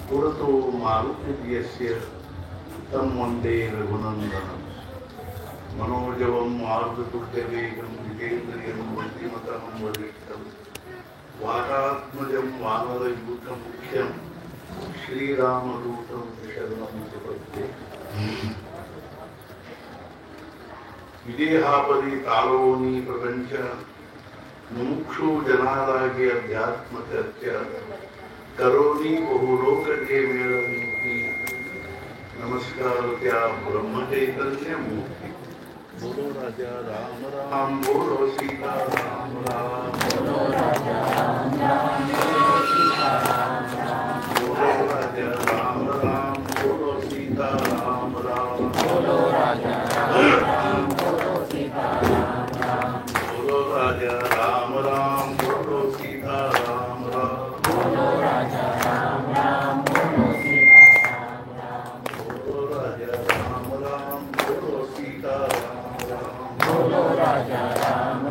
पुरतो मारुतिर्यस्य तं वन्दे रघुनन्दनं मनोजवं मारुततुल्यवेगं जितेन्द्रियं बुद्धिमतं वरिष्ठं वातात्मजं वानरयूथमुख्यं श्रीरामदूतं शरणं प्रपद्ये। ವಿದೇಹಾಪದಿ ತಾಲೋನಿ ಪ್ರಪಂಚ ಮುಮುಕ್ಷು ಜನಾದಾಗಿ ಅಧ್ಯಾತ್ಮ ಚರ್ಚೆ ಕರೋನಿ ಬಹುಲೋಕಕ್ಕೆ ಮೇಳ ನೀತಿ ನಮಸ್ಕಾರ ತ್ಯಾ ಬ್ರಹ್ಮ ಚೈತನ್ಯ ಮೂರ್ತಿ ಬೋಲೋ ರಾಜ ರಾಮ ರಾಮ ಬೋಲೋ ಸೀತಾ ರಾಮ ರಾಮ ಬೋಲೋ ರಾಜ ರಾಮ ರಾಮ ಬೋಲೋ ರಾಜ ರಾಮ ರಾಮ ಬೋಲೋ ಸೀತಾ ರಾಮ ರಾಮ ಬೋಲೋ ರಾಜ राजा राम राम बोलो सीता राम राम बोलो राजा राम राम बोलो सीता राम राम बोलो राजा राम राम बोलो सीता राम राम बोलो राजा राम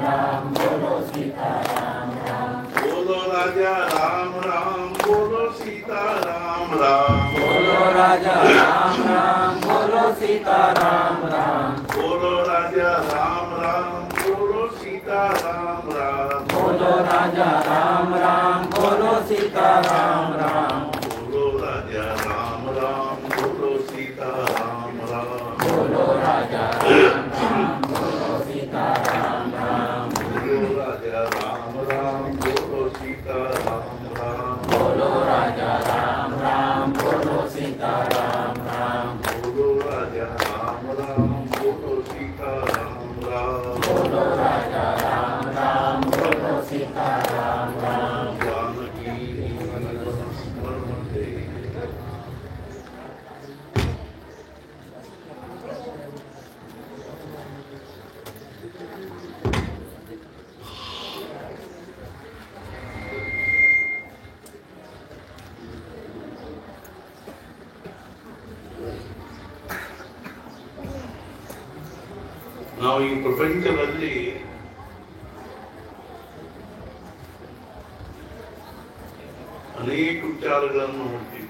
राम बोलो सीता राम राम बोलो राजा राम राम बोलो सीता राम राम बोलो राजा राम राम बोलो सीता राम राम बोलो राजा राम राम बोलो सीता राम राम बोलो राजा राम राम बोलो सीता राम राम बोलो राजा राम राम बोलो सीता राम राम बोलो राजा राम राम बोलो सीता राम राम बोलो राजा राम राम बोलो सीता राम राम बोलो राजा राम राम बोलो सीता राम राम बोलो राजा राम राम बोलो सीता राम राम बोलो राजा राम राम बोलो सीता राम राम जानकी स्मरते। ನಾವು ಈ ಪ್ರಪಂಚದಲ್ಲಿ ಅನೇಕ ವಿಚಾರಗಳನ್ನು ನೋಡ್ತೀವಿ.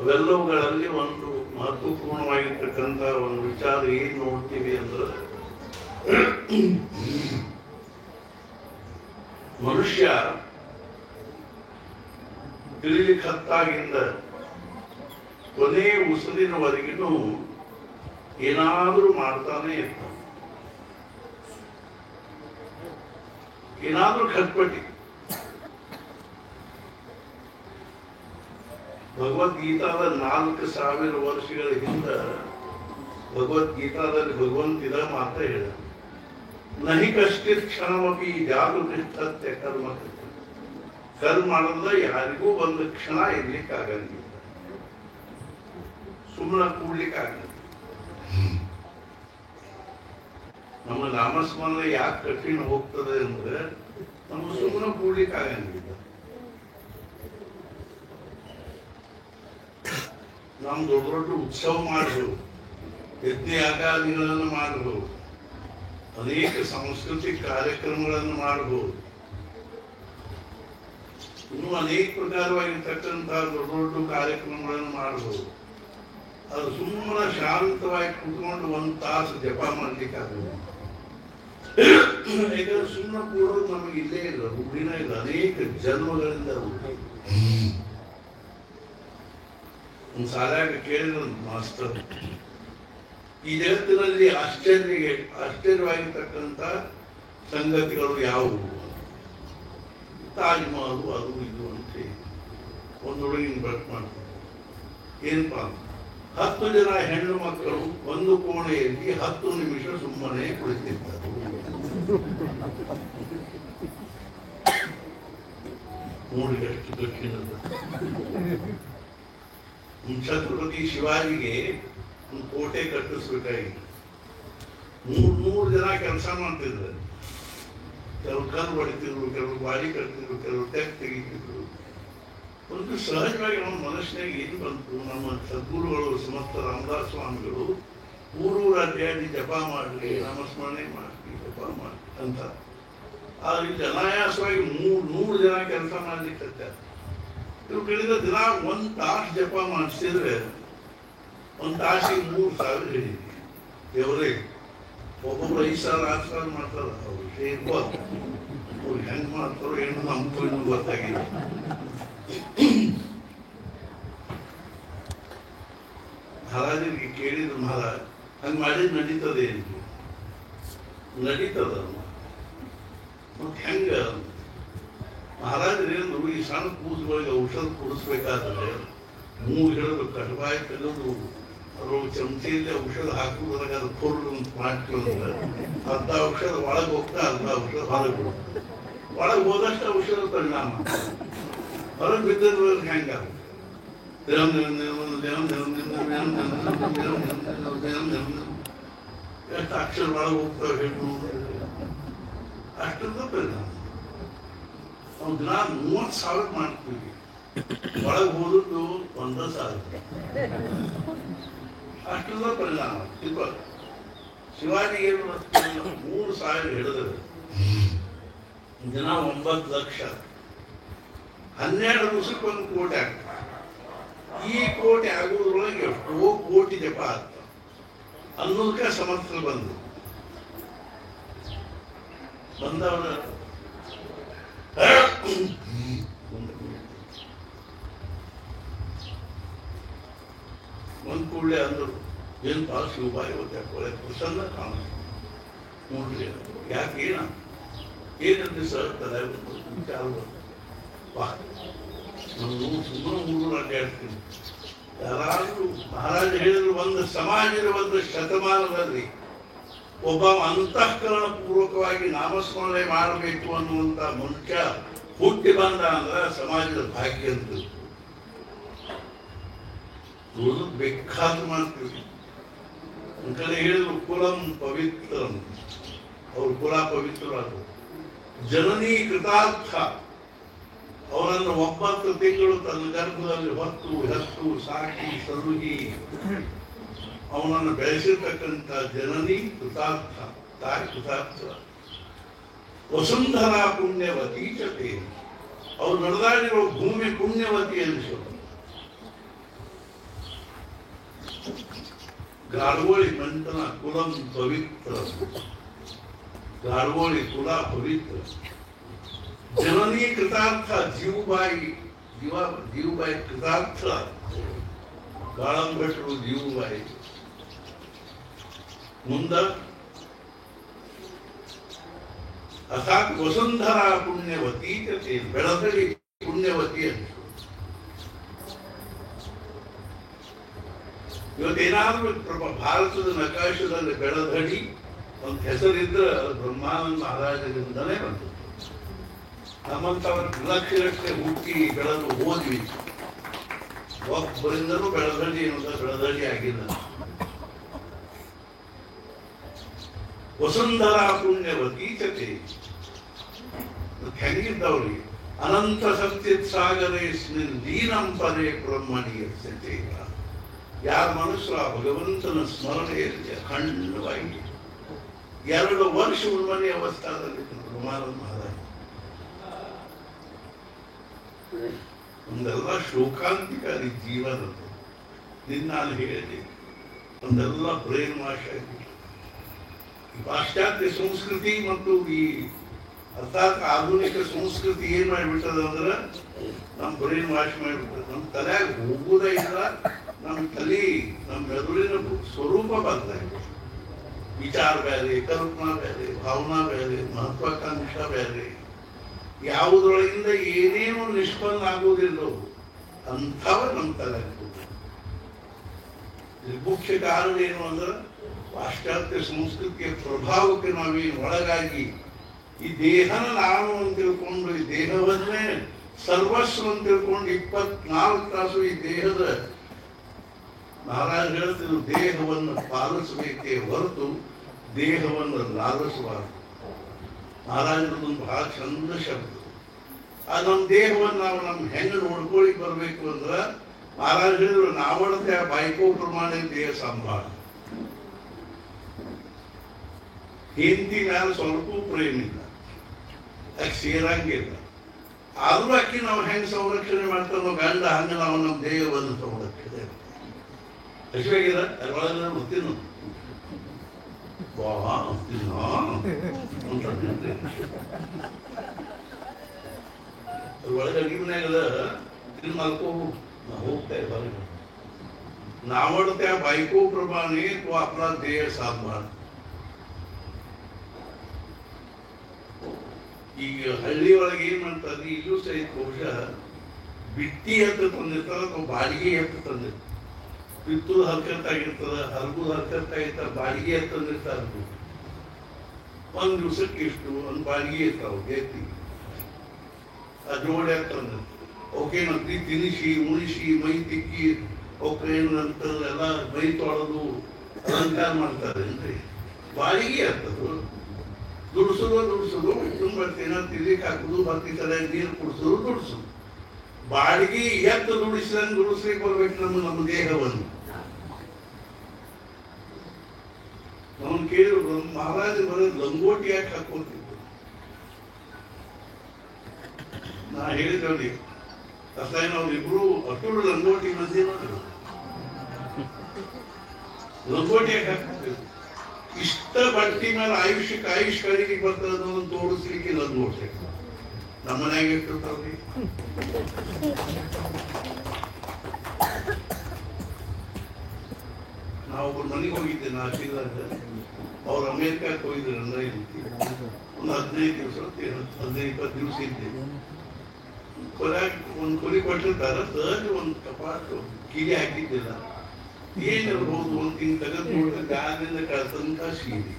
ಅವೆಲ್ಲವುಗಳಲ್ಲಿ ಒಂದು ಮಹತ್ವಪೂರ್ಣವಾಗಿರ್ತಕ್ಕಂಥ ಒಂದು ವಿಚಾರ ಏನ್ ನೋಡ್ತೀವಿ ಅಂದ್ರೆ, ಮನುಷ್ಯ ತಿಳಿಲಿಕ್ಕೆ ಹತ್ತಾಗಿಂದ ಕೊನೆ ಉಸಿರಿನವರೆಗೂ ಏನಾದರೂ ಮಾಡ್ತಾನೆ ಇರ್ತಾನೆ, ಏನಾದರೂ ಖಟ್ಪಟ್ಟಿ. ಭಗವದ್ಗೀತಾದ 4000 ವರ್ಷಗಳ ಹಿಂದ ಭಗವದ್ಗೀತಾದಲ್ಲಿ ಭಗವಂತ ಇದ ಮಾತ ಹೇಳ, ನಹಿ ಕಷ್ಟಿತ್ ಕ್ಷಣಮಪಿ ಜಾತು ತಿಷ್ಠತ್ಯ ಕರ್ಮ. ಕರ್ಮ ಮಾಡಲ್ಲ ಯಾರಿಗೂ ಒಂದು ಕ್ಷಣ ಇರ್ಲಿಕ್ಕಾಗಂಗಿಲ್ಲ, ಸುಮ್ಮನೆ ಕೂಡ್ಲಿಕ್ಕಾಗಲ್ಲ. ನಮ್ಮ ನಾಮಸ್ಮರಣೆ ಯಾಕೆ ಕಠಿಣ ಹೋಗ್ತದೆ ಅಂದ್ರೆ ನಮ್ಗೆ ಸುಮ್ಮನೆ ಕೂಡ್ಲಿಕ್ಕೆ ಆಗಂಗಿಲ್ಲ. ನಾವು ದೊಡ್ಡ ದೊಡ್ಡ ಉತ್ಸವ ಮಾಡಬಹುದು, ಯಜ್ಞ ಯಾಗಾದಿಗಳನ್ನು ಮಾಡಬಹುದು, ಅನೇಕ ಸಾಂಸ್ಕೃತಿಕ ಕಾರ್ಯಕ್ರಮಗಳನ್ನು ಮಾಡಬಹುದು, ಇನ್ನೂ ಅನೇಕ ಪ್ರಕಾರವಾಗಿರ್ತಕ್ಕಂತಹ ದೊಡ್ಡ ದೊಡ್ಡ ಕಾರ್ಯಕ್ರಮಗಳನ್ನು ಮಾಡಬಹುದು. ಅದು ಸುಮ್ಮನೆ ಶಾಂತವಾಗಿ ಕುತ್ಕೊಂಡು 1 ತಾಸು ಜಪ ಮಾಡ್ಲಿಕ್ಕಾಗಲ್ಲ. ಯಾಕಂದ್ರೆ ಸುಮ್ಮನೆ ಕೂಡೋದು ನಮಗೆ ಇಲ್ಲೇ ಇಲ್ಲ, ಹುಟ್ಟಿನ ಇಲ್ಲ, ಅನೇಕ ಜನ್ಮಗಳಿಂದ ಹುಟ್ಟಿ. ಒಂದು ಸಾಲಾಗ ಕೇಳಿದ ಮಾಸ್ತರ್, ಈ ಜಗತ್ತಿನಲ್ಲಿ ಆಶ್ಚರ್ಯವಾಗಿರ್ತಕ್ಕಂಥ ಸಂಗತಿಗಳು ಯಾವುವು? ತಾಜ್ ಮಹಲ್ ಅದು ಇದು ಅಂತ ಒಂದು ಹುಡುಗಿನ ಬಟ್ ಮಾಡ್ತಾರೆ. ಏನಪ್ಪಾ, 10 ಜನ ಹೆಣ್ಣು ಮಕ್ಕಳು ಒಂದು ಕೋಣೆಯಲ್ಲಿ 10 ನಿಮಿಷ ಸುಮ್ಮನೆ ಕುಳಿತಿದ್ದಾರೆ. ನೋಡಿ ಎಷ್ಟು ಕಠಿಣದ. ಛತ್ರಪತಿ ಶಿವಾಜಿಗೆ ಒಂದು ಕೋಟೆ ಕಟ್ಟಿಸ್ಬೇಕಾಗಿತ್ತು. 300 ಜನ ಕೆಲಸ ಮಾಡ್ತಿದ್ರು. ಕೆಲವು ಕಲ್ಲು ಹೊಡಿತಿದ್ರು, ಕೆಲವು ಬಾಡಿ ಕಟ್ತಿದ್ರು, ಕೆಲವು ಟೆಕ್ ತೆಗಿತಿದ್ರು. ಒಂದು ಸಹಜವಾಗಿ ನಮ್ಮ ಮನಸ್ಸಿನಾಗ ಏನು ಬಂತು, ನಮ್ಮ ಸದ್ಗುರುಗಳು ಸಮರ್ಥ ರಾಮದಾಸ್ ಸ್ವಾಮಿಗಳು ಊರೂರ ಅಡ್ಡಾಡಿ ಜಪ ಮಾಡಲಿ, ನಾಮಸ್ಮರಣೆ ಮಾಡಲಿ, ಜಪ ಮಾಡಲಿ ಅಂತ ಆದ್ರೆ ಇಲ್ಲಿ ಅನಾಯಾಸವಾಗಿ 300 ಜನ ಕೆಲಸ ಮಾಡ್ಲಿಕ್ಕೆ ಇವ್ರು ಕಡೆದ ದಿನ 1 ತಾಸು ಜಪ ಮಾಡಿಸಿದ್ರೆ 1 ತಾಸಿಗೆ 3,000 ಹಿಡಿದಿ. ದೇವರೇ ಒಬ್ಬೊಬ್ರು 5,000 6,000 ಮಾಡ್ತಾರ. ಅವ್ರು ಹೆಂಗ್ ಮಾಡ್ತಾರೋ ಏನು ನಮಗೂ ಇನ್ನೂ ಗೊತ್ತಾಗಿಲ್ಲ. ಮಹಾರಾಜರಿಗೆ ಕೇಳಿದ್ರು, ಮಹಾರಾಜ್ ಹಂಗೆ ಮಾಡಿದ್ ನಡೀತದೆ ಏನು? ನಡೀತದ ಮತ್ತೆ ಹೆಂಗ? ಮಹಾರಾಜರೇನು ಈ ಸಣ್ಣ ಕೂಸುಗಳಿಗೆ ಔಷಧ ಕುಡಿಸ್ಬೇಕಾದ್ರೆ 3 ಹಿಡಿದು ಕಟವಾಯಿ ತೆಗೆದು ಅದ್ರ ಚಮಚೆಯಲ್ಲಿ ಔಷಧ ಹಾಕುವುದ್ರಾಗ ಅದು ಕೊರ್ಡು ಅಂತ ಮಾಡ್ಕೊಂಡ್ರೆ ಅರ್ಧ ಔಷಧ ಒಳಗೆ ಹೋಗ್ತಾ ಅರ್ಧ ಔಷಧ ಹೊರಗೆ ಹೋಗ್ತದೆ. ಒಳಗೆ ಹೋದಷ್ಟು ಔಷಧ ಪರಿಣಾಮ, ಹೊರಗೆ ಬಿದ್ದಿದ್ರೆ ಹೆಂಗ? ಎಷ್ಟು ಅಕ್ಷರ ಒಳಗೆ ಹೋಗ್ತಾವೆ ಹೇಳು, ಅಷ್ಟದ ಪರಿಣಾಮ. ನಾವು ದಿನ 30,000 ಮಾಡ್ತೀವಿ, ಒಳಗೆ ಹೋದದ್ದು 1,000. ಅಷ್ಟದ ಪರಿಣಾಮ. ಶಿವಾಜಿ ಏನು 3,000 ಹಿಡಿದ್ರೆ ದಿನ 9 ಲಕ್ಷ, 12 ದಿವಸಕ್ಕೆ 1 ಕೋಟಿ ಆಗ್ತದೆ. ಈ ಕೋಟಿ ಆಗುವುದ್ರೊಳಗೆ ಎಷ್ಟೋ ಕೋಟಿ ಜಪ ಆಗ್ತದೆ ಅನ್ನೋದಕ್ಕೆ ಸಮರ್ಥರು ಬಂದವರ ಒಂದ್ ಕೂಡಲೇ ಅಂದರು, ಏನ್ ಪಾಸ್ ಶಿವಬಾಯಿ ಒಳ್ಳೆ ಪ್ರಸನ್ನ ಕಾಣ ನೋಡ್ರಿ. ಯಾಕೆ ಏನಂದ್ರೆ ಸರ್ ತಲೆ ವಿಚಾರ ನಾನು ಸುಮ್ಮನೆ 3 ಅಡ್ಡಾಡ್ತೀನಿ. ಯಾರಾದ್ರೂ ಮಹಾರಾಜ ಹೇಳಿದ್ರು, ಒಂದು ಸಮಾಜದ ಒಂದು ಶತಮಾನದಲ್ಲಿ ಒಬ್ಬ ಅಂತಃಕರಣ ಪೂರ್ವಕವಾಗಿ ನಾಮಸ್ಮರಣೆ ಮಾಡಬೇಕು ಅನ್ನುವಂತ ಮನುಷ್ಯ ಹುಟ್ಟಿ ಬಂದ ಅಂದ್ರೆ ಸಮಾಜದ ಭಾಗ್ಯ ಅಂತ ಬೇಕಾದ್ರೂ ಮಾಡ್ತೀವಿ. ಒಂದ್ ಕಡೆ ಹೇಳಿದ್ರು, ಕುಲಂ ಪವಿತ್ರಂ, ಅವ್ರ ಕುಲ ಪವಿತ್ರವಾದ್ರು. ಜನನೀ ಕೃತಾರ್ಥ, ಅವರನ್ನು 9 ತಿಂಗಳು ತನ್ನ ಗರ್ಭದಲ್ಲಿ ಹೆತ್ತು ಸಾಕಿ ಸಲುಹಿ ಅವನನ್ನು ಬೆಳೆಸಿರ್ತಕ್ಕಂಥ ಜನನಿ ಕೃತಾರ್ಥ, ತಾಯಿ ಕೃತಾರ್ಥ. ವಸುಂಧರಾ ಪುಣ್ಯವತಿ ಚತೆ, ಅವ್ರು ನಡೆದಾಡಿರೋ ಭೂಮಿ ಪುಣ್ಯವತಿ ಅನಿಸೋದು. ಗಾಡ್ಗೋಳಿ ಮಂಥನ ಕುಲಂ ಪವಿತ್ರ, ಗಾಡ್ಗೋಳಿ ಕುಲ ಪವಿತ್ರ. ಜನನಿ ಕೃತಾರ್ಥ, ಜೀವಬಾಯಿ ಕೃತಾರ್ಥ, ಗಾಳಂಭಟ್ರು ಜೀವಬಾಯಿ. ಮುಂದ ಅರ್ಥಾತ್ ವಸುಂಧರಾ ಪುಣ್ಯವತಿ ಜತೆ, ಬೆಳಗಲಿ ಪುಣ್ಯವತಿ ಅಂತ. ಇವತ್ತೇನಾದ್ರೂ ಭಾರತದ ನಕಾಶದಲ್ಲಿ ಬೆಳಧಡಿ ಒಂದು ಹೆಸರಿದ್ರೆ ಬ್ರಹ್ಮಾನಂದ ಮಹಾರಾಜರಿಂದಲೇ ಬಂತು. ನಮ್ಮಂತವರ ಲಕ್ಷ ಹುಟ್ಟಿ ಬೆಳೆದು ಓದ್ವಿ, ಒಬ್ಬರಿಂದಲೂ ಬೆಳಧಡಿ ಅನ್ನೋದ ಬೆಳಧಡಿ ಆಗಿಲ್ಲ. ವಸುಂಧರಾ ಪುಣ್ಯವತಿ ಚತೆ ಹೆಂಗಿದ್ದವ್ರಿಗೆ ಅನಂತ ಸತ್ಯತ್ ಸಾಗರೇ ಲೀನಂ ಪರೇ ಬ್ರಹ್ಮಣಿಯ ಸತ್ಯ. ಯಾರ ಮನಸ್ಸು ಆ ಭಗವಂತನ ಸ್ಮರಣೆಯಲ್ಲಿ ಅಖಂಡವಾಗಿ 2 ವರ್ಷ ಉಳ್ಮನೆ ಅವಸ್ಥಾದಲ್ಲಿ ಬ್ರಹ್ಮಾನಂದ ಮಹಾರಾಜ. ಒಂದೆಲ್ಲ ಶೋಕಾಂತಿಕಾರಿ ಜೀವನ. ನಾನು ಹೇಳಿದೆ, ಒಂದೆಲ್ಲ ಬ್ರೈನ್ ವಾಶ್ ಆಗಿದೆ. ಪಾಶ್ಚಾತ್ಯ ಸಂಸ್ಕೃತಿ ಮತ್ತು ಈ ಅರ್ಥಾತ್ ಆಧುನಿಕ ಸಂಸ್ಕೃತಿ ಏನ್ ಮಾಡಿಬಿಟ್ಟದ ಅಂದ್ರೆ ನಮ್ ಬ್ರೈನ್ ವಾಶ್ ಮಾಡಿಬಿಟ್ಟದ. ನಮ್ ತಲೆಯಾಗ ಹೋಗುವುದೇ ಇಲ್ಲ. ನಮ್ಮ ತಲೆ, ನಮ್ಮ ಮೆದುಳಿನ ಸ್ವರೂಪ ಬದಲಾಗಿದೆ. ವಿಚಾರ ಬೇರೆ, ಕಲ್ಪನಾ ಬೇರೆ, ಭಾವನಾ ಬೇರೆ, ಮಹತ್ವಾಕಾಂಕ್ಷ ಬೇರೆ. ಯಾವುದರೊಳಗಿಂದ ಏನೇನು ನಿಷ್ಪನ್ನ ಆಗುವುದಿಲ್ಲವೋ ಅಂಥವ ನಮ್ಮ ತಲೆ. ಮುಖ್ಯ ಕಾರಣ ಏನು ಅಂದ್ರೆ ಪಾಶ್ಚಾತ್ಯ ಸಂಸ್ಕೃತಿಯ ಪ್ರಭಾವಕ್ಕೆ ನಾವೇನು ಒಳಗಾಗಿ ಈ ದೇಹನ ನಾನು ಅಂತ ತಿಳ್ಕೊಂಡು, ಈ ದೇಹವನ್ನೇ ಸರ್ವಸ್ವ ಅಂತ ತಿಳ್ಕೊಂಡು 24 ತಾಸು ಈ ದೇಹದ ಮಹಾರಾಜ ಹೇಳ್ತಿದ್ರು, ದೇಹವನ್ನು ಪಾಲಿಸಬೇಕೇ ಹೊರತು ದೇಹವನ್ನು ಲಾಲಿಸಬಾರದು. ಮಹಾರಾಜರದೊಂದು ಬಹಳ ಚಂದ ಶಬ್ದ. ಆ ನಮ್ಮ ದೇಹವನ್ನು ನಾವು ಹೆಂಗೆ ನೋಡ್ಕೊಳ್ಳಿಕ್ ಬರ್ಬೇಕು ಅಂದ್ರೆ ಮಹಾರಾಜ ಹೇಳಿದ್ರು, ನಾವಳತೆ ಆ ಬಾಯ್ಕೋ ಪ್ರಮಾಣ ದೇಹ ಸಂಭಾಳ. ಹೆಂಡತಿ ಮ್ಯಾಲ ಸ್ವಲ್ಪ ಪ್ರೇಮ ಇಲ್ಲ, ಆಕೆ ಸೇರಂಗಿಲ್ಲ. ಆದ್ರೂ ಆಕಿ ನಾವು ಹೆಂಗೆ ಸಂರಕ್ಷಣೆ ಮಾಡ್ತಾರೋ ಗಂಡ ಹಂಗೆ ನಾವು ನಮ್ಮ ದೇಹವನ್ನು ಸಂರಕ್ಷಣೆ ಹಸಿವಾಗಿದೆ ಅದ್ರೊಳಗೆ ಗೊತ್ತಿನ ಅದ್ರೊಳಗೆ ಅಡಿಮನ್ಯಾಗದ ತಿನ್ ಮಾಡ್ಕೋ ನಾವು ಹೋಗ್ತಾ ಇದ್ದಾರೆ नावड त्या बायकोप्रमाणे तो आपला ध्येय साधणार. ಈಗ ಹಳ್ಳಿ ಒಳಗೆ ಏನ್ ಮಾಡ್ತಾರೆ ಇಲ್ಲೂ ಸಹಿತ ಬಹುಶಃ ಬಿಟ್ಟಿ ಹತ್ತು ತಂದಿರ್ತಾರ ಅಥವಾ ಬಾಡಿಗೆ ಹತ್ತು ತಂದಿರ್ತಾರೆ. ಪಿತ್ತೂರು ಹರ್ಕತ್ತಾಗಿರ್ತದ, ಹರಗುದ ಹರ್ಕತ್ತಾಗಿರ್ತಾರ, ಬಾಡಿಗೆ ಹತ್ತು ತಂದಿರ್ತಾರ. ಒಂದ್ ದಿವ್ಸಕ್ಕೆ ಇಷ್ಟು ಒಂದ್ ಬಾಡಿಗೆ ಇರ್ತಾವ ಎತ್ತಿ ಆ ಜೋಡಿ ಹತ್ತು ತಂದಿರ್ತಾರೆ. ಅವಕ್ಕೇನಂತ ತಿನಿಸಿ ಉಣಿಸಿ ಮೈ ತಿಕ್ಕಿ ಅವಕ್ಕೇನಂತ ಎಲ್ಲ ಮೈ ತೊಳೆದು ಅಲಂಕಾರ ಮಾಡ್ತಾರೆ ಅಂದ್ರೆ ಬಾಡಿಗೆ ಆಗ್ತದೆ. ದುಡಿಸೋದು ತುಂಬ ತಿನ್ನಕ್ ಹಾಕುದು, ಬಾಕಿ ಕಡೆ ನೀರು ಕುಡಿಸೋದು, ದುಡಿಸೋದು. ಬಾಡಿಗೆ ಎತ್ತು ದುಡಿಸಿದಂಗೆ ದುಡಿಸ್ಲಿಕ್ಕೆ ಬರ್ಬೇಕು ನಮ್ಮ ದೇಹವನ್ನು. ನಾವು ಕೇಳಿದ್ರು ಮಹಾರಾಜ ಬರೋದು ಲಂಗೋಟಿ ಯಾಕೆ ಹಾಕೋತಿದ್ರು. ನಾ ಹೇಳಿದ್ರಿ ಅಸೈನ್ ಅವ್ರಿಬ್ರು ಅಷ್ಟು ಲಂಗೋಟಿ ಮಂದಿ ನೋಡಿದ್ರು. ಲಂಗೋಟಿ ಯಾಕೆ ಹಾಕ್ತಿದ್ರು? ಇಷ್ಟ ಬಟ್ಟಿ ಮೇಲೆ ಆಯುಷ್ಯಕ್ಕೆ ಆಯುಷ್ ಕಡಿಗೆ ಬರ್ತದೆ ಅನ್ನೋದನ್ನು ತೋರಿಸ್ಲಿಕ್ಕೆ ಲಂಗೋಟಿ. ನಮ್ಮ ಮನ್ಯಾಗ ಇಟ್ಟಿರ್ತಾವ್ರಿ. ನಾವೊಬ್ಬರ ಮನೆಗೆ ಹೋಗಿದ್ದೆ ನಾಶಿದಾಗ. ಅವ್ರು ಅಮೇರಿಕಕ್ಕೆ ಹೋಗಿದ್ರು ಅಂದ್ರೆ ಒಂದು 15 ದಿವಸ 15-20 ದಿವಸ ಇದ್ದೆ. ಒಂದು ಕೊಲಿ ಕೊಟ್ಟಿರ್ತಾರ, ಸಹಜ ಒಂದು ಕಪಾಟು ಕಿಡಿ ಹಾಕಿದ್ದಿಲ್ಲ. ಏನಿರ್ಬೋದು ಒಂದು ತಿಂಗ್ ತೆಗೆದು ನೋಡಿದ್ರೆ ಗಾಲಿಂದ ಕಳ್ತಂಕ ಸೀರೆ.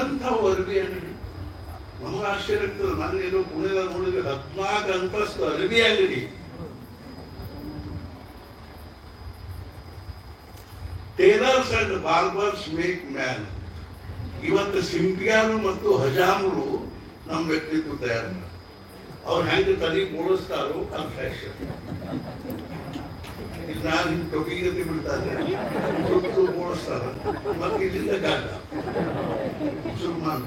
ಎಂತ ಅರ್ಬಿ ಅಂಗಡಿ ನಮ್ಗೆ ಆಶ್ಚರ್ಯ ಆಗ್ತದೆ. ನಾನೇನೋ ಪುಣೆದಾಗ ನೋಡಿದ್ರೆ 14 ಅಂತಸ್ತು ಅರ್ಬಿ ಅಂಗಡಿ. Taylor's and barbers make man. ಇವತ್ತು ಸಿಂಪಿಯಾನು ಮತ್ತು ಹಜಾಮರು ನಮ್ಮ ವ್ಯಕ್ತಿತ್ವ ತಯಾರು ಮಾಡ್ತಾರೆ. ಅವ್ರು ಹೆಂಗೆ ತಲೆ ಬೋಳಿಸ್ತಾರೋ ಅದು ಫ್ಯಾಷನ್. ಈಗ ನಾನು ಹಿಂಗೆ ಟೊಪಿಗತಿ ಬಿಡ್ತಾರೆ, ಸುತ್ತು ಬೋಳಿಸ್ತಾರ, ಮತ್ತೆ ಇಲ್ಲಿಂದ ಗಾಡ ಮುಸಲ್ಮಾನ್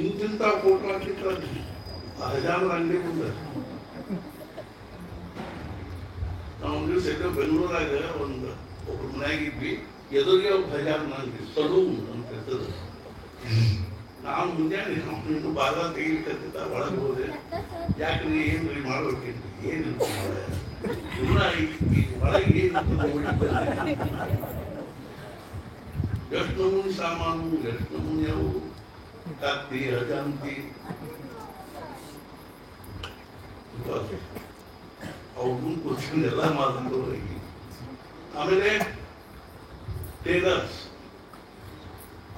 ಇಂತಿಂತ ಫೋಟೋ ಹಾಕಿರ್ತಾರೆ ಹಜಾಮರ ಅಂಗಡಿ ಮುಂದೆ. ನಾವು ಒಂದು ದಿವಸ ಬೆಂಗಳೂರಾಗ ಒಬ್ರು ಮನೆಯಾಗಿದ್ವಿ. ಎದುರಿಗೆ ಅವ್ರು ಹಜಾಮನ ಅಂದ್ವಿ, ಸಲೂನ್ ಅಂತ ಇರ್ತದೆ. ನಾವು ಮುಂಜಾನೆ ಇನ್ನು ಬಾಗ ತೆಗಿಲಿಕ್ಕಂತ ಒಳಗೆ ಹೋದೆ. ಯಾಕ್ರಿ ಏನ್ರಿ ಮಾಡ್ಬೇಕೇನ್ರಿ? ಏನಿಲ್ಲ ಒಳಗೆ ಏನಿರ್ತದೆ. ಎಷ್ಟು ನಮೂನಿ ಸಾಮಾನು, ಎಷ್ಟು ನಮೂನಿ ಅವು ಕತ್ತಿ ಹಜಾಂತಿ ಅವ್ರು ಮುಂದೆ ಕೂತ್ಕೊಂಡು ಎಲ್ಲ ಮಾತಾಡೋರು. ಆಮೇಲೆ ಟೇಲರ್ಸ್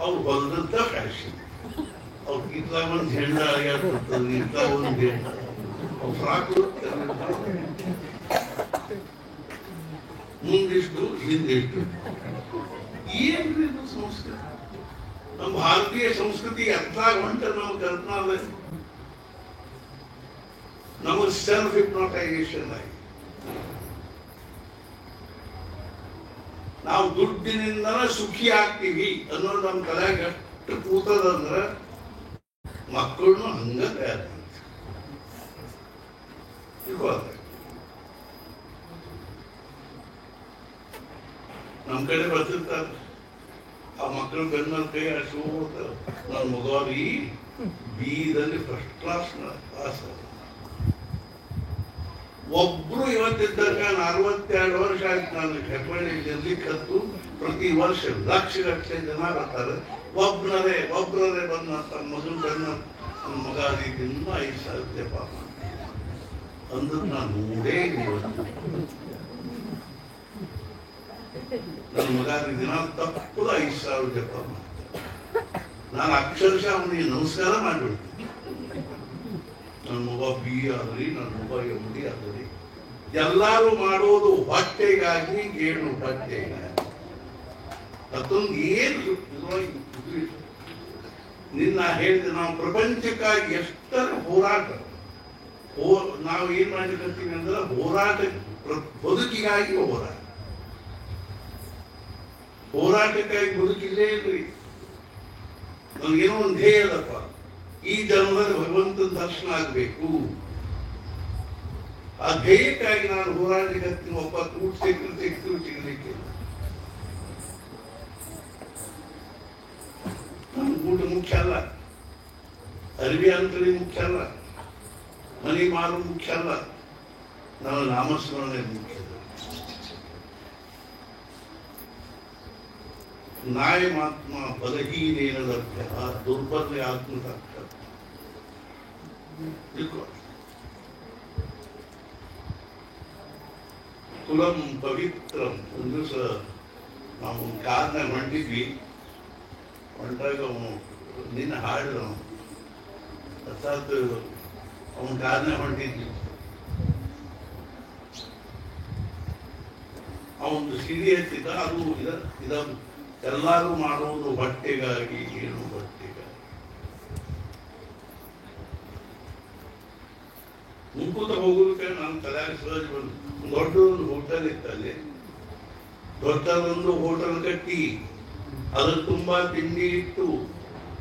ಅವ್ರು ಬಂದಂತ ಫ್ಯಾಷನ್. ಅವ್ರು ಇತ್ತ ಒಂದು ಜೆಂಡ ಆಗಿರ್ತದೆ, ಇತ್ತ ಒಂದು ಜೆಂಡ ಅವ್ರು ಫ್ರಾಕ್ ಮುಂದಿಷ್ಟು ಹಿಂದಿಷ್ಟು. ಏನ್ರಿ ಸಂಸ್ಕೃತಿ? ನಮ್ಮ ಭಾರತೀಯ ಸಂಸ್ಕೃತಿ ಅರ್ಥ ಹೊಂಟ ನಮ್ಮ ಕಲ್ಪನಾ ನಮಗೆ ಸೆಲ್ಫ್ ಹಿಪ್ನೋಟೈಸೇಷನ್ ಆಗಿ ನಾವು ದುಡ್ಡಿನಿಂದನ ಸುಖಿ ಆಗ್ತೀವಿ ಅನ್ನೋದು ನಮ್ಮ ತಲೆಯಾಗ ಎಷ್ಟು ಕೂತದಂದ್ರ ಮಕ್ಕಳನ್ನು ಹಂಗ ತಯಾರು ನಮ್ಮ ಕಡೆ ಬರ್ತಿರ್ತಾರ. ಆ ಮಕ್ಕಳು ಬೆನ್ನ ಕೈ ಅಷ್ಟು ನನ್ನ ಮಗವ್ರಿ ಬೀದಲ್ಲಿ ಫಸ್ಟ್ ಕ್ಲಾಸ್ ಪಾಸ್. ಒಬ್ರು ಇವತ್ತಿದ್ದಾಗ 42 ವರ್ಷ ಆಯ್ತು ನಾನು ಹೆಬ್ಬಳ್ಳಿ ಇರ್ಲಿಕ್ಕೆ ಹತ್ತು. ಪ್ರತಿ ವರ್ಷ ಲಕ್ಷ ಜನ ಬರ್ತಾರೆ. ಒಬ್ಬರೇ ಬಂದ ತಮ್ಮ ಮಗನ ಬೆನ್ನ ನನ್ನ ಮಗ ಇನ್ನೂ 5,000 ಜಪ ಅಂದ್ರೆ ನಾನು ನೋಡೇ ಇವತ್ತು ನನ್ನ ಮಗ ದಿನ ತಪ್ಪದ 5,000 ಜಪ ಮಾಡ್ತಾರೆ. ನಾನು ಅಕ್ಷರಶಃ ಅವನಿಗೆ ನಮಸ್ಕಾರ ಮಾಡಿಬಿಡ್ತೀನಿ. ನನ್ನ ಮಗ BA ಆದ್ರಿ, ನನ್ನ ಮಗ MD ಆದ್ರಿ. ಎಲ್ಲಾರು ಮಾಡೋದು ಹೊಟ್ಟೆಗಾಗಿ, ಗೇಣು ಹೊಟ್ಟೆಗಾಗಿ. ಮತ್ತೊಂದು ಏನು ನಿನ್ನ ಹೇಳಿದೆ, ನಾವು ಪ್ರಪಂಚಕ್ಕಾಗಿ ಎಷ್ಟರ ಹೋರಾಟ. ನಾವು ಏನ್ ಮಾಡ್ಲಿಕ್ಕಂತೀವಿ ಅಂದ್ರೆ ಹೋರಾಟ, ಬದುಕಿಗಾಗಿ ಹೋರಾಟ. ಹೋರಾಟಕ್ಕಾಗಿ ಬದುಕಿಲ್ಲೇ ಇಲ್ರಿ. ನನಗೇನೋ ಒಂದು ಧ್ಯೇಯ ಅದಪ್ಪ, ಈ ಜನ್ಮದಲ್ಲಿ ಭಗವಂತನ ದರ್ಶನ ಆಗ್ಬೇಕು. ಆ ಧ್ಯೇಯಕ್ಕಾಗಿ ನಾನು ಹೋರಾಟಕ್ಕೆ ಒಬ್ಬ ಊಟ ಸಿಕ್ಕರು ಸಿಗಲಿಕ್ಕಿಲ್ಲ. ನಮ್ಗೆ ಊಟ ಮುಖ್ಯ ಅಲ್ಲ, ಅರಿವಿ ಅಂತೇಳಿ ಮುಖ್ಯ ಅಲ್ಲ, ಮನೆ ಮಾರು ಮುಖ್ಯ ಅಲ್ಲ, ನಾವು ನಾಮಸ್ಮರಣೆ ಮುಖ್ಯ. ನಾಯಮಾತ್ಮ ಬಲಹೀನೇನ ಲಭ್ಯ ದುರ್ಬಲ ಆತ್ಮಸಾಕ್ಷಾತ್. ಕುಲಂ ಪವಿತ್ರಂ. ಒಂದು ದಿವಸ ನಾವು ಕಾರ್ನ ಹೊಂಟಿದ್ವಿ, ಹೊಂಟಾಗ ಅವನು ನಿನ್ನ ಹಾಡಿದವನು ಅರ್ಥಾತ್ ಅವನ ಕಾರ್ನ ಹೊಂಟಿದ್ವಿ. ಅವನು ಸಿಡಿ ಹತ್ತಿದ್ದ. ಅದು ಇದ ಎಲ್ಲರೂ ಮಾಡುವುದು ಹೊಟ್ಟೆಗಾಗಿ, ಏನು ಹೊಟ್ಟೆಗಾಗಿ. ಮುಂಕೂತ ಹೋಗೋದಕ್ಕೆ ನಾನು ತಲೆಯಾಗಿ ಸಹಜ ಬಂದು ದೊಡ್ಡದೊಂದು ಹೋಟೆಲ್ ಇತ್ತಲ್ಲಿ. ದೊಡ್ಡದೊಂದು ಹೋಟೆಲ್ ಕಟ್ಟಿ ಅದ್ರ ತುಂಬಾ ತಿಂಡಿ ಇಟ್ಟು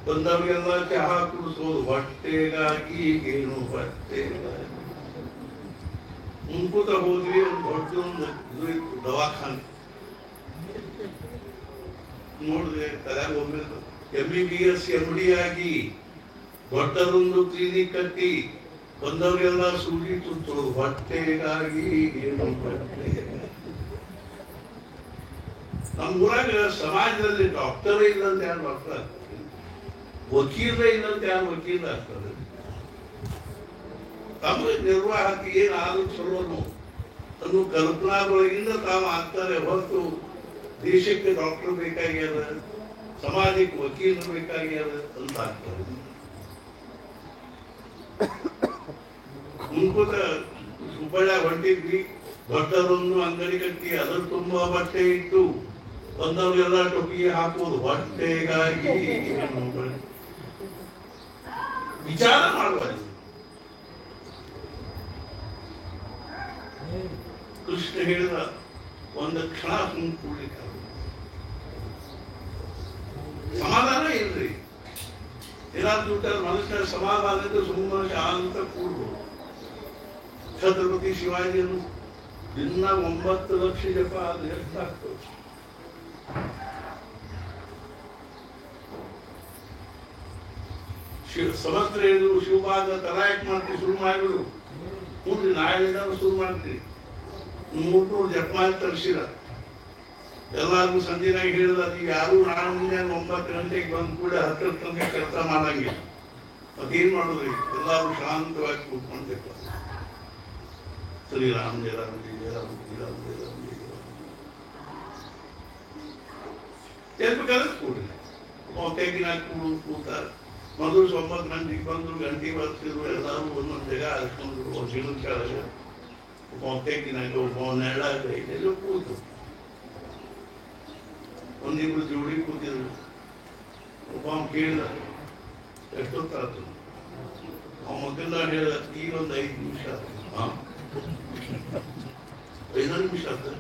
ಬಂದವರಿಗೆಲ್ಲ ಚಹಾ ಕುಡಿಸೋದು ಹೊಟ್ಟೆಗಾಗಿ, ಏನು ಹೊಟ್ಟೆಗಾಗಿ. ಮುಂಕೂತ ಹೋದ್ವಿ. ಒಂದು ದೊಡ್ಡದೊಂದು ಇದು ಇತ್ತು, ದವಾಖಾನೆ. ನೋಡಿದ್ರೆ ತಲೆಯಾಗ ಹೋಗ್ಬೇಕು. MBBS MD ಆಗಿ ದೊಡ್ಡದೊಂದು ಕ್ಲಿನಿಕ್ ಕಟ್ಟಿ ಬಂದವರೆಲ್ಲ ಸೂಜಿ ಚುಚ್ಚೋದು ಹೊಟ್ಟೆಗಾಗಿ, ಏನು ಹೊಟ್ಟೆಗಾಗಿ. ನಮ್ಮ ಊರಾಗ ಸಮಾಜದಲ್ಲಿ ಡಾಕ್ಟರೇ ಇಲ್ಲಂತ ಯಾರು ಡಾಕ್ಟರ್ ಆಗ್ತಾರೆ, ವಕೀಲರೇ ಇಲ್ಲಂತ ಯಾರು ವಕೀಲ ಆಗ್ತಾರೆ. ತಮಗೆ ನಿರ್ವಾಹಕ ಏನಾದ್ರೂ ಚಲೋನು ಅನ್ನೋ ಕಲ್ಪನಾದೊಳಗಿಂದ ತಾವು ಆಗ್ತಾರೆ ಹೊರತು ದೇಶಕ್ಕೆ ಡಾಕ್ಟರ್ ಬೇಕಾಗ್ಯಾರ, ಸಮಾಜಕ್ಕೆ ವಕೀಲರು ಬೇಕಾಗ್ಯಾರ ಅಂತ ಆಗ್ತಾರೆ. ಮುಂಕೂತ ಹುಬ್ಬಳ್ಳಿ ಹೊಂಟಿದ್ವಿ. ದೊಡ್ಡದೊಂದು ಅಂಗಡಿ ಕಟ್ಟಿ ಅದ್ರ ತುಂಬಾ ಬಟ್ಟೆ ಇಟ್ಟು ಬಂದವರೆಲ್ಲ ಟೊಪಿಗೆ ಹಾಕೋದು ಹೊಟ್ಟೆಗಾಗಿ, ವಿಚಾರ ಮಾಡಬಾರ್ದು. ಕೃಷ್ಣ ಹೇಳಿದ ಒಂದು ಕ್ಷಣ ಸುಮ್ಮನೆ ಕೂಡ್ಲಿಕ್ಕೆ ಸಮಾಧಾನ ಇಲ್ರಿ. ಏನಾದ್ರು ಮನುಷ್ಯನ ಸಮಾಧಾನಕ್ಕೆ ಸುಮ್ಮನೆ ಶಾಂತ ಕೂಡ್ಬೋದು. ಛತ್ರಪತಿ ಶಿವಾಜಿಯನ್ನು ದಿನ 9 ಲಕ್ಷ ಜಪ ಅದು ಎಷ್ಟಾಗ್ತದೆ? ಸಮಸ್ತ ಹೇಳಿದ್ರು ಶಿವಪಾದ ತಲಾಯಕ್ ಮಾಡ್ತೀವಿ, ಶುರು ಮಾಡಿಬಿಡು. ಕೂಡ್ರಿ, ನಾಳೆಯಿಂದ ಶುರು ಮಾಡ್ತೀವಿ. 300 ಜಪ ಮಾಡಿ ತರಿಸಿದ. ಎಲ್ಲಾರ್ಗು ಸಂಜೆನಾಗ ಹೇಳಿದ, ನೀವು ಯಾರು ನಾಳೆ ಮುಂದೆ 9 ಗಂಟೆಗೆ ಬಂದು ಕೂಡ 10 ಗಂಟೆ ಕೆಲಸ ಮಾಡಂಗಿಲ್ಲ. ಮತ್ತೇನ್ ಮಾಡುದ್ರಿ? ಎಲ್ಲಾರು ಶಾಂತವಾಗಿ ಕೂತ್ಕೊಂಡ್ಬೇಕು. ಶ್ರೀರಾಮ್ ಜಯ ರಾಮ್ ಜಯ ಜಯ ರಾಮ್ ಜಯ ರಾಮ್ ಜಯ ರಾಮ್ ಜಯ ಹೇಳ್ಬೇಕಾದ್ರೆ ಕೂಡ್ರಿ. ಮೊಟ್ಟೆಗಿನಾಗ ಕೂತಾರೆ. ಮೊದಲು 9 ಗಂಟೆಗೆ ಬಂದ್ರು, ಗಂಟೆ ಬರ್ತಿದ್ರು. ಎಲ್ಲರೂ ಒಂದೊಂದು ಜಾಗ ಹಚ್ಕೊಂಡ್ರು. ಗಿಡದ ಕೆಳಗೆ ಮೊಟ್ಟೆಗಿನಾಗ ಒಬ್ಬ ನೆರಳಾಗ ಎಲ್ಲೋ ಕೂತು ಒಂದಿಬ್ರು ಜೋಡಿ ಕೂತಿದ್ರು. ಒಬ್ಬ ಕೇಳಿದ, ಎಷ್ಟೊತ್ತಾಯ್ತು? ಅವ ಮಗನ ಹೇಳಿದ, ಈಗ ಒಂದು 5 ನಿಮಿಷ ಆಯ್ತು. 5 ನಿಮಿಷ ಆಯ್ತು.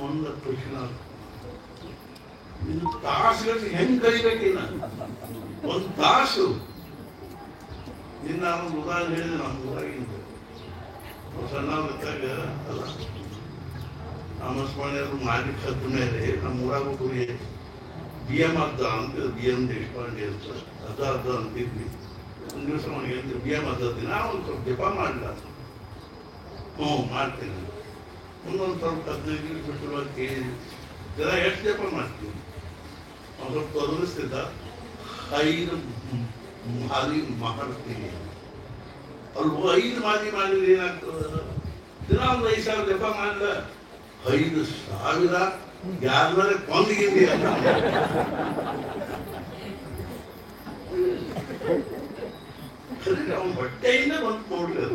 ಒಂದು ಪ್ರಶ್ನೆ ಆಯ್ತು, ಇನ್ನು ತಾಸುಗಳು ಹೆಂಗ್ ಕಲಿಬೇಕಿನ್ನ? 1 ತಾಸು. ನಿನ್ನ ಒಂದು ಉದಾಹರಣೆ ಹೇಳಿದೆ. ನಮ್ಮ ಊರಾಗಿಂದ ಸಣ್ಣವ್ರಿದ್ದಾಗ ಅಲ್ಲ, ನಾಮಸ್ಮರಣೆಯವರು ಮಾಡ್ಲಿಕ್ಕೆ ಸತ್ತ ಮೇಲೆ ನಮ್ಮ ಊರಾಗ ಗುರಿ BM ಅರ್ಧ ಅಂತ, BM ದೇಶಪಾಂಡೆ ಅಂತ ಅರ್ಧ ಅಂತಿದ್ವಿ. ಒಂದು ದಿವಸ ಅವನಿಗೆ ಹೇಳ್ತೀವಿ, BM ಅರ್ಧ ದಿನ ಒಂದು ಸ್ವಲ್ಪ ಜಪ ಮಾಡಲಿಲ್ಲ. ಮಾಡ್ತೀನಿ. ಒಂದೊಂದು ಸ್ವಲ್ಪ 15 ನಿಮಿಷ ಬಿಟ್ಟು ಕೇಳಿ, ಜನ ಎಷ್ಟು ಜಪ ಮಾಡ್ತೀವಿ? ಅವ್ನು ಸ್ವಲ್ಪ ತೊದಲಿಸ್ತಿದ್ದ. 5 ಮಾದಿ ಮಾಡ್ತೀನಿ. ಅವ್ರು 5 ಮಾದಿ ಮಾಡಿದ್ರೆ ಏನಾಗ್ತದೆ? ದಿನ ಒಂದು 5,000 ಜಪ ಮಾಡಿದ. 5,000 ಯಾರ ಕೊಂದಿಗಿಂದಿ ಅಂತ ಅವನ ಹೊಟ್ಟೆಯಿಂದ ಬಂತು ನೋಡ್ರಿ.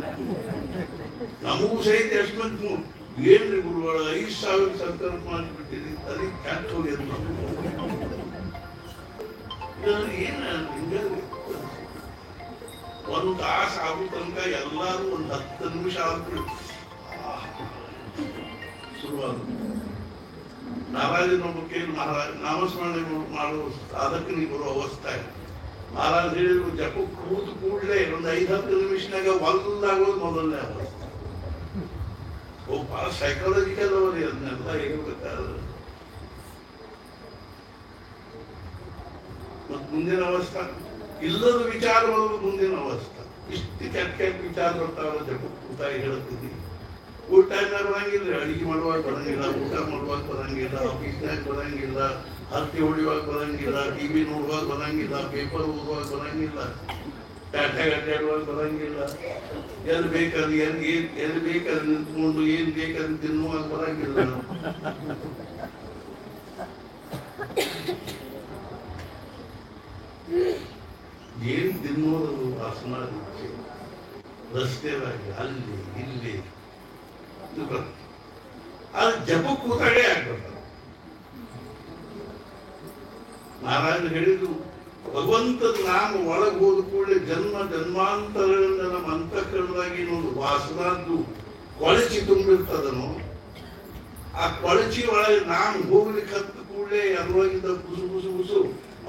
ನಮಗೂ ಸಹಿತ ಎಷ್ಟು ಬಂತು ಏನ್ರಿ ಗುರುಗಳ 5,000 ಸಂಕಲ್ಪ ಮಾಡಿಬಿಟ್ಟಿರಿ. ಅದಕ್ಕೆ ಕ್ಯಾಟ್ ಹೋಗ್ಯದ. ಏನ ಒಂದು ತಾಸು ಆಗೋ ತನಕ ಎಲ್ಲಾರು ಒಂದು 10 ನಿಮಿಷ ಆಗ್ಬಿಟ್ಟು ಶುರುವಾದ ಮಹಾರಾಜನೊಬ್ಬ ಕೇಳಿ ಮಹಾರಾಜ ನಾಮಸ್ಮರಣೆ ಮಾಡುವ ಸಾಧಕನಿಗೆ ಬರುವ ಅವಸ್ಥೆ. ಮಹಾರಾಜ ಹೇಳಿದ್ರು ಜಪ ಕೂತು ಕೂಡಲೇ ಒಂದು 5-10 ನಿಮಿಷನಾಗ ಒಲ್ಲಾಗೋದು ಮೊದಲನೇ ಅವಸ್ಥೆ. ಬಹಳ ಸೈಕಾಲಜಿಕಲ್ ಅವರಿ ಅದನ್ನೆಲ್ಲ ಹೇಳ್ಬೇಕಾದ್ರೆ. ಮತ್ ಮುಂದಿನ ಅವಸ್ಥೆ ಇಲ್ಲದ ವಿಚಾರ ಬರೋದು ಮುಂದಿನ ಅವಸ್ಥೆ. ಇಷ್ಟು ಕೆಟ್ಟ ಕೆಟ್ಟ ವಿಚಾರ ಬರ್ತಾವ ಜಪ ಕೂತಾಗಿ ಹೇಳ್ತೀನಿ. ಊಟ ಟೈಮ್ನಾಗ ಬರಂಗಿಲ್ಲ, ಅಡಿಗೆ ಮಾಡುವಾಗ ಬರಂಗಿಲ್ಲ, ಊಟ ಮಾಡುವಾಗ ಬರಂಗಿಲ್ಲ, ಆಫೀಸ್ನಾಗ ಬರಂಗಿಲ್ಲ, ಹತ್ತಿ ಹೊಡಿಯುವಾಗ ಬರಂಗಿಲ್ಲ, ಟಿವಿ ನೋಡುವಾಗ ಬರಂಗಿಲ್ಲ, ಪೇಪರ್ ಓದುವಾಗ ಬರಂಗಿಲ್ಲ, ಟಾಟಾ ಅಡ್ಡಾಡುವಾಗ ಬರಂಗಿಲ್ಲ, ಎಲ್ಲಿ ಬೇಕಾದ್ರೆ ಎಲ್ಲಿ ಬೇಕಾದ್ರೆ ನಿಂತ್ಕೊಂಡು ಏನ್ ಬೇಕಾದ್ರೆ ತಿನ್ನುವಾಗ ಬರಂಗಿಲ್ಲ. ಏನ್ ತಿನ್ನೋದು ವಾಸನ ರಸ್ತೆವಾಗಿ ಅಲ್ಲಿ ಇಲ್ಲಿ ಅದು ಜಪ ಕೂತಾಗೇ ಆಗ್ಬೇಕು. ಮಹಾರಾಜ ಹೇಳಿದ್ರು ಭಗವಂತದ ನಾಮ ಒಳಗೆ ಹೋದ ಕೂಡಲೇ ಜನ್ಮ ಜನ್ಮಾಂತರಗಳಿಂದ ನಮ್ಮ ಅಂತಃಕರಣದಾಗಿ ಇನ್ನೊಂದು ವಾಸನಾದ್ದು ಕೊಳಚಿ ತುಂಬಿರ್ತದನು. ಆ ಕೊಳಚಿ ಒಳಗೆ ನಾನು ಹೋಗ್ಲಿಕ್ಕೆ ಹತ್ತ ಕೂಡಲೇ ಅದರೊಳಗಿಂದ ಬುಸು ಬುಸು ಬುಸು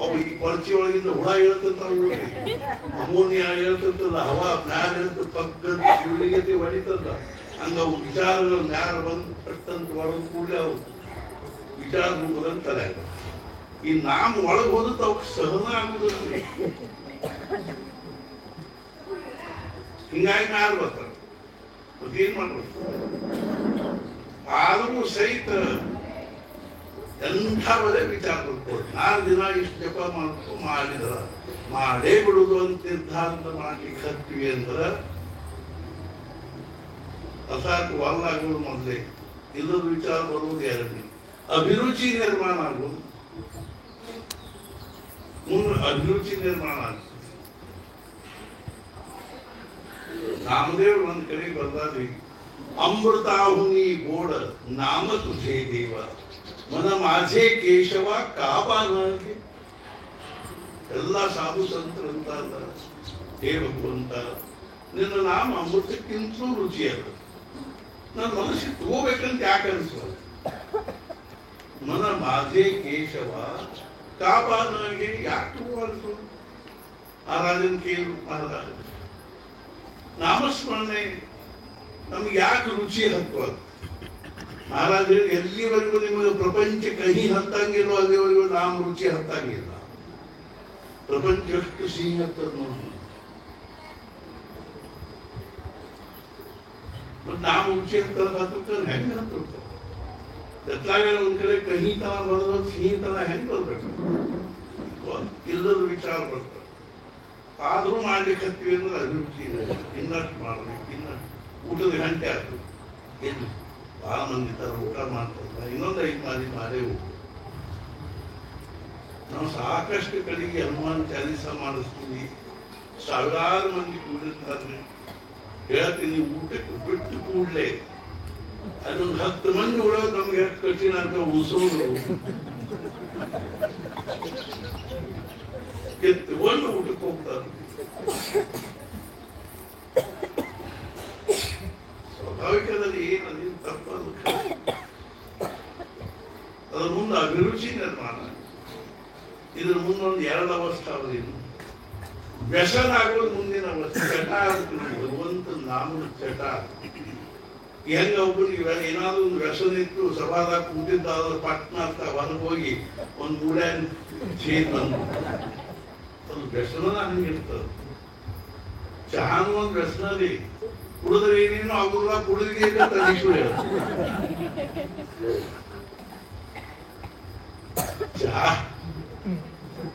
ಅವು ಈ ಕೊಳಚಿ ಒಳಗಿಂದ ಹುಳ ಹೇಳ್ತಂತ ಅಮೋನಿಯಾ ಹೇಳ್ತಂತಲ್ಲ, ಹವಾ ಮ್ಯಾಲ ಹೇಳ್ತ ಪಕ್ಕದ ಶಿವಲಿಂಗತೆ ಹೊಡಿತದ. ಹಂಗ ಅವು ವಿಚಾರಗಳು ಮ್ಯಾಲ ಬಂದು ಪಟ್ಟಂತ ಒಳಗೆ ಕೂಡಲೇ ಅವು ವಿಚಾರ ರೂಪದಂತಾರೆ. ಈ ನಾಮ ಒಳಗೆ ಹೋದತ್ತ ಅವಕ್ಕೆ ಸಹನ ಆಗುದಿಲ್ಲ. ಹಿಂಗಾಗಿ ಮ್ಯಾಲ ಬರ್ತಾರೆ. ಮತ್ತೇನ್ ಮಾಡ್ಬೇಕು? ಆದರೂ ಸಹಿತ ಎಂಥವರೇ ವಿಚಾರ ಬರ್ಬೋದು. 4 ದಿನ ಇಷ್ಟು ಜಪ ಮಾಡಿದ್ರ ಮಾಡೇ ಬಿಡುದು ಅಂತ ನಿರ್ಧಾರ ಮಾಡ್ಲಿಕ್ಕೆ ಹತ್ತೀವಿ ಅಂದ್ರೆ ಅಸಾಕ್ ವಾಲ್ಲಾಗೋದು ಮೊದಲೇ, ಇಲ್ಲದ ವಿಚಾರ ಬರುವುದು ಎರಡನೇ. ಅಭಿರುಚಿ ನಿರ್ಮಾಣ ಆಗೋದು, ಮುಂದೆ ಅಭಿರುಚಿ ನಿರ್ಮಾಣ ಆಗ್ತದೆ. ನಾಮದೇವ್ ಒಂದ್ ಕಡೆ ಬರ್ದಾದ್ರಿ, ಅಮೃತಾಹುನಿ ಗೋಡ ನಾಮ ತುझे ದೇವ ಮನ ಮಾঝे ಕೇಶವ ಕಾಪಾನಾಗೆ. ಎಲ್ಲ ಸಾಧು ಸಂತರು ಅಂತ ಹೇ ಭಗವಂತ, ನಿನ್ನ ನಾಮ ಅಮೃತಕ್ಕಿಂತಲೂ ರುಚಿಯಾದ. ನನ್ನ ಮನಸ್ಸಿಗೆ ತಗೋಬೇಕಂತ ಯಾಕೆ ಅನಿಸೋದು? ಮನ ಮಾঝे ಕೇಶವ ಕಾಪಾನಾಗೆ ಯಾಕೆ ತಗೋಬಾರ್ದು? ಮಹಾರಾಜನ ಕೇಳು, ಮಹಾರಾಜ ನಾಮಸ್ಮರಣೆ ನಮ್ಗೆ ಯಾಕೆ ರುಚಿ ಹತ್ತುವುದು? ಮಹಾರಾಜ ಎಲ್ಲಿವರೆಗೂ ನಿಮಗೆ ಪ್ರಪಂಚ ಕಹಿ ಹತ್ತಂಗಿಲ್ಲ ಅಲ್ಲಿವರೆಗೂ ನಾಮ ರುಚಿ ಹತ್ತಂಗಿಲ್ಲ. ಪ್ರಪಂಚ ಎಷ್ಟು ಸಿಹಿ ಹತ್ತದ ನೋಡಿ. ಮತ್ ನಾಮ ರುಚಿ ಹತ್ತದ ಹೆಂಗ್ ಹತ್ತಿರ್ತಾವ? ಎತ್ತಾಗ ಒಂದ್ ಕಡೆ ಕಹಿ ತನ ಬರೋದು ಸಿಹಿ ತನ ಹೆಂಗ್ ಬರ್ಬೇಕು? ಇಲ್ಲದ ವಿಚಾರ ಬರ್ತಾರೆ. ಆದ್ರೂ ಮಾಡ್ಲಿಕ್ಕೆ ಹತ್ತೀವಿ ಅಂದ್ರೆ ಅಭಿರುಚಿ ಇನ್ನಷ್ಟು ಮಾಡ್ಬೇಕು, ಇನ್ನಷ್ಟು ಊಟದ ಗಂಟೆ ಆಯ್ತು. ಏನು ಬಹಳ ಮಂದಿ ತರ ಊಟ ಮಾಡ್ತಾರೆ, ಇನ್ನೊಂದು 5 ಮಾಡೇ ಊಟ. ನಾವು ಸಾಕಷ್ಟು ಕಡೆಗೆ ಹನುಮಾನ್ ಚಾಲೀಸ ಮಾಡಿಸ್ತೀವಿ, ಸಾವಿರಾರು ಮಂದಿ ಕೂಡಿರ್ತಾರೆ. ಹೇಳ್ತೀನಿ, ಊಟಕ್ಕೆ ಬಿಟ್ಟು ಕೂಡ್ಲೆ ಅದೊಂದು 10 ಮಂದಿ ಉಳೋದು ನಮ್ಗೆ ಎಷ್ಟು ಕಠಿಣ ಅಂತ ಉಸೋದು ಎತ್ತುಕೊಂಡು ಊಟಕ್ಕೆ ಹೋಗ್ತಾರೆ. ಸ್ವಾಭಾವಿಕದಲ್ಲಿ ಏನದು ತಪ್ಪದು. ಅದ್ರ ಮುಂದೆ ಅಭಿರುಚಿ ನಿರ್ಮಾಣ. ಇದ್ರ ಮುಂದೊಂದು 2 ಅವಸ್ಥೆ ಅವರೇನು ವ್ಯಸನ ಆಗೋದು ಮುಂದಿನ ಅವಸ್ಥೆ. ಚಟ ಆಗ್ತದೆ, ಭಗವಂತ ನಾಮದ ಚಟ. ಹೆಂಗ ಒಬ್ಬನಿಗೆ ಏನಾದ್ರು ಒಂದು ವ್ಯಸನ ಇತ್ತು, ಸಭಾದಾಗ ಕೂತಿದ್ದಾದ್ರೆ ಪಟ್ನ ಅಂತ ಹೊರಗೆ ಹೋಗಿ ಒಂದು ಮೂಡ್ಯಾನ್ ಚೇನ್ ಬಂದು ಅದು ವ್ಯಸನ ಹಂಗಿರ್ತದೆ. ಚಹಾನು ಒಂದು ವ್ಯಸನ ರೀ. ಕುಡಿದ್ರೆ ಏನೇನು ಆಗುಲ್ಲ, ಕುಡಿದ್ರೆ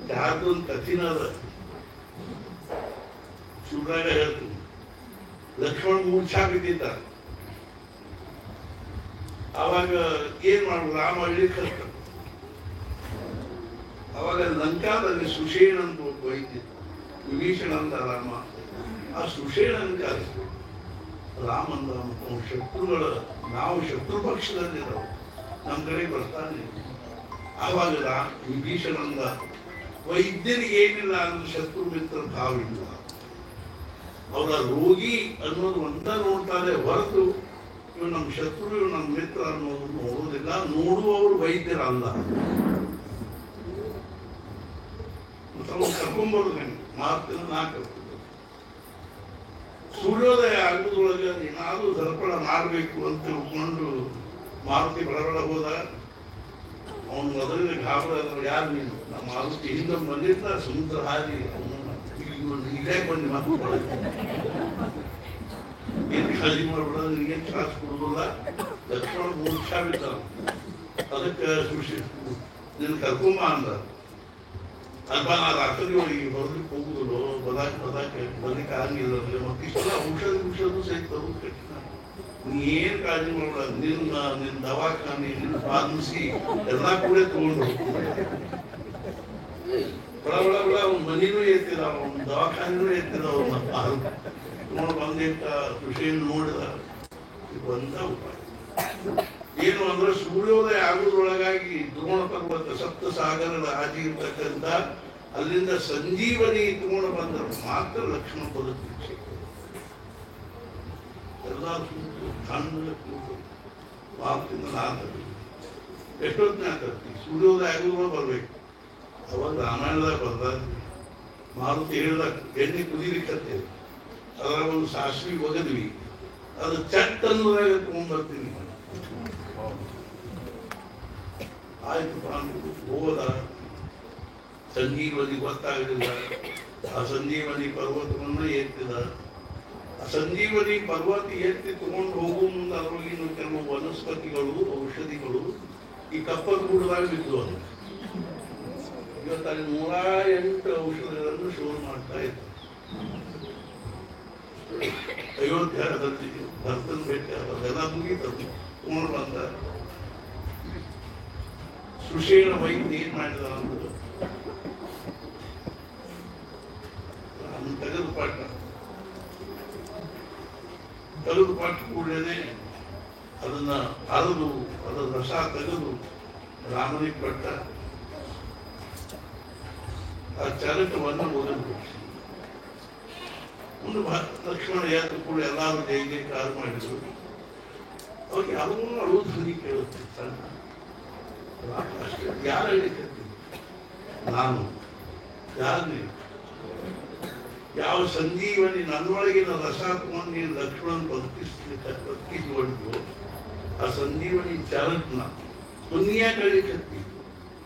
ಚಹಾದೊಂದು ಕಥಿನ ಅದ. ಶಿವರಾಗ ಹೇಳ್ತೀನಿ, ಲಕ್ಷ್ಮಣ ಮೂರ್ಛಾ ಬಿದ್ದಿದ್ದ. ಅವಾಗ ಏನ್ ಮಾಡುದು? ರಾಮ ಹಳ್ಳಿಕ್ಕೆ ಅವಾಗ ಲಂಕಾದಲ್ಲಿ ಸುಷೇಣ ಅಂತ ಒಬ್ಬ ವೈದ್ಯ, ವಿಭೀಷಣ ಅಂತ ರಾಮ. ಆ ಸುಷೇಣನ ಕರೆಸ್ತು. ರಾಮಂದ ಶತ್ರುಗಳ, ನಾವು ಶತ್ರು ಪಕ್ಷದಲ್ಲಿದ್ದಾವೆ, ನಮ್ಮ ಕಡೆ ಬರ್ತಾನೆ. ಆವಾಗ ವಿಭೀಷಣಂದ ವೈದ್ಯನಿಗೆ ಏನಿಲ್ಲ ಅಂದ್ರೆ ಶತ್ರು ಮಿತ್ರ ಭಾವಿಲ್ಲ. ಅವರ ರೋಗಿ ಅನ್ನೋದು ಒಂದ ನೋಡ್ತಾರೆ ಹೊರತು ಇವು ನಮ್ಮ ಶತ್ರು, ಇವು ನಮ್ಮ ಮಿತ್ರ ಅನ್ನೋದು ನೋಡುವುದಿಲ್ಲ. ನೋಡುವವರು ವೈದ್ಯರಲ್ಲ. ಕರ್ಕೊಂಬರುದು ಮಾತಿನ ನಾಲ್ಕು ಸೂರ್ಯೋದಯ ಆಗುವುದೊಳಗೆ ಏನಾದ್ರೂ ದರ್ಪಣ ಮಾಡಬೇಕು ಅಂತ ತಿಳ್ಕೊಂಡು ಮಾರುತಿ ಬಡಬಡ ಹೋದ. ಅವನು ಮೊದಲಿನ ಗಾಬರಾದ್ರು, ಯಾರು ನೀನು? ನಮ್ಮ ಮಾರುತಿ ಹಿಂದೆ ಬಂದಿದ್ದ ಸಮುದ್ರ ಹಾರಿ ಇಲ್ಲೇ ಬಂದು ಮಾತು ಏನ್ ಖಾಲಿ ಮಾಡ್ಬಿಡ, ನಿನಗೇನು ತ್ರಾಸ ಕೊಡುವುದಿಲ್ಲ. ಲಕ್ಷ್ಮಣ ಮೂರ್ಛ ಬಿದ್ದ. ಅದಕ್ಕೆ ಸುಶಿ ನಿನ್ನ ಕರ್ಕೊಂಬ ಅಂದ. ಅಲ್ಪ ನಾ ರಾತ್ರಿ ಒಳಗೆ ಬರ್ಲಿಕ್ಕೆ ಹೋಗುದಿಲ್ಲೋ, ಬರ್ಲಿಕ್ಕೆ ಆಗಿಲ್ಲ. ಮತ್ತಿಷ್ಟೆಲ್ಲ ಔಷಧ ಸಹಿತ ನೀ ಏನ್ ಕಾಳಜಿ ಮಾಡಬೇಡ. ನಿನ್ನ ದವಾಖಾನೆ ನಿನ್ನ ಫಾರ್ಮಸಿ ಎಲ್ಲಾ ಕೂಡ ತಗೊಂಡು ಬಡ ಅವ್ನ ಮನಿನೂ ಎತ್ತಿದ, ಅವ್ನ ದವಾಖಾನೆನೂ ಎತ್ತಿದ. ಅವ್ನ ತಗೊಂಡು ಬಂದಿಟ್ಟ ಖುಷಿಯನ್ನು ನೋಡಿದ. ಬಂದ ಉಪಾಯ ಏನು ಅಂದ್ರೆ ಸೂರ್ಯೋದಯ ಆಗುವುದರೊಳಗಾಗಿ ದ್ರೋಣ ಪರ್ವತ ಸಪ್ತ ಸಾಗರದ ಆಚೆ ಇರ್ತಕ್ಕಂಥ ಅಲ್ಲಿಂದ ಸಂಜೀವನಿ ತಗೊಂಡು ಬಂದರು ಮಾತ್ರ ಲಕ್ಷ್ಮಣ ಬದುಕು. ಎಲ್ಲ ತಣ್ಣಗೆ ಕೂತು ಮಾತಿಂದ ನಾಲ್ಕು ಎಷ್ಟೊತ್ತಿನ ಆಗ್ತತಿ. ಸೂರ್ಯೋದಯ ಆಗುವ ಬರ್ಬೇಕು. ಅವಾಗ ರಾಮಾಯಣದಾಗ ಬಂದ ಮಾರುತಿ ಹೇಳಿದ ಎಣ್ಣೆ ಕುದಿಲಿಕ್ಕತ್ತೆ, ಅದರ ಒಂದು ಸಾಸಿವೆ ಒಗದ್ವಿ, ಅದು ಚಟ್ ಅನ್ನೋದಾಗ ತಗೊಂಡ್ಬರ್ತೀನಿ. ಆಯ್ತು ಹೋದ. ಸಂಜೀವನಿ ಗೊತ್ತಾಗಲಿಲ್ಲ. ಆ ಸಂಜೀವನಿ ಪರ್ವತವನ್ನ ಎತ್ತಿದ. ಆ ಸಂಜೀವನಿ ಪರ್ವತ ಎತ್ತಿ ತಗೊಂಡು ಹೋಗುವ ಮುಂದೆ ಅದರೊಳಗಿನ ಕೆಲವು ವನಸ್ಪತಿಗಳು ಔಷಧಿಗಳು ಈ ಕಪ್ಪದ ಗೂಡದಾಗ ಬಿದ್ದು. ಇವತ್ತು ಅಲ್ಲಿ 108 ಔಷಧಿಗಳನ್ನು ಶೋಧ ಮಾಡ್ತಾ ಇದ್ದ. ಅಯೋಧ್ಯ ಭರ್ತನ ಭೇಟಿ ಅದೆಲ್ಲ ಮುಗೀತದ್ದು ತಗೊಂಡು ಬಂದ. ಸುಷೇಣ ವೈದ್ಯ ಏನ್ ಮಾಡಿದ ಅಂದ್ರೆ ತೆಗೆದು ಪಾಠ ಕೂಡಲೇ ಅದನ್ನ ಅರದು ಅದರ ರಸ ತೆಗೆದು ರಾಮನಿಗೆ ಕೊಟ್ಟ. ಆ ಚರಕವನ್ನು ಓದಲು ಒಂದು ಲಕ್ಷ್ಮಣ ಯಾರು ಕೂಡ ಎಲ್ಲಾರು ಹೇಗೆ ಕಾರು ಮಾಡಿದ್ರು. ಅವ್ರಿಗೆ ಯಾರೂ ಅಳು ಧ್ವನಿ ಕೇಳುತ್ತೆ ಸಣ್ಣ. ಯಾರು ಹೇಳಿಕತ್ತೀನಿ ನಾನು? ಯಾರು? ಯಾವ ಸಂಜೀವನಿ ನನ್ನೊಳಗಿನ ರಸ ತಗೊಂಡು ನೀನು ಲಕ್ಷ್ಮಣನ್ ಬದುಕಿಸಿಕೊಂಡು ಆ ಸಂಜೀವನಿ ಚಾಲಕನ ಪುಣ್ಯ ಕಳಿಕತ್ತಿ.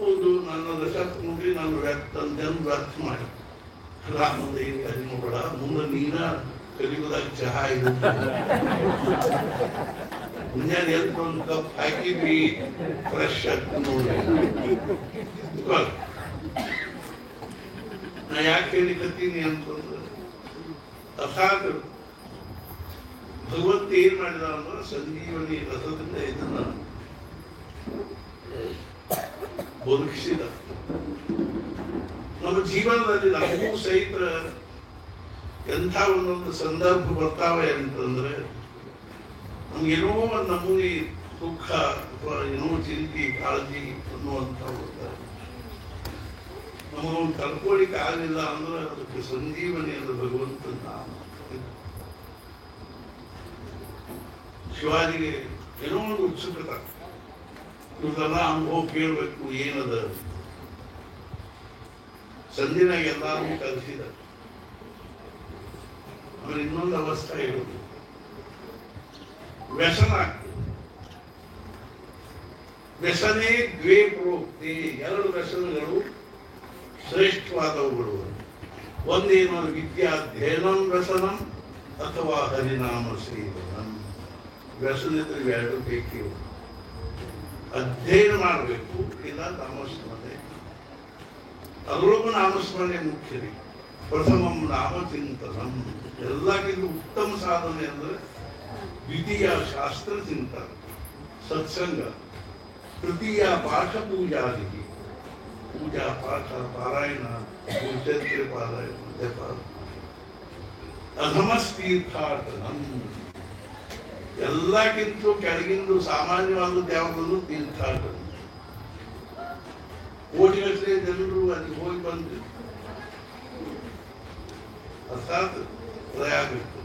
ಹೌದು, ನನ್ನ ರಸ ತಗೊಂಡ್ರಿ ನಾನು ವ್ಯರ್ಥ ಮಾಡಿ ರಾಮದ ಏನು ಕಲಿ ನೋಡ. ಮುಂದೆ ನೀನ ಕಲಿಯುವುದಾಗ ಚಹಾ ಇದು ಮುಂಜಾನೆ ಎದ್ದು ಒಂದು ಕಪ್ ಹಾಕಿದ್ವಿ ಫ್ರೆಶ್ ಆಗ್ತದೆ ನೋಡಿ. ನಾ ಯಾಕೆ ಹೇಳಿಕತ್ತೀನಿ ಅಂತಂದ್ರೆ ಅರ್ಥಾತ್ ಭಗವಂತ ಏನ್ ಮಾಡಿದ ಅಂದ್ರೆ ಸಂಜೀವನಿ ರಸದಿಂದ ಇದನ್ನ ಬದುಕಿಸಿದ. ನಮ್ಮ ಜೀವನದಲ್ಲಿ ನಮಗೂ ಸಹಿತ ಎಂಥ ಒಂದೊಂದು ಸಂದರ್ಭ ಬರ್ತಾವೆ ಅಂತಂದ್ರೆ ನಮ್ಗೇನೋ ಒಂದು ನಮೂನಿ ದುಃಖ ಅಥವಾ ಏನೋ ಚಿಂತೆ ಕಾಳಜಿ ಅನ್ನುವಂಥ ಬರ್ತಾರೆ. ನಮಗೊಂದು ಕಲ್ಕೊಳ್ಳಿಕ್ಕೆ ಆಗಲಿಲ್ಲ ಅಂದ್ರೆ ಅದಕ್ಕೆ ಸಂಜೀವನಿ ಅಂದ್ರೆ ಭಗವಂತನ ನಾಮ. ಶಿವಾಜಿಗೆ ಏನೋ ಒಂದು ಉತ್ಸುಕತೆ, ಇವ್ರದೆಲ್ಲ ಅನುಭವ ಕೇಳಬೇಕು ಏನದ. ಸಂಧಿನಾಗ ಎಲ್ಲಾರು ಕಲಿಸಿದ. ಆಮೇಲೆ ಇನ್ನೊಂದು ಅವಸ್ಥೆ ಇರೋದು ವ್ಯಸನ ಆಗ್ತದೆ. ವ್ಯಸನೇ ದ್ವೇ ಪ್ರೋಕ್ತಿ, 2 ವ್ಯಸನಗಳು ಶ್ರೇಷ್ಠವಾದವುಗಳು. ಒಂದೇನು ವಿದ್ಯಾಧ್ಯಯನಂ ವ್ಯಸನಂ ಅಥವಾ ಹರಿನಾಮ ಸೇವನಂ. ವ್ಯಸನ ಇದ್ರೆ 2 ಬೇಕಿವು. ಅಧ್ಯಯನ ಮಾಡಬೇಕು, ಇಲ್ಲ ನಾಮಸ್ಮರಣೆ. ಅದರೊಳಗೂ ನಾಮಸ್ಮರಣೆ ಮುಖ್ಯ ರೀ. ಪ್ರಥಮಂ ನಾಮಚಿಂತನಂ. ಎಲ್ಲಕ್ಕಿಂತ ಉತ್ತಮ ಸಾಧನೆ ಅಂದ್ರೆ ದ್ವಿತೀಯ ಶಾಸ್ತ್ರ ಚಿಂತನ ಸತ್ಸಂಗ, ತೃತೀಯ ಪಾಠ ಪೂಜಾದಿ. ಪೂಜಾ ಪಾಠ ಪಾರಾಯಣ, ಚರಿತ್ರೆ ಪಾರಾಯಣ, ಜಪ. ಅಧಮಸ್ತೀರ್ಥಾಟನಂ. ಎಲ್ಲಕ್ಕಿಂತ ಕೆಳಗಿಂದು ಸಾಮಾನ್ಯವಾದದ್ದು ಯಾವುದನ್ನು ತೀರ್ಥಾಟನ. ಕೋಟಿಗಟ್ಟಲೆ ಜನರು ಅಲ್ಲಿ ಹೋಗಿ ಬಂದು ಅರ್ಥಾತ್ ಪ್ರಯಾಗಬೇಕು.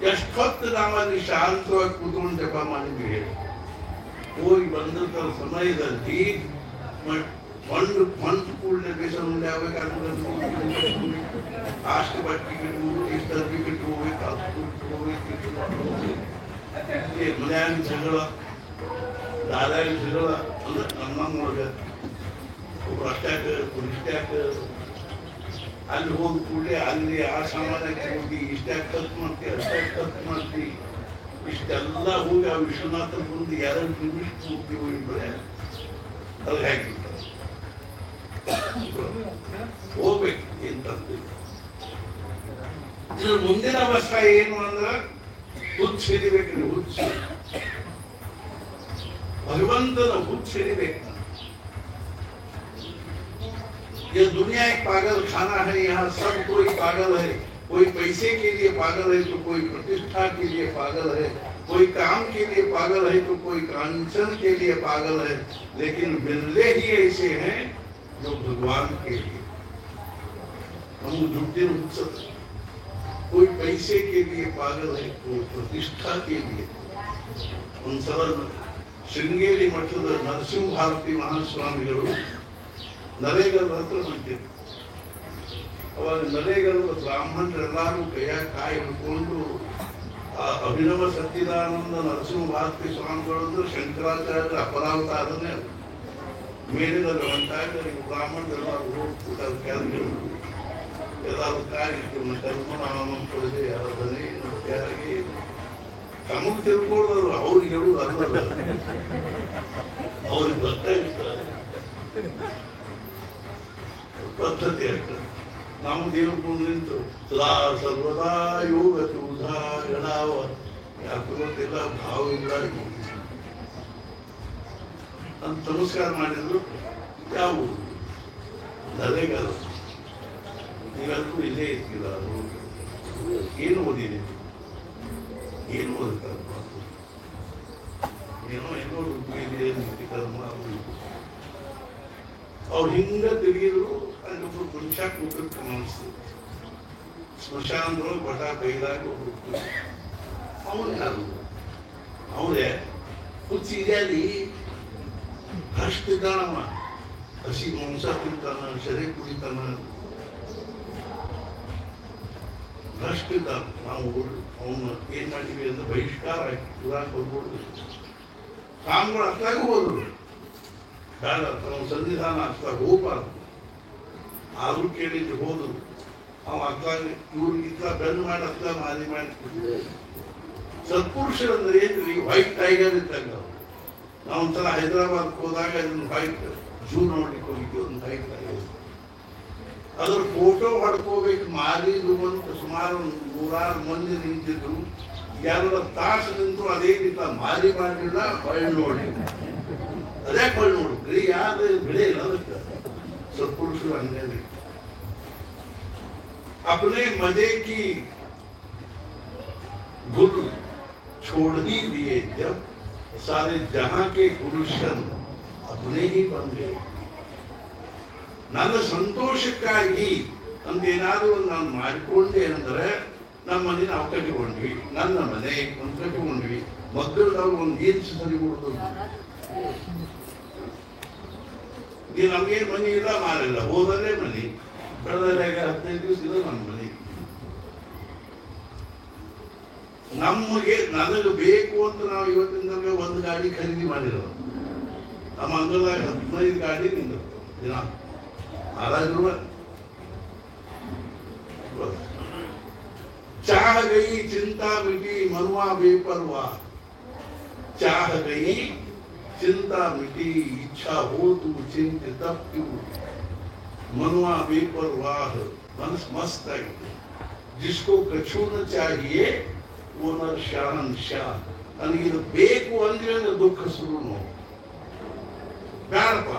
ಎಷ್ಟೊತ್ತು ನಾವಲ್ಲಿ ಶಾಂತವಾಗಿ ಕೂತ್ಕೊಂಡು ಜಪ ಮಾಡಿದ್ವಿ. ಹೋಗಿ ಬಂದಂತ ಸಮಯದಲ್ಲಿ ಒಂದು ಕೂಡಲೇ ಬೇಸರ ಮುಂದೆ ಆಗ್ಬೇಕಾದ್ರೆ ಅಷ್ಟು ಬಟ್ಟಿಗಿಟ್ಟು ಇಷ್ಟು ಅರ್ಬಿಗಿಟ್ಟು ಹೋಗ್ಬೇಕು, ಅದು ಹೋಗ್ಬೇಕು, ಮನ್ಯಾಗ ಜಗಳ, ದಾದಾಗ ಜಗಳ ಅಂದ್ರೆ ನಮ್ಮ ನೋಡ್ಬೇಕು. ಒಬ್ರು ಅಷ್ಟ್ಯಾಕ ಇಷ್ಟ್ಯಾಕ ಅಲ್ಲಿ ಹೋಗಿ ಕೂಡಲೇ ಅಲ್ಲಿ ಆ ಸಾಮಾನ್ಯಕ್ಕೆ ಹೋಗಿ ಇಷ್ಟ್ಯಾಕ ಖರ್ಚು ಮಾಡ್ತೀವಿ, ಅಷ್ಟ್ಯಾಕ ಖರ್ಚು ಮಾಡ್ತೀವಿ, ಇಷ್ಟೆಲ್ಲ ಹೋಗಿ ಆ ವಿಶ್ವನಾಥನ ಮುಂದೆ 2 ನಿಮಿಷ ಕೂತಿ ಹೋಗಿ ಬರೆ ಅದು ಹೇಗಿರ್ತಾರೆ ಹೋಗ್ಬೇಕು ಅಂತಂದು. ಇದ್ರ ಮುಂದಿನ ಅವಸ್ಥೆ ಏನು ಅಂದ್ರೆ ಹುಚ್ಚ ಹಿಡಿಬೇಕ್ರಿ, ಹುಚ್ಚ ಭಗವಂತನ ಹುಚ್ಚ ಹಿಡಿಬೇಕು. ये दुनिया एक पागल खाना है, यहाँ सब कोई पागल है. कोई पैसे के लिए पागल है तो कोई प्रतिष्ठा के लिए पागल है, कोई काम के लिए पागल है तो कोई कांचन के लिए पागल है, लेकिन बिरले ही ऐसे हैं जो भगवान के लिए. हम झूठे उत्सव, कोई पैसे के लिए पागल है, कोई प्रतिष्ठा के लिए. उन सरल ಶೃಂಗೇರಿ ಮಠದ ನರಸಿಂಹ ಭಾರತಿ ಮಹಾಸ್ವಾಮಿಗಳು ನರೇಗಲ್ ಹತ್ರ ಬಂದಿದ್ರು. ಅವಾಗ ನರೇಗಲ್ ಬ್ರಾಹ್ಮಣರೆಲ್ಲರೂ ಕೈಯಾಗ ಕಾಯಿ ಹಿಡ್ಕೊಂಡು ಆ ಅಭಿನವ ಸಚ್ಚಿದಾನಂದ ನರಸಿಂಹ ಭಾರತಿ ಸ್ವಾಮಿಗಳು ಶಂಕರಾಚಾರ್ಯರ ಅಪರಾವತಾರನೇ ಮೇಲಿನಲ್ಲಿ ಹೊಂಟಾಗ ಬ್ರಾಹ್ಮಣರೆಲ್ಲರೂ ಹೋಗ್ಬಿಟ್ಟು ಅದು ಕೆಳಗೆ ಎಲ್ಲರೂ ಕಾಯಿ ಕರ್ಮನಾಮ ಕೊಡದೆ ಯಾರದನೇ ಯಾರಿಗೆ ತಮಗೆ ತಿಳ್ಕೊಳ್ಳೋರು ಅವ್ರಿಗೆ ಹೇಳುವುದು ಅಲ್ಲ, ಅವ್ರಿಗೆ ಗೊತ್ತಾಗಿರ್ತಾರೆ ಪದ್ಧತಿ ಆಗ್ತದೆ. ನಾವು ದೇವ್ರ ನಿಂತು ಸದಾ ಸರ್ವದಾ ಯೋಗ ಚೂಧಾ ಎಡಾವ ಯಾಕೋತಿಲ್ಲ ಭಾವ ಇಲ್ಲ ಅಂತ ನಮಸ್ಕಾರ ಮಾಡಿದ್ರು. ಯಾವ ನರೇಗಲ್ಲ ನೀವೆಲ್ಲರೂ ಇಲ್ಲೇ ಇರ್ತೀರ, ಏನು ಓದಿದೆ, ಏನು ಓದುತ್ತಾರೆ, ಏನೋ ಏನೋ ನೀತಿ ಕರ್ಮ ಅವ್ರು ಹಿಂಗ ತಿರುಗಿದ್ರು. ಅಲ್ಲಿ ಒಬ್ರು ಮನುಷ್ಯ ಕೂತಿರ್ತ ಮನಸ್ಸು ಸ್ಮಶಾನದೊಳಗೆ ಬಟ ಕೈದಾಗ ಒಬ್ರು ಅವನು ಯಾರು ಅವರೇ ಹುಚ್ಚಿ ಅಲ್ಲಿ ಅಷ್ಟಿದ್ದಾನವ, ಹಸಿ ಮಾಂಸ ತಿಂತಾನ, ಸೆರೆ ಕುಡಿತಾನ, ಅಷ್ಟಿದ್ದಾನ. ನಾವು ಅವನು ಏನ್ ಮಾಡಿದ್ವಿ ಅಂದ್ರೆ ಬಹಿಷ್ಕಾರ ಹಾಕಿ ಪುರಾಕ್ ಹೋಗ್ಬೋದು. ಸ್ವಾಮಿಗಳು ಅಷ್ಟಾಗ ಹೋದ್ರು, ಬೇಡ ನಾವು ಸನ್ನಿಧಾನ ಅಷ್ಟಾಗ ಹೋಗ್ಬಾರ್ದು. ಆದ್ರೂ ಕೇಳಿದ್ರು ಹೋದ್ರು. ಅವ ಅಷ್ಟಾಗ ಇವ್ರಿಗಿತ್ತ ಬೆನ್ನು ಮಾಡಿ ಅಷ್ಟ ಮಾರಿ ಮಾಡಿ. ಸತ್ಪುರುಷರಂದ್ರೆ ಏನ್ರಿ, ವೈಟ್ ಟೈಗರ್ ಇದ್ದಂಗ. ನಾವು ಒಂದ್ಸಲ ಹೈದರಾಬಾದ್ ಹೋದಾಗ ಅದನ್ನ ವೈಟ್ ಝೂ ನೋಡ್ಲಿಕ್ಕೆ ಹೋಗಿದ್ವಿ. ಒಂದು ವೈಟ್ ಟೈಗರ್ ಅದ್ರ ಫೋಟೋ ಹೊಡ್ಕೋಬೇಕು ಮಾರಿದು ಅಂತ ಸುಮಾರು 100 ಮಂದಿ ನಿಂತಿದ್ರು. 2 ತಾಸು ನಿಂತು ಅದೇ ರೀತಿ ಮಾರಿ ಮಾಡಲಿಲ್ಲ, ಹೊಳ್ ನೋಡಿ ಅದೇ ಹೊಳ್ ನೋಡ್ರಿ ಯಾರು ಬೆಳೆ ಇಲ್ಲ. ಅದಕ್ಕೆ सत्पुरुषों अंदर अपने मजे की गुण छोड़ ही दिए जब सारे जहां के गुरुशन अपने ही बन गए. ನನ್ನ ಸಂತೋಷಕ್ಕಾಗಿ ಅಂತೇನಾದ್ರೂ ನಾನು ಮಾಡಿಕೊಂಡೆ ಅಂದ್ರೆ ನಮ್ಮ ಮನೆ ನಾವು ಕಟ್ಟಿಕೊಂಡ್ವಿ, ನನ್ನ ಮನೆ ಒಂದು ಕಟ್ಟಿಕೊಂಡ್ವಿ, ಮಕ್ಕಳದವ್ರು ಒಂದು ಏನ್ಸ್ ಸರಿ ಕೊಡ್ತು. ನೀವು ನಮ್ಗೇನು ಮನೆ ಇಲ್ಲ ಮಾರಿಲ್ಲ, ಹೋದಲ್ಲೇ ಮನೆ ಬೆಳೆದಾಗ 15 ದಿವಸ ಇಲ್ಲ ನಮ್ಮ ಮನೆ. ನಮಗೆ ನನಗೆ ಬೇಕು ಅಂತ ನಾವು ಇವತ್ತಿನ ಒಂದು ಗಾಡಿ ಖರೀದಿ ಮಾಡಿರೋ. ನಮ್ಮ ಅಂಗದಾಗ 15 ಗಾಡಿ ನಿಂದಿರ್ತಾವ ದಿನ. चाह गई चिंता मिटी मनुआ बेपरवाह, चाह गई चिंता मिटी इच्छा हो तू चिंत तब क्यों, मनुआ बेपरवाह मनस मस्त है, जिसको कछु न चाहिए वो न शहंशाह. ನನಗೆ ಬೇಕು ಅಂದ್ರೆ ದುಃಖ ಶುರು ಬೇಡಪ್ಪ,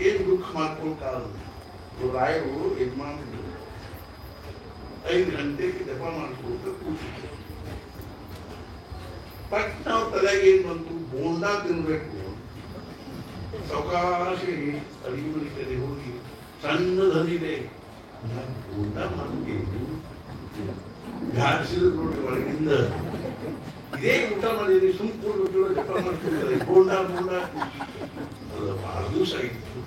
ಏನು ದುಃಖ ಮಾಡ್ಕೊಳ್ಕಾರದು. ರಾಯರು ಇದು ಮಾಡಿದ್ರು, 5 ಗಂಟೆಗೆ ಜಪ ಮಾಡ್ಕೊಳ್ತಾ ಕೂತಿದ್ರು. ಪಟ್ನ ಅವ್ರ ತಲೆಗೆ ಏನ್ ಬಂತು, ಬೋಂಡಾ ತಿನ್ಬೇಕು. ಸಾವಕಾಶ ಅಡಿಗೆ ಮನೆ ಕಡೆ ಹೋಗಿ ಸಣ್ಣದನಿದೆ ಬೋಂಡಾ ಮಾಡ್ಬೇಕು, ಘಾಟಿಸಿದ ನೋಡಿ ಒಳಗಿಂದ ಇದೇ ಊಟ ಮಾಡಿದ್ರಿ ಸುಮ್ಮನೆ ಜಪ ಮಾಡ್ತಿದ್ದಾರೆ ಬೋಂಡ ಅದು ಬಹಳ ದಿವಸ ಆಗಿತ್ತು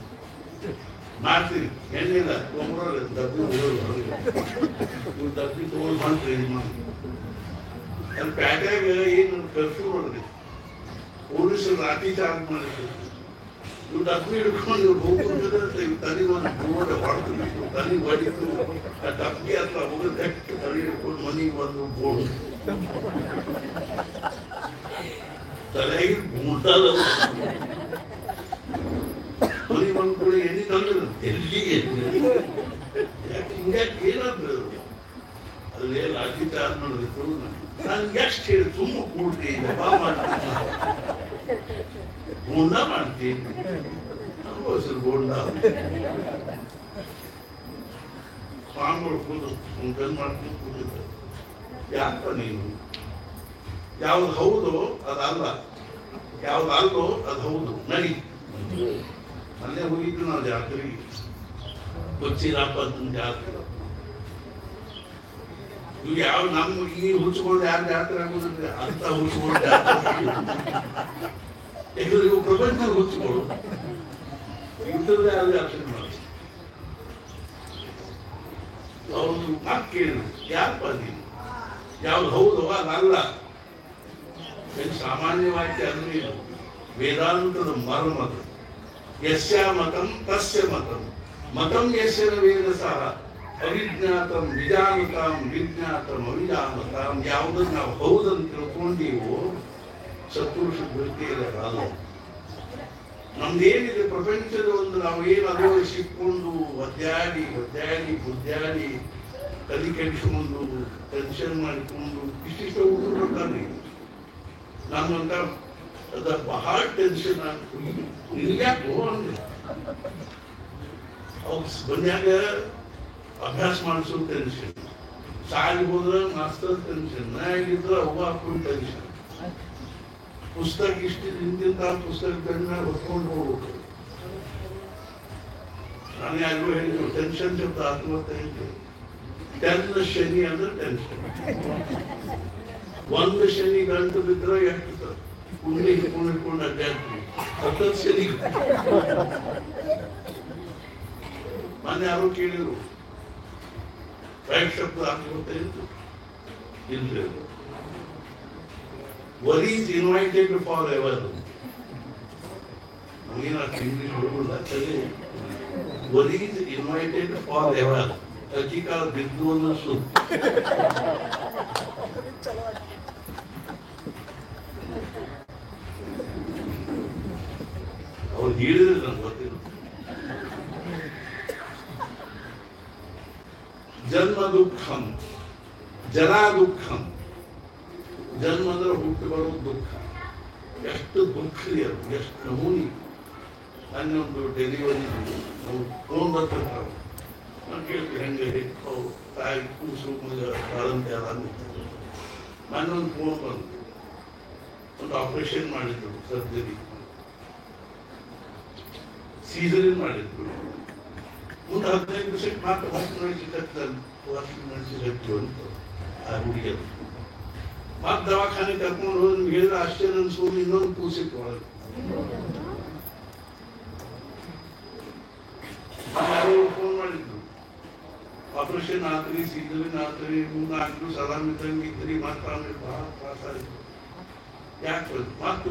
ಮಾಡ್ತೀರಿ ಎಣ್ಣೆಲ್ಲ ತೊಗೊಂಡ್ರೆ ಡಬ್ಬಿ ಡಬ್ಬಿ ತೊಗೊಂಡು ಮಾಡ್ತೀರಿ ಇದು ಮಾಡಿ ಅಲ್ಲಿ ಪ್ಯಾಟ್ಯಾಗ ಏನು ಕರ್ಫ್ಯೂ ಮಾಡಿದ್ರಿ ಪೊಲೀಸರು ಲಾಠಿ ಚಾರ್ಜ್ ಮಾಡಿದ್ರು ಇವ್ರು ಡಬ್ಬಿ ಹಿಡ್ಕೊಂಡು ಹೋಗ್ಬಿಟ್ಟಿದ್ರೆ ತಲೆ ಒಂದು ಬೋರ್ಡ್ ಹೊಡ್ತು ತಲೆ ಹೊಡಿತು ಆ ಡಬ್ಬಿ ಹತ್ರ ಹೋಗಿ ಗಟ್ಟಿ ತಲೆ ಹಿಡ್ಕೊಂಡು ಮನೆಗೆ ಬಂದು ಬೋರ್ಡ್ ತಲೆಗೆ ಮುಟ್ಟಲ್ಲ ಮನೆ ಬಂದ್ಕೊಳ್ಳಿ ಎಣ್ಣೆ ತಂದ್ರು ಎಲ್ಲಿಗೆ ಯಾಕೆ ಹಿಂಗ್ಯಾಕೆ ಏನಾದ್ರು ಅಲ್ಲೇ ಲಾಠಿ ಚಾರ್ಜ್ ಮಾಡಿದ್ರು ನಾನು ಎಷ್ಟು ಹೇಳಿ ತುಂಬ ಕೂಡ್ತೀನಿ ಬಾ ಮಾಡ್ತೀನಿ ಬೋಂಡ ಮಾಡ್ತೀನಿ ಅನುಭವಿಸಿದ್ರು ಬೋಂಡ ಸ್ವಾಮಿಗಳು ಕೂತು ಗಂದು ಮಾಡ್ತೀನಿ ಕೂತಿದ್ರು ಯಾಕ ನೀನು ಯಾವ್ದು ಹೌದು ಅದಲ್ಲ ಯಾವ್ದು ಅಲ್ಲೋ ಅದು ಹೌದು ನಡಿ ಅಲ್ಲೇ ಹೋಗಿದ್ದು ನಾವು ಜಾತ್ರೆಗೆ ಕೊಚ್ಚಿರಪ್ಪ ಜಾತ್ರೆ ಇವ್ ಯಾವ ನಮ್ಮ ಈ ಹುಚ್ಕೊಂಡು ಯಾರು ಜಾತ್ರೆ ಆಗೋದಿಲ್ಲ ಅಂತ ಹುಚ್ಕೊಂಡು ಜಾತ್ರೆ ಯಾಕಂದ್ರೆ ಇವು ಪ್ರಪಂಚದ ಹುಚ್ಚಿಗಳು ಯುದ್ಧದ ಯಾರು ಜಾತ್ರೆ ಮಾಡಿ ಅವ್ರು ಮಾತು ಕೇಳಿದ್ರು ಯಾರಪ್ಪ ನೀನು ಯಾವ್ದು ಹೌದು ಅದಲ್ಲ ಸಾಮಾನ್ಯವಾಗಿ ಅಂದ್ರೆ ವೇದಾಂತದ ಮರ್ಮದು ಯಸ್ಯ ಮತಂ ತಸ್ಯ ಮತಂ ಮತಂ ಯಸ್ಯ ವೇದ ಸಹ ಅವಿಜ್ಞಾತಂ ವಿಜಾನತಾಂ ವಿಜ್ಞಾತಂ ಅವಿಜಾನತಾಂ ಯಾವುದನ್ನು ನಾವು ಹೌದಂತ ತಿಳ್ಕೊಂಡೀವೋ ಸತ್ಪುರುಷ ದೃಷ್ಟಿಯಲ್ಲಿ ಅಲ್ಲ ನಮ್ದೇನಿದೆ ಪ್ರಪಂಚದ ಒಂದು ನಾವು ಏನು ಅನುಭವಿಸಿಕೊಂಡು ಒದ್ದಾಡಿ ಬುದ್ಧಾಡಿ ತಲೆ ಕೆಡಿಸಿಕೊಂಡು ಟೆನ್ಷನ್ ಮಾಡಿಕೊಂಡು ಇಷ್ಟಿಷ್ಟ ಹುಡುಗರು ನಮ್ಮಂತ ಅದ ಬಹಳ ಟೆನ್ಷನ್ ಆಗ್ಯಾಕೋ ಅಂದ್ರೆ ಅವ್ರು ಬಂದಾಗ ಅಭ್ಯಾಸ ಮಾಡಿಸೋ ಟೆನ್ಷನ್ ಶಾಲೆ ಹೋದ್ರೆ ಮಾಸ್ತರ್ ಟೆನ್ಷನ್ ನಾಗಿದ್ರೆ ಅವ್ವ ಹಾಕೊಂಡು ಟೆನ್ಷನ್ ಪುಸ್ತಕ ಇಷ್ಟು ಹಿಂದಿಂದ ಪುಸ್ತಕ ಬೆನ್ನ ಹೊತ್ಕೊಂಡು ಹೋಗ್ಬೇಕು ನಾನು ಯಾರಿಗೂ ಹೇಳಿದ್ರು ಟೆನ್ಷನ್ ಶಬ್ದ ಆತ್ಮಹತ್ಯೆ ಟೆನ್ ಶನಿ ಅಂದ್ರೆ ಟೆನ್ಷನ್ ಒಂದು ಶನಿ ಗಂಟು ಬಿದ್ರೆ ಎಷ್ಟು ಕುಂಡಿ ಹಿಡ್ಕೊಂಡು ಅಡ್ಡಾಡ್ತೀವಿ ಹತ್ತತ್ತು ಶನಿ ಮೊನ್ನೆ ಯಾರು ಕೇಳಿದ್ರು ರೈಟ್ ಶಬ್ದ ಆತ್ಮಹತ್ಯೆ ಇಲ್ಲ worry is invited forever. English worry is invited forever. Ajika Biduna Su. Our leaders are working. Janma Dukkham, Jara Dukkham. ಜನ್ಮ ಅಂದ್ರೆ ಹುಟ್ಟು ಬರೋದು ದುಃಖ ಎಷ್ಟು ದುಃಖ ಎಷ್ಟು ನಮೂನಿ ಅನ್ನೊಂದು ಡೆಲಿವರಿ ಫೋನ್ ಬರ್ತಿರ್ತಾವೆ ನಾನು ಕೇಳ್ತೀವಿ ಹೆಂಗೆ ತಾಯಿ ಕೂಸು ಮಗ ಬಾಳಂತೆ ಅದ ನನ್ನೊಂದು ಫೋನ್ ಬಂತು ಒಂದು ಆಪರೇಷನ್ ಮಾಡಿದ್ರು ಸರ್ಜರಿ ಸೀಸರಿನ್ ಮಾಡಿದ್ರು ಮುಂದೆ 15 ದಿವಸಕ್ಕೆ ಮಾತ್ರ ಮೆಣಸಿನ ಅಂತ ಆ ಹುಡುಗಿಯರು ಮತ್ ದವಾಖಾನೆ ಕರ್ಕೊಂಡು ಹೋಗಿ ಹೇಳಿದ್ರೆ ಅಷ್ಟೇ ನನ್ನ ಸೋಲು ಇನ್ನೊಂದು ಕೂಸಿತ್ತು ಒಳಗೆ ಫೋನ್ ಮಾಡಿದ್ರು ಆಪರೇಷನ್ ಆತ್ರಿ ಸೀಸರಿನ್ ಆತ್ರಿ ಮುಂದಾಕಿದ್ರು ಸಲಾಮಿದ್ದಂಗಿದ್ರಿ ಮಾತ್ರ ಆಮೇಲೆ ಬಹಳ ತ್ರಾಸಾಗಿತ್ತು ಯಾಕೆ ಮತ್ತೆ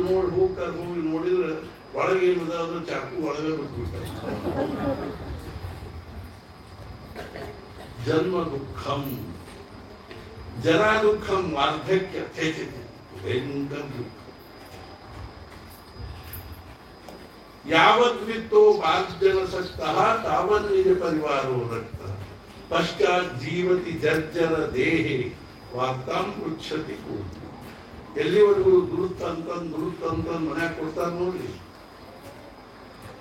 ಹೋಗಿ ನೋಡಿದ್ರೆ ಒಳಗೆ ಏನದ ಅದ್ರ ಚಾಕು ಒಳಗೆ ಬಿಟ್ಬಿಟ್ಟ ಜನ್ಮ ದುಃಖಂ ಜರಾ ದುಃಖಂ ವಾರ್ಧಕ್ಯ ಚೇಚಿತ ಭಯಂಕರ ದುಃಖ ಯಾವದ್ವಿತ್ತೋ ಬಾಧ್ಯನ ಸಕ್ತಃ ತಾವನ್ ನಿಜ ಪರಿವಾರೋ ರಕ್ತ ಪಶ್ಚಾತ್ ಜೀವತಿ ಜರ್ಜರ ದೇಹೆ ವಾರ್ತಾಂ ಪೃಚ್ಛತಿ ಕೂತು ಎಲ್ಲಿವರೆಗೂ ದುರುತ್ತಂತ ಮನ್ಯಾಗ ಕೊಡ್ತಾರ ನೋಡ್ರಿ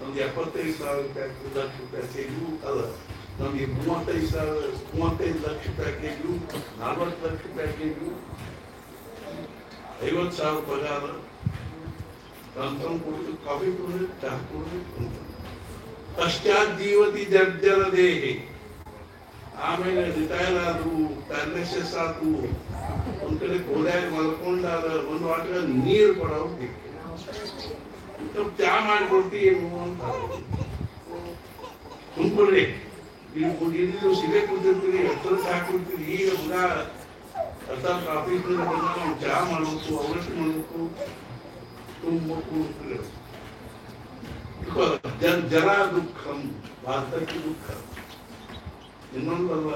ಒಂದು 75,000 ಲಕ್ಷ ರೂಪಾಯಿ ಕೇಜು ಅದ ನಮ್ಗೆ 35 ಲಕ್ಷ ರೂಪಾಯಿ ಕೇಜು 40 ಲಕ್ಷ ರೂಪಾಯಿ ಕೇಜು 50,000 ಪಗಾರ ತಂತಂ ಕೊಡ್ತು ಕಾಫಿ ಕೊಡ್ರಿ ಚಹಾ ಕೊಡ್ರಿ ಪಶ್ಚಾತ್ ಜೀವತಿ ಜರ್ಜರ ದೇಹೆ ಆಮೇಲೆ ರಿಟೈರ್ ಆದ್ರು, ಪ್ಯಾರಲಿಸಿಸ್ ಆದ್ರು, ಒಂದ್ ಕಡೆ ಗೋಲ್ಯಾಗ ಮಲ್ಕೊಂಡಾಗ ಒಂದು ವಾಟ ನೀರು ಕೊಡೋರು ಚಾ ಮಾಡಿಕೊಡ್ತೀವಿ ಅಂತ ತುಂಬಿಡ್ರಿ. ಇಲ್ಲಿ ಸಿಗೇ ಕೂತಿರ್ತೀವಿ, ಎತ್ತರಕ್ಕೆ ಹಾಕೊಡ್ತೀವಿ. ಈಗ ಹುಡುಗ ಅರ್ಥಾತ್ ಆಫೀಸ್ನಲ್ಲಿ ಬಂದ ನಾವು ಚಾ ಮಾಡಬೇಕು, ಅವರಷ್ಟು ಮಾಡಬೇಕು, ತುಂಬಬೇಕು. ಜರಾ ದುಃಖಂ ವಾರ್ತಕ್ಯ ದುಃಖ, ಇನ್ನೊಂದಲ್ಲ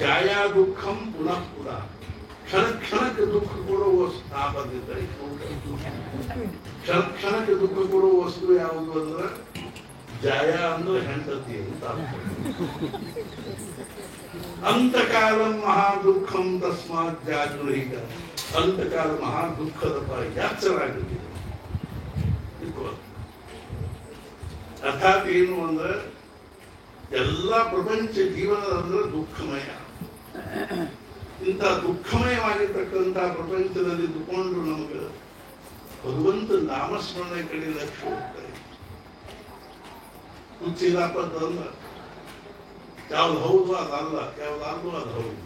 ಜಾಯಾ ದುಃಖಂ ಪುನಃ ಪುನಃ. ಕ್ಷಣಕ್ಕೆ ದುಃಖ ಕೊಡುವ ವಸ್ತು ಕ್ಷಣ ಕ್ಷಣಕ್ಕೆ ದುಃಖ ಕೊಡುವ ವಸ್ತು ಯಾವುದು ಅಂದ್ರೆ ಜಾಯ ಅಂದ್ರೆ ಹೆಂಡತಿ ಅಂತ. ಅಂತಕಾಲ ಮಹಾ ದುಃಖಂ ತಸ್ಮಾತ್ ಜಾಗೃಹಿತ. ಅಂತಕಾಲ ಮಹಾ ದುಃಖದ ಯಾಚರಾಗಿದೆ. ಅರ್ಥಾತ್ ಏನು ಅಂದ್ರೆ ಎಲ್ಲ ಪ್ರಪಂಚ ಜೀವನ ಅಂದ್ರೆ ದುಃಖಮಯ. ಇಂಥ ದುಃಖಮಯವಾಗಿರ್ತಕ್ಕಂಥ ಪ್ರಪಂಚದಲ್ಲಿ ಇದ್ದುಕೊಂಡು ನಮಗೆ ಭಗವಂತ ನಾಮಸ್ಮರಣೆ ಕಡೆ ಲಕ್ಷ್ಯ ಹೋಗ್ತಾರೆ. ಹುಚ್ಚಿಲ್ಲಪ್ಪದಲ್ಲ, ಯಾವ್ದು ಹೌದು ಅದಲ್ಲ, ಯಾವ್ದಾದ್ರು ಅದು ಹೌದು.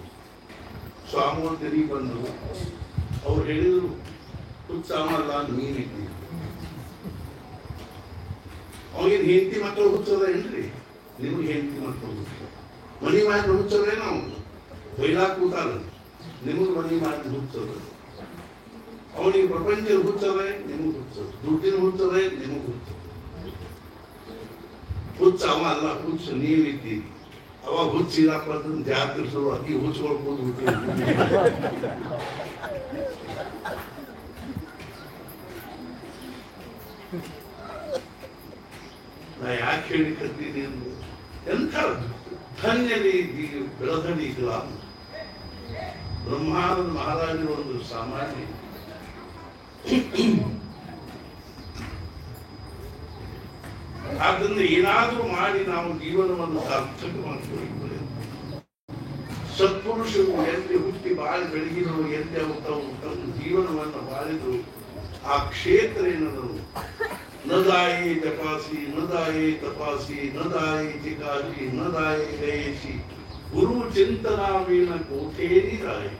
ಸ್ವಾಮೋತ್ತರಿ ಬಂದು ಅವ್ರು ಹೇಳಿದ್ರು ಹುಚ್ಚಾಮಲ್ಲ ನೀನಿದ್ದೀವಿ. ಅವನಿಗೆ ಹೆಂಡತಿ ಮಕ್ಕಳು ಹುಚ್ಚದ ಏನ್ರಿ? ನಿಮ್ಗೆ ಹೆಂಡತಿ ಮಕ್ಕಳು ಹುಚ್ಚ, ಮನಿ ಮಾಡಿ ಹುಚ್ಚರೇ ನಾವು ಬೈಲಾ ಕೂತಾರ, ನಿಮಗೆ ಮನಿ ಮಾಡಿ ಹುಚ್ಚದ. ಅವನಿಗೆ ಪ್ರಪಂಚದ ಹುಚ್ಚರೇ ನಿಮಗೆ ಹುಚ್ಚದ, ದುಡ್ಡಿನ ಹುಚ್ಚರೇ ನಿಮಗೆ ಹುಚ್ಚದ. ಹುಚ್ಚ ಅವ ಅಲ್ಲ, ಹುಚ್ಚ ನೀವಿದ್ದೀರಿ. ಅವಾಗ ಹುಚ್ಚಿರಪ್ಪ ಅಂತ ಜಾತ್ರೆ ಶುರು ಅತಿ ಹುಚ್ಕೊಳ್ಬೋದು. ನಾ ಯಾಕೆ ಹೇಳಿಕತ್ತೀನಿ ಅಂದ್ರೆ ಎಂಥ ಧನ್ಯರಿ ಬೆಳದಡಿಗಳ ಬ್ರಹ್ಮಾನಂದ ಮಹಾರಾಜರು ಒಂದು ಸಾಮಾನ್ಯ ಆದ್ದರಿಂದ ಏನಾದರೂ ಮಾಡಿ ನಾವು ಜೀವನವನ್ನು ಸಾರ್ಥಕ ಮಾಡಿಕೊಳ್ಳಬೇಕು. ಸತ್ಪುರುಷರು ಎಲ್ಲಿ ಹುಟ್ಟಿ ಬಾಳಿ ಬೆಳಗಿದರು, ಎಲ್ಲಿ ಅವರು ತಮ್ಮ ಜೀವನವನ್ನು ಬಾಳಿದರು, ಆ ಕ್ಷೇತ್ರ ಏನದು ನದಾಯಿ ತಪಾಸಿ, ನದಾಯಿ ತಪಾಸಿ, ನದಾಯಿ ಚಿಕಾಸಿ, ನದಾಯಿ ಗಯೇಸಿ, ಗುರು ಚಿಂತನಾವೀನ ಕೋಟೇರಿ ರಾಯ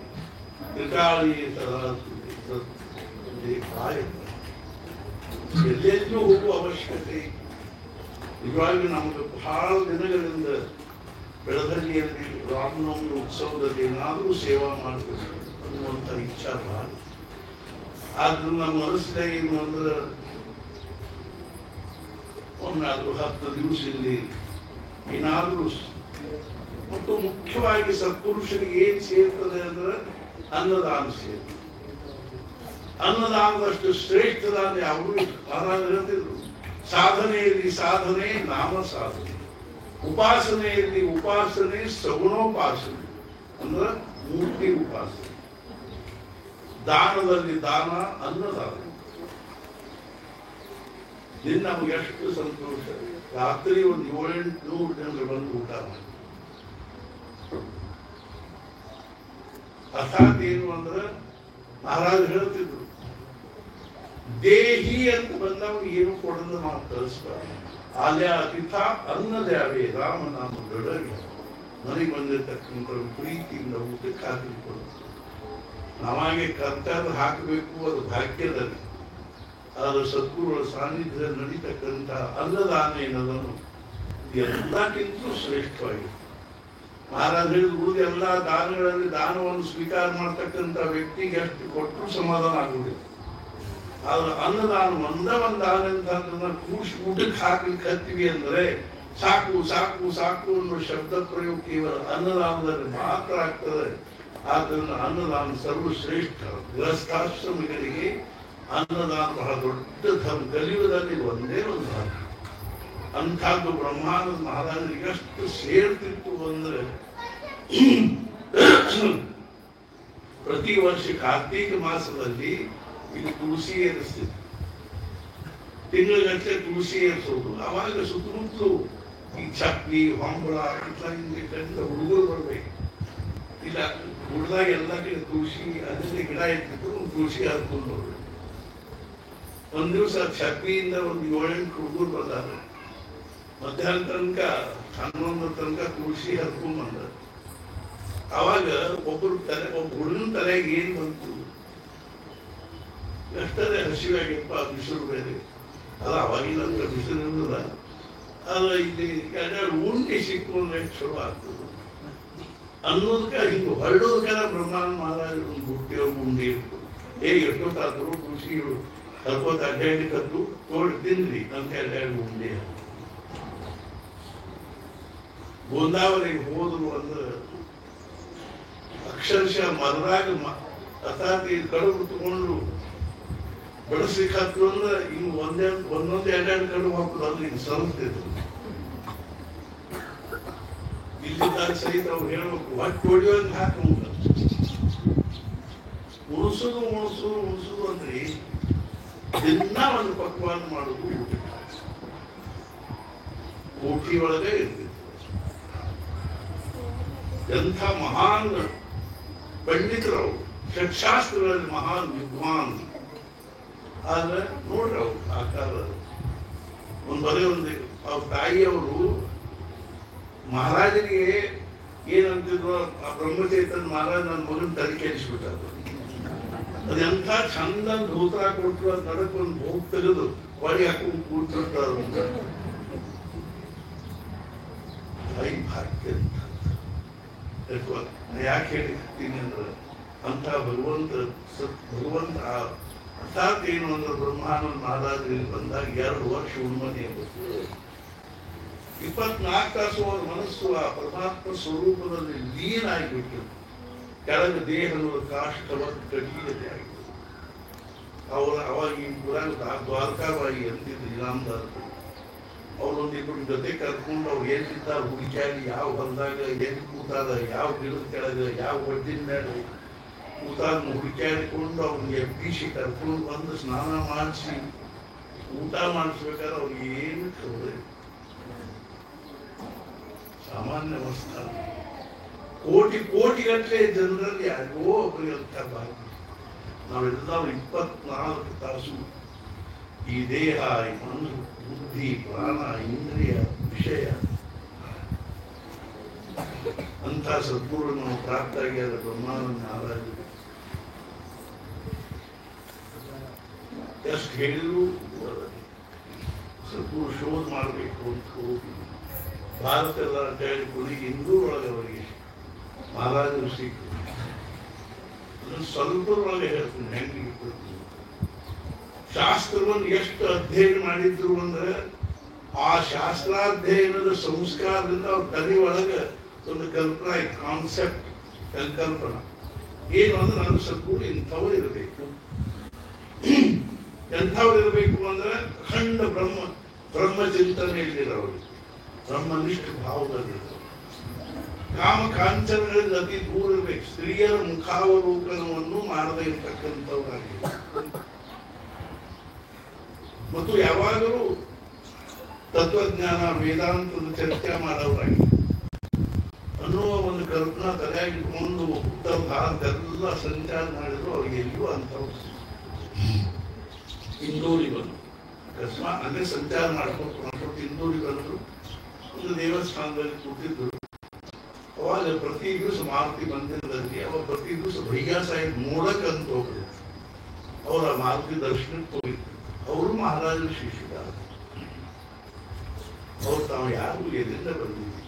ತ್ರಿಕಾಳಿ ಎಲ್ಲೆಲ್ಲೂ ಹೋಗುವ ಅವಶ್ಯಕತೆ. ನಿಜವಾಗಿ ನಮಗೆ ಬಹಳ ದಿನಗಳಿಂದ ಬೆಳದಲ್ಲಿಯಲ್ಲಿ ರಾಮನವಮಿ ಉತ್ಸವದಲ್ಲಿ ಏನಾದರೂ ಸೇವಾ ಮಾಡಬೇಕು ಅನ್ನುವಂಥ ಇಚ್ಛಾ ಭಾಳ. ಆದ್ರೂ ನಮ್ಮ ಮನಸ್ಸಿನಾಗ ಏನು ಅಂದ್ರೆ ಒಮ್ಮಾದ್ರೂ 10 ದಿವಸ ಇಲ್ಲಿ ಏನಾದ್ರೂ. ಮತ್ತು ಮುಖ್ಯವಾಗಿ ಸತ್ಪುರುಷರಿಗೆ ಏನ್ ಸೇರ್ತದೆ ಅಂದ್ರೆ ಅನ್ನದಾನ ಸೇರ್ತದೆ. ಅನ್ನದಾನದಷ್ಟು ಶ್ರೇಷ್ಠದಾನ ಯಾವುದೂ ಮಹಾರಾಜರು ಹೇಳ್ತಿದ್ರು. ಸಾಧನೆಯಲ್ಲಿ ಸಾಧನೆ ನಾಮ ಸಾಧನೆ, ಉಪಾಸನೆಯಲ್ಲಿ ಉಪಾಸನೆ ಸಗುಣೋಪಾಸನೆ ಅಂದ್ರೆ ಮೂರ್ತಿ ಉಪಾಸನೆ, ದಾನದಲ್ಲಿ ದಾನ ಅನ್ನದಾನ. ನಿನ್ನ ನಮಗೆ ಎಷ್ಟು ಸಂತೋಷ. ರಾತ್ರಿ ಒಂದು 700-800 ಜನರು ಬಂದು ಊಟ ಮಾಡಿ. ಅರ್ಥಾತ್ ಏನು ಅಂದ್ರೆ ಮಹಾರಾಜ್ ಹೇಳ್ತಿದ್ರು, ದೇಹಿ ಅಂತ ಬಂದವನು ಏನು ಕೊಡೋದು ನಾವು ಕಳಿಸ್ಬಾರ್ದು. ಆಲ್ಯ ಅತಿಥ ಅನ್ನದ್ಯಾವೇ ರಾಮನಾಮ ದೊಡ್ಡವಿ. ಮನೆಗೆ ಬಂದಿರ್ತಕ್ಕಂಥ ಪ್ರೀತಿಯಿಂದ ಊಟಕ್ಕೆ ಹಾಕಿಕೊಡು. ನಮಗೆ ಕರ್ತವ್ಯ ಹಾಕಬೇಕು, ಅದು ಭಾಗ್ಯದಲ್ಲಿ. ಅದರ ಸದ್ಗುರುಗಳ ಸಾನ್ನಿಧ್ಯದಲ್ಲಿ ನಡೀತಕ್ಕಂಥ ಅನ್ನದಾನ ಏನದನ್ನು ಎಲ್ಲಕ್ಕಿಂತಲೂ ಶ್ರೇಷ್ಠವಾಗಿದೆ. ಮಹಾರಾಜ ಹೇಳಿದ ಉಳಿದ ಎಲ್ಲ ದಾನಗಳಲ್ಲಿ ದಾನವನ್ನು ಸ್ವೀಕಾರ ಮಾಡ್ತಕ್ಕಂಥ ವ್ಯಕ್ತಿಗೆ ಎಷ್ಟು ಕೊಟ್ಟರು ಸಮಾಧಾನ ಆಗುವುದಿಲ್ಲ. ಆದ್ರೆ ಅನ್ನದಾನ ಒಂದ ದಾನ ಅಂತ ಕೂಡಿಸಿ ಊಟಕ್ಕೆ ಹಾಕ್ಲಿಕ್ಕೆ ಹತ್ತೀವಿ ಅಂದ್ರೆ ಸಾಕು ಸಾಕು ಸಾಕು ಅನ್ನೋ ಶಬ್ದ ಪ್ರಯೋಗ ಕೇವಲ ಅನ್ನದಾನದಲ್ಲಿ ಮಾತ್ರ ಆಗ್ತದೆ. ಆದ್ದರಿಂದ ಅನ್ನದಾನ ಸರ್ವಶ್ರೇಷ್ಠ. ಗೃಹಸ್ಥಾಶ್ರಮಿಗಳಿಗೆ ಅನ್ನದಾನ ಬಹಳ ದೊಡ್ಡ ಧರ್ಮ. ಕಲಿಯುಗದಲ್ಲಿ ಒಂದೇ ಒಂದು ಧರ್ಮ. ಅಂಥದ್ದು ಬ್ರಹ್ಮಾನಂದ ಮಹಾರಾಜರಿಗೆ ಎಷ್ಟು ಸೇರ್ತಿತ್ತು ಅಂದ್ರೆ ಪ್ರತಿ ವರ್ಷ ಕಾರ್ತೀಕ ಮಾಸದಲ್ಲಿ ಇಲ್ಲಿ ತುಳಸಿ ಏರಿಸ್ತಿತ್ತು. ತಿಂಗಳಿಗಟ್ಟಲೆ ತುಳಸಿ ಏರಿಸೋದು. ಆವಾಗ ಸುತ್ತಮುತ್ತಲು ಈ ಚಕ್ಲಿ ಹೊಂಬಳ ಇಟ್ಲಾಗಿಂದ ಹುಡುಗರು ಬರ್ಬೇಕು. ಇಲ್ಲ ಹುಡ್ದಾಗ ಎಲ್ಲ ಕಡೆ ತುಳಸಿ ಅದರಲ್ಲಿ ಗಿಡ ಇರ್ತಿತ್ತು. ತುಳಸಿ ಹರ್ಕೊಂಡು ಬರ್ಬೇಕು. ಒಂದ್ ದಿವಸ ಚಕ್ಲಿಯಿಂದ ಒಂದು 7-8 ಹುಡುಗರು ಬಂದಾರೆ. ಮಧ್ಯಾಹ್ನ ತನಕ 11 ತನಕ ತುಳಸಿ ಹರ್ಕೊಂಡ್ ಬಂದ. ಅವಾಗ ಒಬ್ಬ ಹುಡುಗನ ತಲೆಗೆ ಏನ್ ಬಂತು, ಎಷ್ಟೇ ಹಸಿವಾಗಪ್ಪ, ಬಿಸಿಲು ಬೇರೆ ಅಲ್ಲ, ಅವಾಗಿನಂತ ಬಿಸಿಲು ಇರಲಿಲ್ಲ. ಅದ ಇಲ್ಲಿ ಎರಡೆರಡು ಉಂಡೆ ಸಿಕ್ಕೊಂಡ್ರೆ ಚಲೋ ಆಗ್ತದೆ ಅನ್ನೋದಕ್ಕೆ ಹಿಂಗೆ ಹೊರಡೋದಕ್ಕೆಲ್ಲ ಬ್ರಹ್ಮಾನಂದ ಮಹಾರಾಜರು ಒಂದು ಬುಟ್ಟಿ ಉಂಡೆ ಇತ್ತು. ಎಷ್ಟೊತ್ತಾದ್ರು ಕೃಷಿಗಳು ಸ್ವಲ್ಪ ಅಡ್ಡಾಡಿಕತ್ತು ತೋಡಿ ತಿನ್ರಿ ಅಂತ ಎರಡೆರಡು ಉಂಡೆ. ಗೋಂದಾವರಿಗೆ ಹೋದ್ರು ಅಂದ್ರೆ ಅಕ್ಷರಶಃ ಮರದಾಗ ಅರ್ಥಾತ್ ಕಡುಬು ತಗೊಂಡು ಬಡಸ್ಲಿಕ್ಕೆ ಹತ್ತು ಅಂದ್ರೆ ಇನ್ನು ಒಂದೊಂದು ಎರಡೆರಡು ಕಡುಬು ಹಾಕೋದು ಅಂದ್ರೆ ಹಿಂಗೆ ಸರಿಸ್ತಿದ್ರು. ಇಲ್ಲಿದ್ದಾಗ ಸಹಿತ ಅವ್ರು ಹೇಳ್ಬೇಕು, ಹೊಟ್ಟೆ ಹೊಡಿಯೋಂಗೆ ಹಾಕಿ ಉಣಿಸೋದು ಅಂದ್ರೆ ದಿನ ಒಂದು ಪಕ್ವಾನ ಮಾಡೋದು ಊಟ ಕೋಟಿ ಒಳಗೆ ಇರ್ತಿತ್ತು. ಎಂಥ ಮಹಾನ್ ಪಂಡಿತರು, ಷಟ್ಶಾಸ್ತ್ರಗಳಲ್ಲಿ ಮಹಾನ್ ವಿದ್ವಾನ್. ಆದ್ರೆ ನೋಡ್ರಿ ಅವ್ರು ಆ ಕಾಲ ಒಂದು ಅವ್ರ ತಾಯಿಯವರು ಮಹಾರಾಜನಿಗೆ ಏನಂತಿದ್ರು, ಆ ಬ್ರಹ್ಮಚೈತನ್ಯ ಮಹಾರಾಜ್ ನನ್ನ ಮಗನ ತಲೆ ಕೆಡಿಸ್ಬಿಟ್ಟರು. ಅದೆಂಥ ಚಂದ ಧೂತರ ಕೊಟ್ಟರು, ಅದು ನಡಕ್ ಒಂದು ಹೋಗಿ ತೆಗೆದು ಹೊಡಿ ಹಾಕೊಂಡು ಕೂತ್ಬಿಟ್ಟಾರು. ಭಾಗ್ಯ ಯಾಕೆ ಹೇಳಿರ್ತೀನಿ ಅಂದ್ರೆ ಅಂತ ಭಗವಂತ ಅರ್ಥಾತ್ ಏನು ಅಂದ್ರೆ ಬ್ರಹ್ಮಾನಂದ ಮಹಾರಾಜರಿಗೆ ಬಂದಾಗ 2 ವರ್ಷ ಉನ್ಮತಿ ಆಗುತ್ತೆ. 24 ತಾಸು ಅವರ ಮನಸ್ಸು ಆ ಪರಮಾತ್ಮ ಸ್ವರೂಪದಲ್ಲಿ ಲೀನ ಆಗಿಬಿಟ್ಟು ಕೆಳಗೆ ದೇಹದ ಕಾಷ್ಟವತ್ತು ಕಠಿಣತೆ ಆಗಿದೆ. ಅವಾಗ ಈ ಪುರಾಣ ದ್ವಾರಕಾಬಾಯಿ ಅಂತಿದ್ರು ಇನಾಮದಾರ, ಅವರೊಂದಿಬ್ಬರು ಜೊತೆ ಕರ್ಕೊಂಡು ಅವ್ರು ಏನಿದ್ದಾರೆ ಹುಡುಕ್ಯಾಡಿ, ಯಾವ ಹೊಲದಾಗ ಎಲ್ಲಿ ಕೂತಾದ, ಯಾವ ಗಿಡದ ಕೆಳಗೆ, ಯಾವ ಒಡ್ಡಿನ ಮೇಲೆ ಕೂತಾದ ಹುಡುಕ್ಯಾಡಿಕೊಂಡು ಅವ್ರಿಗೆ ಎಬ್ಬಿಸಿ ಕರ್ಕೊಂಡು ಬಂದು ಸ್ನಾನ ಮಾಡಿಸಿ ಊಟ ಮಾಡಿಸ್ಬೇಕಾದ್ರೆ ಅವ್ರಿಗೆ ಏನು ತೊಂದರೆ. ಸಾಮಾನ್ಯ ಅವಸ್ಥೆ. ಕೋಟಿಗಟ್ಟಲೆ ಜನರಲ್ಲಿ ಯಾರಿಗೋ ಒಬ್ಬರಿಗೆ ಅಂತ ಭಾಗ್ಯ. ನಾವೆಲ್ಲ 24 ತಾಸು ಈ ದೇಹ, ಈ ಮನಸ್ಸು, ಬುದ್ಧಿ, ಪ್ರಾಣ, ಇಂದ್ರಿಯ, ವಿಷಯ ಅಂತ ಸದ್ಗುರು ನಾವು ಪ್ರಾಪ್ತಾಗಿಯಾದ ಬ್ರಹ್ಮಾನಂದ ಮಹಾರಾಜರು ಎಷ್ಟು ಹೇಳಿದ್ರು ಸದ್ಗುರು ಶೋಧ ಮಾಡಬೇಕು ಅಂತ ಹೋಗಿ ಭಾರತದ ಅಂತ ಹೇಳಿ ಕೊನೆಗೆ ಹಿಂದೂ ಒಳಗೆ ಅವರಿಗೆ ಮಹಾರಾಜರು ಸಿಕ್ಕು. ಸ್ವಲ್ಪದೊಳಗೆ ಹೇಳ್ತೀನಿ ಹೆಂಗೆ ಶಾಸ್ತ್ರವನ್ನು ಎಷ್ಟು ಅಧ್ಯಯನ ಮಾಡಿದ್ರು ಅಂದ್ರೆ ಆ ಶಾಸ್ತ್ರಾಧ್ಯಯನದ ಸಂಸ್ಕಾರದಿಂದ ಅವ್ರ ತಲೆ ಒಳಗೆ ಒಂದು ಕಲ್ಪನಾ, ಕಾನ್ಸೆಪ್ಟ್, ಸಂಕಲ್ಪನಾ ಏನು ಅಂದ್ರೆ ನನ್ನ ಸದ್ಗುರು ಇಂಥವ್ರು ಇರಬೇಕು. ಎಂಥವ್ರು ಇರಬೇಕು ಅಂದ್ರೆ ಅಖಂಡ ಬ್ರಹ್ಮ ಚಿಂತನೆಯಲ್ಲಿರೋರು, ಬ್ರಹ್ಮನಿಷ್ಠ ಭಾವದಲ್ಲಿರೋರು, ಕಾಮ ಕಾಂಚನಗಳಿಂದ ಅತಿ ದೂರ ಇರಬೇಕು, ಸ್ತ್ರೀಯರ ಮುಖಾವಲೋಕನವನ್ನು ಮಾಡದೇ ಇರ್ತಕ್ಕಂಥವ್ರಾಗಿದೆ ಮತ್ತು ಯಾವಾಗಲೂ ತತ್ವಜ್ಞಾನ ವೇದಾಂತದ ಚರ್ಚೆ ಮಾಡೋರಾಗಿದೆ ಅನ್ನುವ ಒಂದು ಕಲ್ಪನಾ ತಲೆಯಾಗಿಟ್ಕೊಂಡು ಉತ್ತರ ಭಾರತೆಲ್ಲ ಸಂಚಾರ ಮಾಡಿದ್ರು. ಅವ್ರಿಗೆ ಎಲ್ಲಿಯೂ ಅಂಥವ್ರು ಇಂದೂರಿಗೆ ಬಂದರು. ಅಕಸ್ಮಾತ್ ಅಲ್ಲೇ ಸಂಚಾರ ಮಾಡ್ಕೊಂಡು ಇಂದೂರಿಗೆ ಬಂದರು. ಒಂದು ದೇವಸ್ಥಾನದಲ್ಲಿ ಕೂತಿದ್ರು. ಅವಾಗ ಪ್ರತಿ ದಿವಸ ಮಾರುತಿ ಮಂದಿರದಲ್ಲಿ ಅವಾಗ ಪ್ರತಿ ದಿವಸ ಭೈಯಾ ಸಾಹೇಬ್ ನೋಡಕ್ ಅಂತ ಹೋಗಿದ್ರು. ಅವರ ಮಾರುತಿ ದರ್ಶನಕ್ಕೆ ಹೋಗಿದ್ರು. ಅವರು ಮಹಾರಾಜರ ಶಿಷ್ಯರಾದ. ಅವ್ರು ತಾವು ಯಾರು ಎಲ್ಲಿಂದ ಬಂದಿದ್ರು,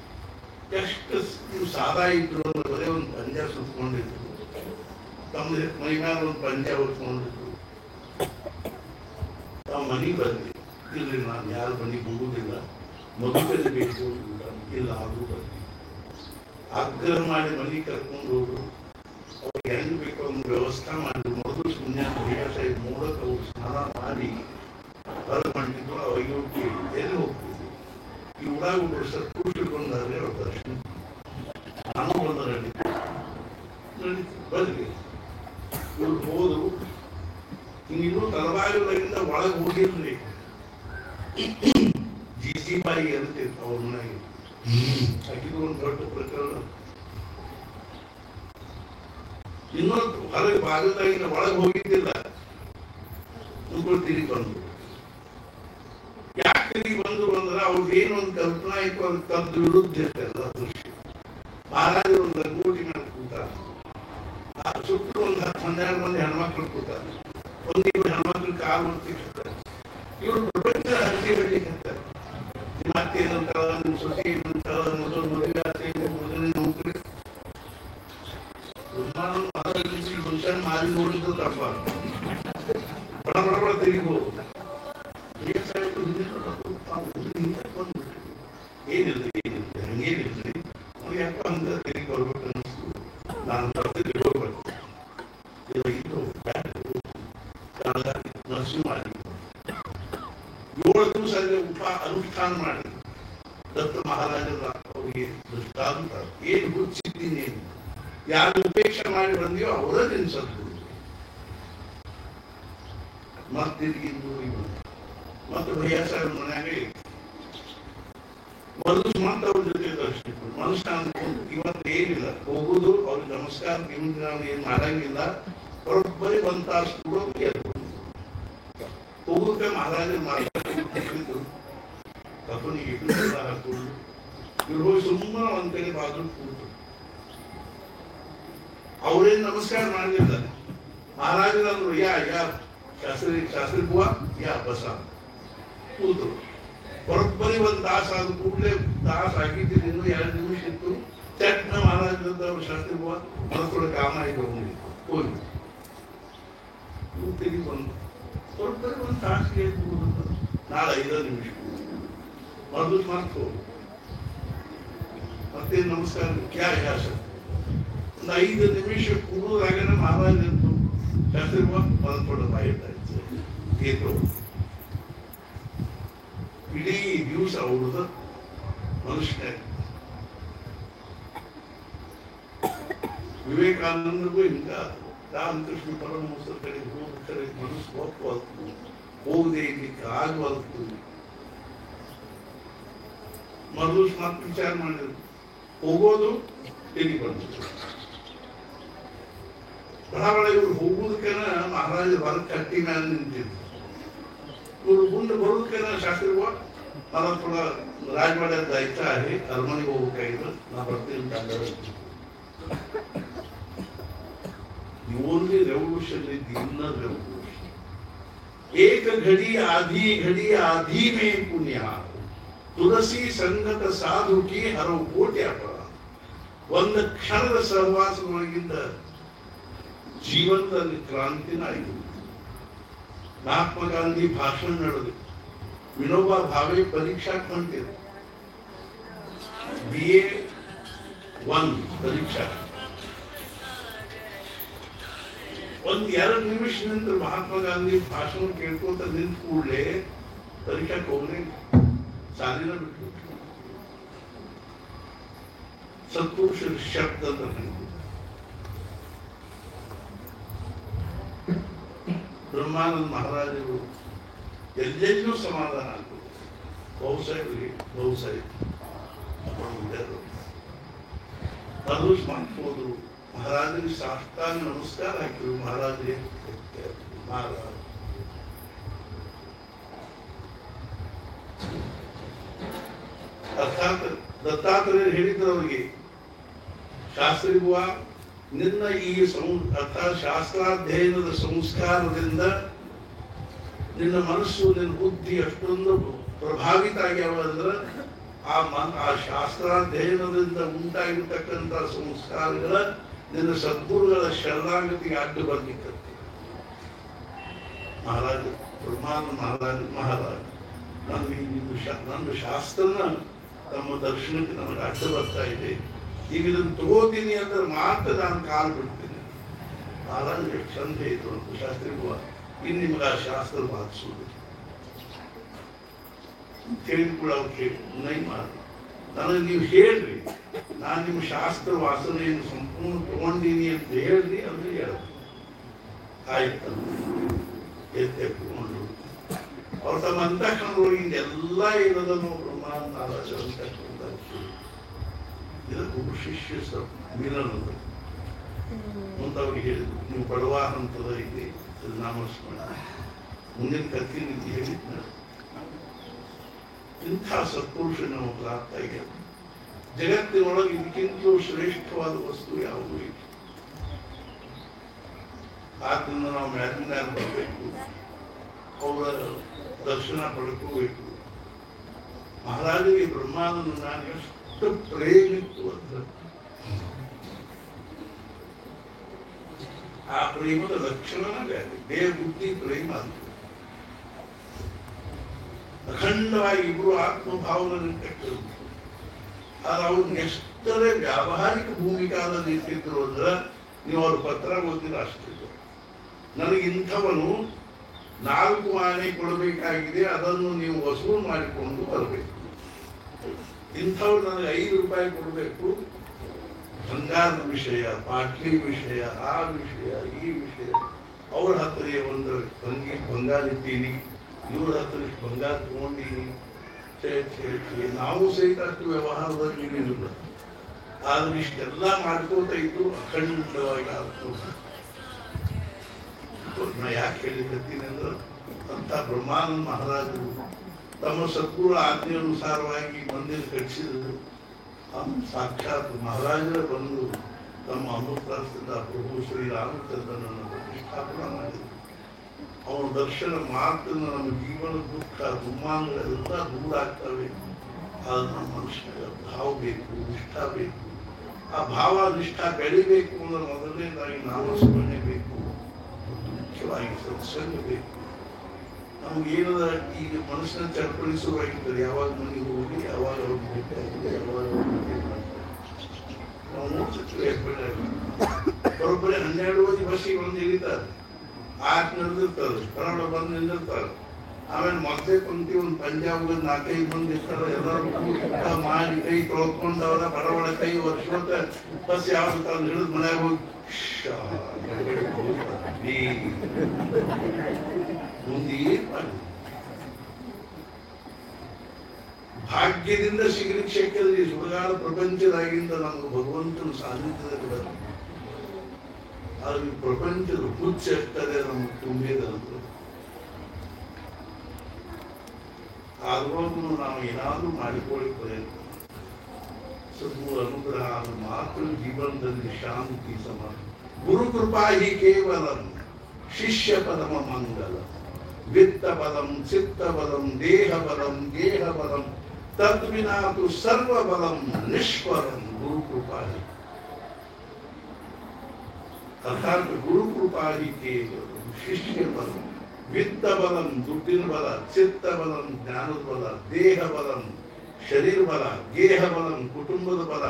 ಎಷ್ಟು ನೀವು ಸಾದಾ ಇದ್ರು ಅಂದ್ರೆ ಬರೀ ಒಂದು ಪಂಜ ಸುತ್ಕೊಂಡಿದ್ರು, ತಮ್ಮ ಮೈ ಮೇಲೆ ಒಂದು ಪಂಜ ಹೊತ್ಕೊಂಡಿದ್ರು. ತಾವು ಮನೆಗೆ ಬಂದ್ರಿ, ಇಲ್ರಿ ನಾನು ಯಾರ ಮನೆಗೆ ಹೋಗುದಿಲ್ಲ, ಮದುವೆ ಬೇಕು ಇಲ್ಲ, ಅದು ಬಂದ್ರಿ. ಆಗ್ರಹ ಮಾಡಿ ಮನೆಗೆ ಕರ್ಕೊಂಡು ಹೋದ್ರು. ಅವ್ರಿಗೆ ಹೆಂಗ್ ಬೇಕು ಒಂದು ವ್ಯವಸ್ಥೆ ಮಾಡಿದ್ರು. ಮೊದಲು ಸುಮ್ಮನೆ ಭೈಯಾ ಸಾಹೇಬ್ ನೋಡಕ್ ಅವ್ರು ಸ್ನಾನ ಮಾಡಿ ಹೊರಗೆ ಮಾಡಿದ್ರು. ಅವಾಗ ಎಲ್ಲಿ ಹೋಗ್ತಿದ್ರು, ಈ ಊರಾಗ ಒಬ್ಬರು ಸತ್ಪುರುಷರು ಬಂದಾದ್ರೆ ಅವ್ರ ದರ್ಶನ ನಾನು ಬಂದ ಬಂದ್ರಿ. ಇವ್ರು ಹೋದ್ರು. ಇನ್ನೂ ತಲಬಾಗಿಲಿಂದ ಒಳಗೆ ಹೋಗಿರ್ಲಿ. ಜಿ ಬಾಯಿ ಅಂತಿತ್ತು ಅವ್ರ ಮನೆಗೆ. ಅಕ್ಕಿದು ಒಂದು ದೊಡ್ಡ ಪ್ರಕರಣ. ಇನ್ನೊಂದು ಹೊರಗೆ ಬಾಗಿಲಾಗಿನ ಒಳಗೆ ಹೋಗಿದ್ದಿಲ್ಲ. ತಿರುಗಿ ಬಂದ್ರು. ಯಾಕೆ ತಿರುಗಿ ಬಂದ್ರು ಅಂದ್ರೆ ಅವ್ರಿಗೆ ಏನೊಂದು ಕಲ್ಪನಾ ಇತ್ತು ಅದು ತದ್ದು ವಿರುದ್ಧ ಇರ್ತಲ್ಲ ದೃಶ್ಯ. ಮಹಾರಾಜರು ಒಂದು ಲಂಗೋಟಿ ಮೇಲೆ ಕೂತಾರೆ, ಸುತ್ತಲೂ ಒಂದು 10-12 ಮಂದಿ ಹೆಣ್ಮಕ್ಳು ಕೂತಾರೆ, ಒಂದಿಬ್ಬರು ಹೆಣ್ಮಕ್ಳು ಕಾಲು ಹೊತ್ತಿರ್ತಾರೆ. ಇವರು ಪ್ರಪಂಚ ಹರಟಿ ಬೆಳಿತಾರೆ. ನಿಮ್ಮ ಅತ್ತೆ ಏನಂತಾಳ, ನಿಮ್ಮ ಸೊಸೆ ಏನಂತಾಳ, ಮೊದಲು ಮದುವೆ ಆಸೆ, ಮೊದಲನೇ ನೌಕರಿ ಫಂಕ್ಷನ್ ಮಾರಿ ನೋಡಿದ್ರು ತಪ್ಪ ಬಡ ಬಡ ಬಡ ತೆಗಿಬಹುದು. ಏನಿಲ್ಲ ಹಂಗೇನಿಲ್ರಿ, ಅವ್ರು ಯಾಕ ಹಂಗ ತೆರಿಗೆ ಬರ್ಬೇಕು ಅನ್ನಿಸ್ತು. ನಾನು ಹೋಗ್ಬೇಕು ನರ್ಸು ಮಾಡಿ 7 ದಿವಸ ಅನುಷ್ಠಾನ ಮಾಡಿ ದತ್ತ ಮಹಾರಾಜರ ಅವರಿಗೆ ದೃಷ್ಟಾಂತ ಏನು ಹುಚ್ಚಿದ್ದೀನಿ, ಯಾರು ಉಪೇಕ್ಷೆ ಮಾಡಿ ಬಂದಿಯೋ ಅವರ ನೆನ್ಸದ್ದು. ಮತ್ತಿರ್ಗಿದ್ದು ಮತ್ತು ಭಯ್ಯ ಸಾಹೇಬ್ ಮನೆಯಾಗೆ ಒಂದು ಮಾತ್ರ ಅವ್ರ ಜೊತೆ ದರ್ಶಿಸಿದ್ರು. ಮನುಷ್ಯ ಅಂದ್ಕೊಂಡು ಇವತ್ತು ಏನಿಲ್ಲ, ಹೋಗುದು ಅವ್ರಿಗೆ ನಮಸ್ಕಾರ ನಾವು ಏನ್ ಮಾಡಂಗಿಲ್ಲ, ಬರೋಬ್ಬರಿ 1 ತಾಸು ಕೂಡ ಹೋಗೋಕೆ ಮಹಾರಾಜರು ಮಾತಾಡಿದ್ರು. ಕಪ್ಪನಿಗೆ ಹಾಕೊಂಡು ಇವ್ರು ಹೋಗಿ ಸುಮ್ಮನೆ ಒಂದ್ ಕಡೆ ಬಾಗಿಲು ಕೂತು ಅವ್ರೇನ್ ನಮಸ್ಕಾರ ಮಾಡಲಿಲ್ಲ. ಮಹಾರಾಜರಂದ್ರು ಯಾ ಶಾಸ್ತ್ರಿ ಬುವಾ ಯಾ ಬಸ ಕೂತು. ಬರೋಬ್ಬರಿ 1 ತಾಸು ಆದ ಕೂಡಲೇ ತಾಸು ಆಗಿದ್ದು ಇನ್ನೂ 2 ನಿಮಿಷ ಇತ್ತು. ಚಟ್ನ ಮಹಾರಾಜರಂತ ಶಾಸ್ತ್ರಿ ಬುವಾ ಮನಸ್ಸೊಳಗೆ ಕಾಮ ಆಯ್ತು ಹೋಗಿ ತೆಗಿ ಬಂದು ಬರೋಬ್ಬರಿ 1 ತಾಸಿಗೆ ನಾಳೆ 5 ನಿಮಿಷ ಮೊದಲು ಮಾತು ಮತ್ತೆ ನಮಸ್ಕಾರ ಕ್ಯಾ ಯಾ ಸರ್ ಒಂದು 5 ನಿಮಿಷ ಕೂಡುವಾಗನ ಮಹಾರಾಜ ನಿಂತು ಶಾಸ್ತ್ರಿ ಮನಸ್ಸೊಳಗೆ ಬಾಯಿಡ್ತಾ ಇತ್ತು. ಇಡೀ ದಿವಸ ಅವ್ರದ ಮನುಷ್ಯ ವಿವೇಕಾನಂದರಿಗೂ ಹಿಂಗ ರಾಮಕೃಷ್ಣ ಪರಮಹಂಸರ ಕಡೆ ಹೋದ ಕಡೆ ಮನಸ್ಸು ಒಪ್ಪು ಹೋಗದೆ ಇರ್ಲಿಕ್ಕೆ ಆಗವಲ್ತು. ಮೊದಲು ಮಾತು ವಿಚಾರ ಮಾಡಿದ್ರು, ಹೋಗೋದು ಇಲ್ಲಿ ಬಂತು. ಬಹಳ ಇವ್ರು ಹೋಗುದಕ್ಕೇನ ಮಹಾರಾಜ ಹೊರ ಕಟ್ಟಿ ಮೇಲೆ ನಿಂತಿದ್ರು. ಇವ್ರು ಮುಂದೆ ಬರೋದಕ್ಕೇನ ಶಾಸ್ತ್ರಿ मला थोडा राजवाड्यात जायचं आहे, अरमणी होऊ काही ना ಬರ್ತೀನಿ The only revolution is the inner revolution. एक घड़ी आधी में पुण्य तुलसी संगत साधु की हरो ಕೋಟ್ಯ ಪರ. ಒಂದು ಕ್ಷಣದ ಸಹವಾಸದೊಳಗಿಂದ ಜೀವನದಲ್ಲಿ ಕ್ರಾಂತಿನಾಯಿತು. ಮಹಾತ್ಮ ಗಾಂಧಿ ಭಾಷಣ ನಡೆದು ವಿನೋಬಾ ಭಾವೆ ಪರೀಕ್ಷಾ ಕಂಡಿರು BA1 ಪರೀಕ್ಷಾ 1-2 ನಿಮಿಷ ನಂತರ ಮಹಾತ್ಮ ಗಾಂಧಿ ಭಾಷಣ ಕೇಳ್ಕೊಂತ ನಿಂತ ಕೂಡಲೇ ಪರೀಕ್ಷಾಕ್ಕೆ ಹೋಗ್ಲಿ ಸಾಲಿನ ಬಿಟ್ಟು ಸತ್ಪುರುಷರ ಶಬ್ದ ಅಂತ ಬ್ರಹ್ಮಾನಂದ ಮಹಾರಾಜರು ಎಲ್ಲೆಲ್ಲೂ ಸಮಾಧಾನ ಆಗ್ತದೆ. ಬಹುಸಾಹೇಬ್ ಅದು ಹೋದ್ರು. ಮಹಾರಾಜರಿಗೆ ಸಾಷ್ಟಾಂಗ ನಮಸ್ಕಾರ ಹಾಕಿದ್ರು. ಮಹಾರಾಜರೇ ಮಹಾರಾಜ ಅರ್ಥಾತ್ ದತ್ತಾತ್ರೇಯರು ಹೇಳಿದ್ರು ಅವರಿಗೆ, ಶಾಸ್ತ್ರಿ ಬುವಾ ನಿನ್ನ ಈ ಅರ್ಥಾತ್ ಶಾಸ್ತ್ರಾಧ್ಯಯನದ ಸಂಸ್ಕಾರದಿಂದ ನಿನ್ನ ಮನಸ್ಸು ನಿನ್ನ ಬುದ್ಧಿ ಅಷ್ಟೊಂದು ಪ್ರಭಾವಿತ ಆಗ್ಯಾವ ಅಂದ್ರೆ ಆ ಶಾಸ್ತ್ರಾಧ್ಯಯನದಿಂದ ಉಂಟಾಗಿರ್ತಕ್ಕಂಥ ಸಂಸ್ಕಾರಗಳ ನಿನ್ನ ಸದ್ಗುರುಗಳ ಶರಣಾಗತಿಗೆ ಅಡ್ಡು ಬರ್ಲಿಕ್ಕಂತೆ. ಮಹಾರಾಜ ಮಹಾರಾಜ ನನ್ನ ಶಾಸ್ತ್ರನ ತಮ್ಮ ದರ್ಶನಕ್ಕೆ ನಮಗೆ ಅಡ್ಡು ಬರ್ತಾ ಇದೆ, ಈಗ ಇದನ್ನು ತಗೋತೀನಿ ಅಂದ್ರೆ ಮಾತ್ರ ನಾನು ಕಾಲು ಬಿಡ್ತೀನಿ. ಮಹಾರಾಜ ಎಷ್ಟು ಚಂದ ಇತ್ತು ಅಂತ ಶಾಸ್ತ್ರಿ ಇನ್ನು ನಿಮಗೆ ಆ ಶಾಸ್ತ್ರ ಬಾಧಿಸುವುದು ಕೇಳಿದ್ ಕೂಡ ಅವ್ರು ಕೇಳಿ ನೈ ಮಾಡಿ ನನಗೆ ನೀವು ಹೇಳ್ರಿ, ನಾನು ನಿಮ್ಮ ಶಾಸ್ತ್ರ ವಾಸನೆಯನ್ನು ಸಂಪೂರ್ಣ ತಗೊಂಡೀನಿ ಅಂತ ಹೇಳ್ರಿ ಅಂದ್ರೆ ಹೇಳ ಆಯ್ತು ಎತ್ತೆಕೊಂಡು ಅವ್ರು ತಮ್ಮ ಅಂತಃಕರಣದೊಳಗಿಂದ ಎಲ್ಲ ಇರೋದನ್ನು ಇದಕ್ಕೆ ಗುರು ಶಿಷ್ಯ ಮಿಲನದ ಮುಂದವ್ರಿಗೆ ಹೇಳಿದ್ರು, ನೀವು ಬಡವ ಹಂತದ ಇದೆ ನಾಮಸ್ಮರಣ ಮುಂದಿನ ಕತ್ತಿ ನಿಂತು ಹೇಳಿದ್ನ ಇಂಥ ಇಂಥ ಸತ್ಪುರುಷ ನಾವು ಪ್ರಾಪ್ತ ಇದೆ. ಜಗತ್ತಿನೊಳಗೆ ಇದಕ್ಕಿಂತಲೂ ಶ್ರೇಷ್ಠವಾದ ವಸ್ತು ಯಾವುದೂ ಇಲ್ಲ. ಆದ್ದರಿಂದ ನಾವು ಮ್ಯಾಲಿನ ಬರಬೇಕು, ಅವರ ದರ್ಶನ ಪಡ್ಕೋಬೇಕು. ಮಹಾರಾಜರಿಗೆ ಬ್ರಹ್ಮಾನಂದ ನಾನು ಎಷ್ಟು ಪ್ರೇಮಿತ್ತು ಅಂತ, ಆ ಪ್ರೇಮದ ಲಕ್ಷಣನ ಬೇರೆ, ದೇಹ ಬುದ್ಧಿ ಪ್ರೇಮ ಅಂತ. ಅಖಂಡವಾಗಿ ಇಬ್ಬರು ಆತ್ಮಭಾವವನ್ನು ಕಟ್ಟಿದ್ರು. ಆದ್ರೆ ಅವ್ರನ್ನ ಎಷ್ಟರೇ ವ್ಯಾವಹಾರಿಕ ಭೂಮಿಕಾದಲ್ಲಿ ಇಟ್ಟಿದ್ರು ಅಂದ್ರೆ ನೀವು ಅವ್ರ ಪತ್ರ ಓದಿದ್ರೆ ಅಷ್ಟಿದ್ರು. ನನಗಿಂಥವನು 4 ಆನೆ ಕೊಡಬೇಕಾಗಿದೆ, ಅದನ್ನು ನೀವು ವಸೂಲು ಮಾಡಿಕೊಂಡು ಬರಬೇಕು. ಇಂಥವ್ರು ನನಗೆ 5 ರೂಪಾಯಿ ಕೊಡಬೇಕು, ಬಂಗಾರದ ವಿಷಯ, ಪಾಟ್ಲಿ ವಿಷಯ, ಆ ವಿಷಯ, ಈ ವಿಷಯ. ಅವ್ರ ಹತ್ರ ಒಂದು ಬಂಗಾರ ಇದ್ದೀನಿ, ಇವ್ರ ಹತ್ರ ಬಂಗಾರ ತಗೊಂಡೀನಿ. ನಾವು ಸಹಿತ ಅಷ್ಟು ವ್ಯವಹಾರದಲ್ಲಿ ಇರಲಿಲ್ಲ. ಆದ್ರೆ ಇಷ್ಟೆಲ್ಲ ಮಾಡ್ಕೋತ ಇದ್ದು ಅಖಂಡವಾಗಿ ಆಗ್ತದೆ. ನಾ ಯಾಕೆ ಹೇಳಿಕತ್ತೀನಿ ಅಂದ್ರೆ, ಅಂತ ಬ್ರಹ್ಮಾನಂದ ಮಹಾರಾಜರು ತಮ್ಮ ಸದ್ಗುರು ಆಜ್ಞೆಯನುಸಾರವಾಗಿ ಮಂದಿರ ಕಟ್ಟಿಸಿದರು. ಸಾಕ್ಷಾತ್ ಮಹಾರಾಜರ ಬಂದು ತಮ್ಮ ಅಮೃತದಿಂದ ಪ್ರಭು ಶ್ರೀರಾಮಚಂದ್ರನನ್ನು ಪ್ರತಿಷ್ಠಾಪನೆ ಮಾಡಿದರು. ಅವನ ದರ್ಶನ ಮಾತ್ರ ನಮ್ಮ ಜೀವನ ದುಃಖ ದುಮ್ಮಾನಗಳೆಲ್ಲ ದೂರ ಆಗ್ತವೆ. ಆದ್ರೆ ನಮ್ಮ ಮನುಷ್ಯನಿಗೆ ಭಾವ ಬೇಕು, ನಿಷ್ಠ ಬೇಕು. ಆ ಭಾವ ನಿಷ್ಠ ಬೆಳಿಬೇಕು ಅಂದ್ರೆ ಮೊದಲನೇದಾಗಿ ನಾಮಸ್ಮರಣೆ ಬೇಕು, ಮುಖ್ಯವಾಗಿ ಸತ್ಸಂಗ ಬೇಕು. ನಮ್ಗೇನದ ಈಗ ಮನಸ್ಸನ್ನ ಚರ್ಪಡಿಸುವಾಗಿದ್ದಾರೆ. ಯಾವಾಗ ಮನೆಗೆ ಹೋಗಿ, ಯಾವಾಗ ಅವ್ರಿಗೆ ಭೇಟಿಯಾಗಿದೆ, ಯಾವಾಗ ನಾವು ನೋಡ್ತಿರ್ತೀವಿ. ಬರೋಬ್ಬರಿ 12 ಬಜೆ ಬಸ್ಸಿಗೆ ಬಂದು ಇಳಿತಾರೆ, 8 ನಡೆದಿರ್ತಾರೆ, ಕನ್ನಡ ಬಂದು ನಿಂದಿರ್ತಾರೆ. ಆಮೇಲೆ ಮತ್ತೆ ಕುಂತಿ ಒಂದು ಪಂಜಾಬ್ 4-5 ಮಂದಿ ಇರ್ತಾರೆ. ಎಲ್ಲರೂ ಊಟ ಮಾಡಿ ಕೈ ತೊಳ್ಕೊಂಡವರ ಬಡವಳ ಕೈ ವರ್ಷೋತ ಬಸ್ ಯಾವ್ದು ತಂದು ಹಿಡಿದು ಮನೆಯಾಗ ಹೋಗಿ ಮುಂದೆ ಭಾಗ್ಯದಿಂದ ಸಿಗಲಿಕ್ಕೆ ಶಕ್ಯದಲ್ಲಿ ಸುಡಗಾಡ ಪ್ರಪಂಚದಾಗಿಂದ ನಮ್ಗೆ ಭಗವಂತನ ಸಾನ್ನಿಧ್ಯದಲ್ಲಿ ಬರ್ತದೆ. ಆದ್ರೆ ಪ್ರಪಂಚದ ಹುಚ್ಚ ಎಷ್ಟದೆ ನಮ್ಗೆ ತುಂಬಿದಂತ. ಆದ್ರೂ ನಾವು ಏನಾದ್ರೂ ಮಾಡಿಕೊಳ್ಳಿಕ್ಕೆ ಸದ್ಗುರು ಅನುಗ್ರಹ ಮಾತ್ರ ಜೀವನದಲ್ಲಿ ಶಾಂತಿ ಸಮಾನ. ಗುರು ಕೃಪಾ ಹಿ ಕೇವಲಂ ಶಿಷ್ಯ ಪರಮ ಮಂಗಲ. ವಿತ್ತ ಬಲಂ ಚಿತ್ತ ಬಲಂ ದೇಹ ಬಲಂ ಗೇಹ ಬಲಂ ತದ್ವಿನಾತು ಸರ್ವ ಬಲಂ ನಿಷ್ಫಲಂ ಗುರು ಕೃಪಾ ಹಿ. ಅರ್ಥಾತ್ ಗುರು ಕೃಪಾ ಹಿ ಕೇವಲಂ ಶಿಷ್ಯ ಬಲಂ, ವಿತ್ತ ಬಲಂ ದುಡ್ಡಿನ ಬಲ, ಚಿತ್ತ ಬಲಂ ಜ್ಞಾನದ ಬಲ, ದೇಹ ಬಲಂ ಶರೀರ ಬಲ, ಗೇಹ ಬಲಂ ಕುಟುಂಬದ ಬಲ,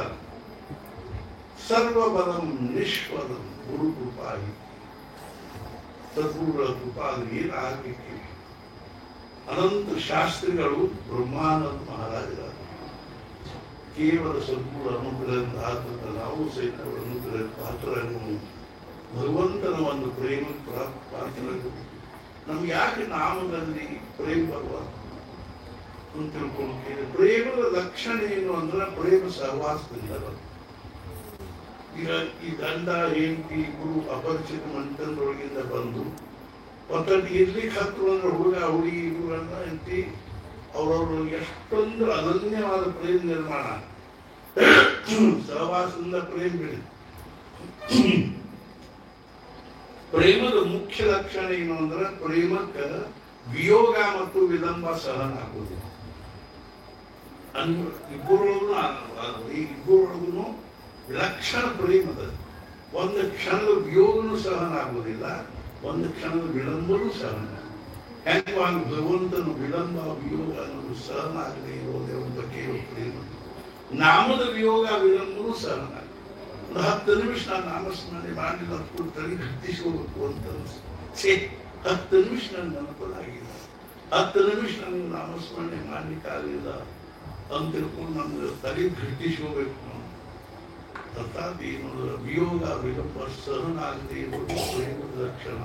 ಸರ್ವ ಬಲಂ ನಿಷ್ಫಲಂ ಗುರು ಕೃಪಾ ಹಿ. ಸದ್ಗುರುಗಳ ಕೃಪಾದಲ್ಲಿ ಏನಾಗಲಿಕ್ಕೆ ಅನಂತ ಶಾಸ್ತ್ರಿಗಳು ಬ್ರಹ್ಮಾನಂದ ಮಹಾರಾಜರಾದ ಕೇವಲ ಸದ್ಗುರು ಅನುಗ್ರಹದ ಆತಂತ ನಾವು ಸಹಿತ ಅನುಗ್ರಹ ಪಾತ್ರರನ್ನು ಭಗವಂತನ ಒಂದು ಪ್ರೇಮ ಪಾತ್ರರಾಗಬೇಕು. ನಮ್ಗೆ ಯಾಕೆ ನಾಮದಲ್ಲಿ ಪ್ರೇಮ ಬರುವಾಗ ಅಂತ ತಿಳ್ಕೊಂಡು, ಪ್ರೇಮದ ಲಕ್ಷಣ ಏನು ಅಂದ್ರೆ ಪ್ರೇಮ ಸಹವಾಸದಿಂದ ಬರ್ತದೆ. ಈಗ ಈ ಗಂಡ ಹೆಂಡತಿ ಇಬ್ಬರು ಅಪರಿಚಿತ ಮಂಟನದೊಳಗಿಂದ ಬಂದು ಒತ್ತಲ್ಲಿ ಇರ್ಲಿಕ್ಕೆ ಹತ್ತು ಅಂದ್ರೆ ಹುಡುಗ ಹುಡುಗಿ ಇವುಗಳನ್ನ ಹೆಂಡತಿ ಅವ್ರವ್ರ ಎಷ್ಟೊಂದು ಅನನ್ಯವಾದ ಪ್ರೇಮ ನಿರ್ಮಾಣ, ಸಹವಾಸದಿಂದ ಪ್ರೇಮ ಬೆಳೆ. ಪ್ರೇಮದ ಮುಖ್ಯ ಲಕ್ಷಣ ಏನು ಅಂದ್ರೆ ಪ್ರೇಮಕ್ಕೆ ವಿಯೋಗ ಮತ್ತು ವಿಳಂಬ ಸಹನ ಆಗುವುದಿಲ್ಲ. ಇಬ್ಬರೊಳಗೂ ವಿಲಕ್ಷಣ ಪ್ರೇಮದ ಒಂದು ಕ್ಷಣದ ವಿಯೋಗನೂ ಸಹನ ಆಗುವುದಿಲ್ಲ, ಒಂದು ಕ್ಷಣದ ವಿಳಂಬನೂ ಸಹನ. ಹೆಂಗ ಭಗವಂತನು ವಿಳಂಬ ವಿಯೋಗ ಅನ್ನೋದು ಸಹನ ಆಗದೆ ಇರೋದೇ ಒಂದು ಕೇವಲ ಪ್ರೇಮ. ನಾಮದ ವಿಯೋಗ ವಿಳಂಬನೂ ಸಹನ. ಒಂದು 10 ನಿಮಿಷ ನಾನು ನಾಮಸ್ಮರಣೆ ಮಾಡಲಿಲ್ಲ ತಲೆ ಹತ್ತಿಸ್ಕೋಬೇಕು ಅಂತ ಅನಿಸ್ತೇ. 10 ನಿಮಿಷ ನನ್ನ ನೆನಪದಾಗಿಲ್ಲ, 10 ನಿಮಿಷ ನನಗೆ ನಾಮಸ್ಮರಣೆ ಮಾಡ್ಲಿಕ್ಕಾಗಲಿಲ್ಲ ಅಂತ ತಿಳ್ಕೊಂಡು ನಮ್ಗೆ ತಲೆ ಹತ್ತಿಸ್ಕೋಬೇಕು. ಅರ್ಥಾತ್ ಏನು ವಿಯೋಗ ವಿಳಂಬ ಸಹನ ಆಗದೆ ಇರೋದು ಪ್ರೇಮದ ಲಕ್ಷಣ.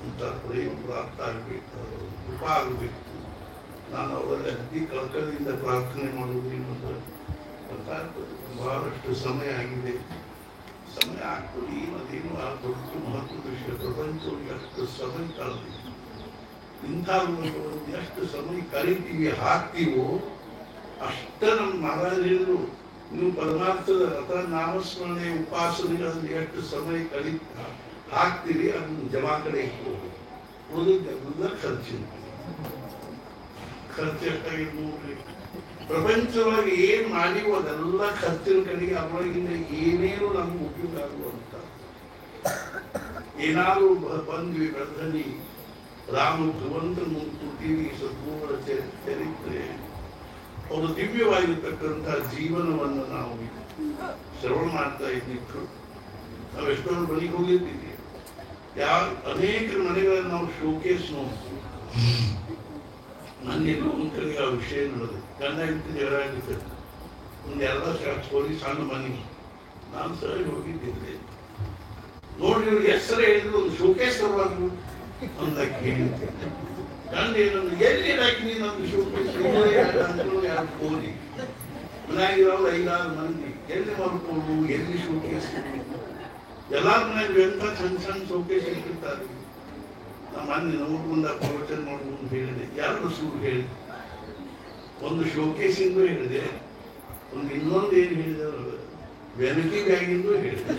ಅಂತ ಪ್ರೇಮ ಪ್ರಾಪ್ತ ಆಗಬೇಕು, ಕೃಪಾ ಆಗಬೇಕು. ನಾನು ಅವರಲ್ಲಿ ಅತಿ ಕಳಕಳಿಯಿಂದ ಪ್ರಾರ್ಥನೆ ಮಾಡುವುದು ಏನಂದ್ರೆ, ಬಹಳಷ್ಟು ಸಮಯ ಆಗಿದೆ, ಸಮಯ ಆಗ್ತದೆ, ಏನದೇನು ಆ ದೊಡ್ಡ ಮಹತ್ವದ ವಿಷಯ. ಪ್ರಪಂಚದಲ್ಲಿ ಎಷ್ಟು ಸಮಯ ಕಳೆದಿದೆ, ಇಂಥ ಎಷ್ಟು ಸಮಯ ಕರಿತೀವಿ ಹಾಕ್ತೀವೋ ಅಷ್ಟ ನಮ್ಮ ಮಹಾರಾಜ ಹೇಳಿದ್ರು, ನೀವು ಪರಮಾರ್ಥದ ಅಥವಾ ನಾಮಸ್ಮರಣೆ ಉಪಾಸನೆಗಳಲ್ಲಿ ಎಷ್ಟು ಸಮಯ ಹಾಕ್ತೀರಿ ಅದನ್ನು ಜಮಾ ಕಡೆ ಇಟ್ಕೋಬೇಕು. ಉಳಿದೆಲ್ಲ ಖರ್ಚಿನ ಖರ್ಚು ಎಷ್ಟಾಗಿದೆ ನೋಡ್ರಿ. ಪ್ರಪಂಚವಾಗಿ ಏನ್ ಮಾಡಿವೋ ಅದೆಲ್ಲ ಖರ್ಚಿನ ಕಡೆಗೆ ಅವರಿಗಿಂತ ಏನೇನು ನಮ್ಗೆ ಉಪಯೋಗ ಆಗುವಂತ ಏನಾದ್ರು ಬಂದ್ವಿ ಬೆಳದಲ್ಲಿ ರಾಮ ಧ್ರುವಂತ ಮುಂಕುತ್ತೀವಿ ಸದ್ಗುರುಗಳ ಚರಿತ್ರೆ ಅವರು ದಿವ್ಯವಾಗಿರ್ತಕ್ಕಂಥ ಜೀವನವನ್ನು ನಾವು ಶ್ರವಣ ಮಾಡ್ತಾ ಇದ್ದಿತ್ತು. ನಾವು ಎಷ್ಟೊಂದು ಮನೆಗೆ ಹೋಗಿರ್ತೀವಿ, ಅನೇಕ ಮನೆಗಳಲ್ಲಿ ನಾವು ಶೋಕೇಸ್ ನೋಡ್ತೀವಿ. ನನ್ನೆಲ್ಲೂ ಒಂದ್ ಕಡೆ ಆ ವಿಷಯ ನಡೆದು ಗಂಡ ಹೆಂಡತಿ ಜಗಳ ಆಗಿತ್ತು. ಒಂದು 2 ವರ್ಷ ಸಣ್ಣ ಮನೆ ನಾನು ಸರಿ ಹೋಗಿದ್ದಿದ್ದೆ. ನೋಡಿ ಇವ್ರಿಗೆ ಹೆಸರು ಹೇಳಿದ್ರು ಒಂದು ಶೋಕೇಸ್ ತರಬಾರ್ದು ಅಂತ ಕೇಳಿದ್ದೆ. ಗಂಡ ಏನಂದ್ರೆ ಎಲ್ಲಿ ಹಾಕಿ ನಂದು ಶೋಕೇಸ್ ಯಾರು ಹೋಗಿ ಮನೆಯಾಗಿರೋರು 5-6 ಮಂದಿ ಎಲ್ಲಿ ಮಾಡ್ಕೊಂಡು ಎಲ್ಲಿ ಶೋಕೇಸ್ ಎಲ್ಲಾರ ಮನೆಯಾಗ ಎಂತ ಸಣ್ಣ ಶೋಕೇಸ್ ಇಟ್ಟಿರ್ತಾರೆ. ನಮ್ಮ ಮನೆ ನೋಡ್ಕೊಂಡ ಪ್ರವಚನ ನೋಡ್ಕೊಂಡು ಹೇಳಿದೆ, 2 ಸುಳ್ಳು ಹೇಳಿದೆ. ಒಂದು ಶೋಕೇಸಿಂದು ಹೇಳಿದೆ, ಒಂದು ಇನ್ನೊಂದು ಏನು ಹೇಳಿದೆ ವೆನಕಿ ಬ್ಯಾಗಿಂದು ಹೇಳಿದೆ.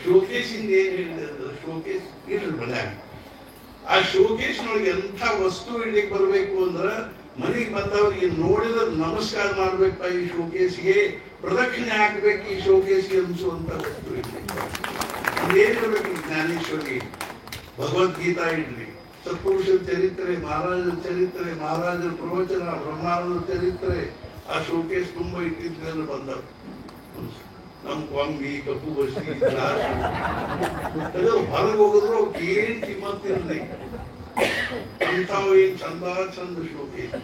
ಶೋಕೇಸಿಂದ ಏನ್ ಹೇಳಿದೆ ಅಂದ್ರೆ ಶೋಕೇಸ್ ಇರ್ಲಿ ಮನ್ಯಾಗ. ಆ ಶೋಕೇಶ್ನೊಳಗೆ ಎಂಥ ವಸ್ತು ಇಡ್ಲಿಕ್ಕೆ ಬರ್ಬೇಕು ಅಂದ್ರ ಮನೆಗೆ ಬಂದವರಿಗೆ ನೋಡಿದ ನಮಸ್ಕಾರ ಮಾಡ್ಬೇಕಪ್ಪ ಈ ಶೋಕೇಸ್ಗೆ, ಪ್ರದಕ್ಷಿಣೆ ಹಾಕ್ಬೇಕು ಈ ಶೋಕೇಸ್ಗೆ ಅನ್ಸುವಂತ ವಸ್ತು ಇಡ್ಲಿಕ್ಕೆ. ಏನಿರ್ಬೇಕು? ಜ್ಞಾನೇಶ್ವರಿ, ಭಗವದ್ಗೀತಾ ಇಡ್ಲಿ, ಸತ್ಪುರುಷರ ಚರಿತ್ರೆ, ಮಹಾರಾಜರ ಚರಿತ್ರೆ, ಮಹಾರಾಜರ ಪ್ರವಚನ, ಬ್ರಹ್ಮಾನಂದ ಚರಿತ್ರೆ ಆ ಶೋಕೇಸ್ ತುಂಬಾ ಇಟ್ಟಿದ್ರೆ ಬಂದವು. ನಮ್ ಕೊಂಬಿ ಕಪ್ಪು ಬಸಿ ಹೊರಗೆ ಹೋಗಿದ್ರು ಏನ್ ಕಿಮ್ಮತ್ತಿರಲಿ ಅಂತಾವ್ ಏನ್ ಚಂದ ಚಂದ ಶೋಕೇಸ್.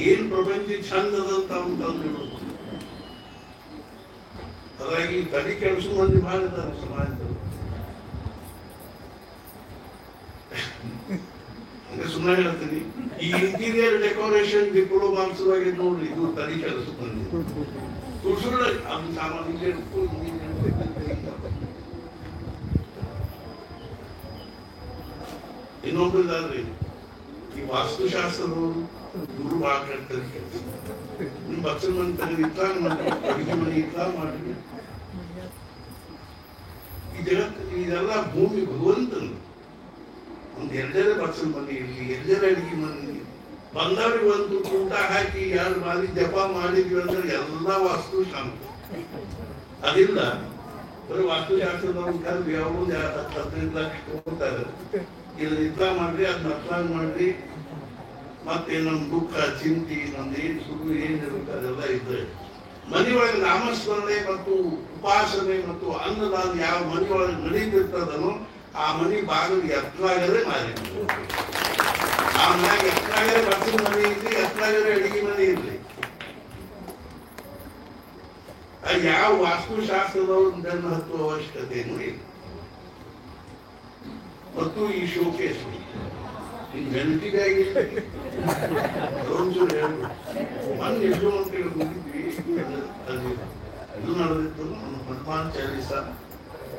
ಏನ್ ಪ್ರಪಂಚ ಚಂದದಂತ ಅಂತಂದ್ರು. ಹಾಗಾಗಿ ತಲೆ ಕೆಲಸ ಮಂದಿ ಮಾಡಿದ್ದಾರೆ ಸಮಾಜದಲ್ಲಿ. ಸುಮ್ಮನೆ ಹೇಳ್ತೀನಿ, ಈ ಇಂಟೀರಿಯರ್ ಡೆಕೋರೇಷನ್ ಡಿಪ್ಲೊಮಾ ಸಲುವಾಗಿ ನೋಡ್ರಿ, ಇದು ತಲೆ ಕೆಲಸ ಮಂದಿ ಸುಳ್ಳು ಅದು ಸಾಮಾನ್ಯ ಇನ್ನೊಬ್ಬರಿದಾದ್ರಿ ಈ ವಾಸ್ತುಶಾಸ್ತ್ರದವರು ಗುರು ಮಾಡ್ತಾರೆ ಕೆಲಸ. ನಿಮ್ ಬಚ್ಚಲ ಮನೆ ತೆಗೆದು ಇತ್ಲಾಗ ಮಾಡ್ರಿ, ಅಡಿಗೆ ಮನೆ ಇತ್ಲಾಗ ಮಾಡ್ರಿ. ಈ ಜಗತ್ತು ಇದೆಲ್ಲ ಭೂಮಿ ಭಗವಂತನು. ಒಂದ್ 2 ಬಚ್ಚಲ ಮನೆ ಇರಲಿ, 2 ಅಡಿಗೆ ಮನೆ ಇರಲಿ, ಬಂದವ್ರಿಗೆ ಒಂದು ಊಟ ಹಾಕಿ 2 ಬಾರಿ ಜಪ ಮಾಡಿದ್ವಿ ಅಂದ್ರೆ ಎಲ್ಲಾ ವಾಸ್ತು ಶಾಂತ. ಅದಿಲ್ಲ ಬರೀ ವಾಸ್ತುಶಾಸ್ತ್ರದವ್ರು ಕಲ್ವಿ ಅವರು 15 ಲಕ್ಷ ತಗೋತಾರೆ. ಇಲ್ಲಿ ಇತ್ಲಾ ಮಾಡ್ರಿ, ಅದನ್ನ ಅತ್ಲಾಗ ಮಾಡ್ರಿ, ಮತ್ತೆ ನಮ್ ದುಃಖ ಚಿಂತೆ ನಮ್ದು ಏನ್ ಸುಳ್ಳು ಏನಿರುತ್ತೆ ಅದೆಲ್ಲ ಇದ್ರೆ ಮನೆಯೊಳಗೆ ನಾಮಸ್ಮರಣೆ ಮತ್ತು ಉಪಾಸನೆ ಮತ್ತು ಅನ್ನದಾನ ಯಾವ ಮನೆಯೊಳಗೆ ನಡೀತಿರ್ತದನೋ ಆ ಮನೆ ಬಾಗಿಲು ಎತ್ತಲಾಗದೆ ಮಾರಿ. ಆ ಮನ್ಯಾಗ ಎತ್ತಲಾಗದೆ ಬಚ್ಚಲ ಮನೆ ಇರ್ಲಿ, ಎತ್ತಲಾಗದೆ ಅಡಿಗೆ ಮನೆ ಇರ್ಲಿ. ಯಾವ ವಾಸ್ತುಶಾಸ್ತ್ರದವ್ರು ಬೆನ್ನು ಹತ್ತುವ ಅವಶ್ಯಕತೆಯೂ ಇಲ್ಲ. ಮತ್ತು ಈ ಶೋಕೇಸ್ ಬೆಂಕಿಗಾಗಿ ಮೊನ್ನೆ ಎಷ್ಟು ಅಂತ ಹೋಗಿದ್ವಿ. ಅದು ಇದು ನಡೆದಿತ್ತು ಹನುಮಾನ್ ಚಾಲೀಸ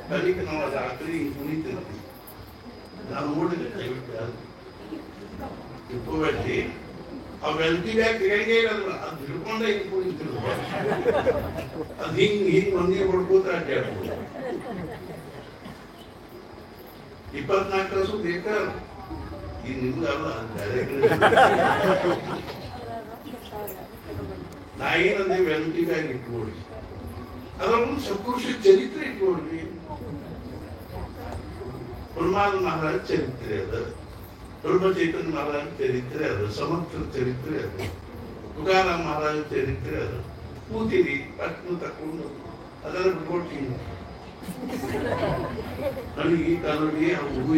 ಕಲಿಕೆ ನಾವು ರಾತ್ರಿ ಕುಣಿತಿರ್ತೀವಿ. ನಾನು ನೋಡಿದೆ ದಯವಿಟ್ಟು ಇಪ್ಪಲ್ಲಿ ಆ ಬೆಂಕಿ ಬ್ಯಾಗ್ ಕೆಳಗೆ ಇರಲ್ಲ, ಅದು ಹಿಡ್ಕೊಂಡೆ ಹಿಂಗೆ ಕುಣಿತಿರು. ಅದು ಹಿಂಗ್ ಮಂದಿ ಹೊಡ್ಕೋತ ಅಡ್ಡಾಡ್ಬೋದು. 24 ತಾಸು ಬೇಕಾ ಈ ನಿಮ್ಗಲ್ಲ ನಾ ಏನಂದ್ರೆ ಬೆಂಕಿ ಬ್ಯಾಗ್ ಇಟ್ಕೊಳ್ರಿ, ಅದರೊಂದು ಸತ್ಪುರುಷ ಚರಿತ್ರೆ ಇಟ್ಕೊಳ್ರಿ. ಬ್ರಹ್ಮಾನಂದ ಮಹಾರಾಜ ಚರಿತ್ರೆ ಅದ, ಬ್ರಹ್ಮಚೈತನ್ಯ ಮಹಾರಾಜ ಚರಿತ್ರೆ ಅದ, ಸಮರ್ಥರ ಚರಿತ್ರೆ ಅದ, ತುಕಾರಾಮ್ ಮಹಾರಾಜ ಚರಿತ್ರೆ ಅದ. ಕೂತಿರಿ ಪಟ್ನು ತಕೊಂಡು ಅದೆಲ್ಲ ಬಿಟ್ಕೊಡ್ತೀನಿ. ನನಗೆ ಈ ಕಾಲಕ್ಕೆ ಹೂವು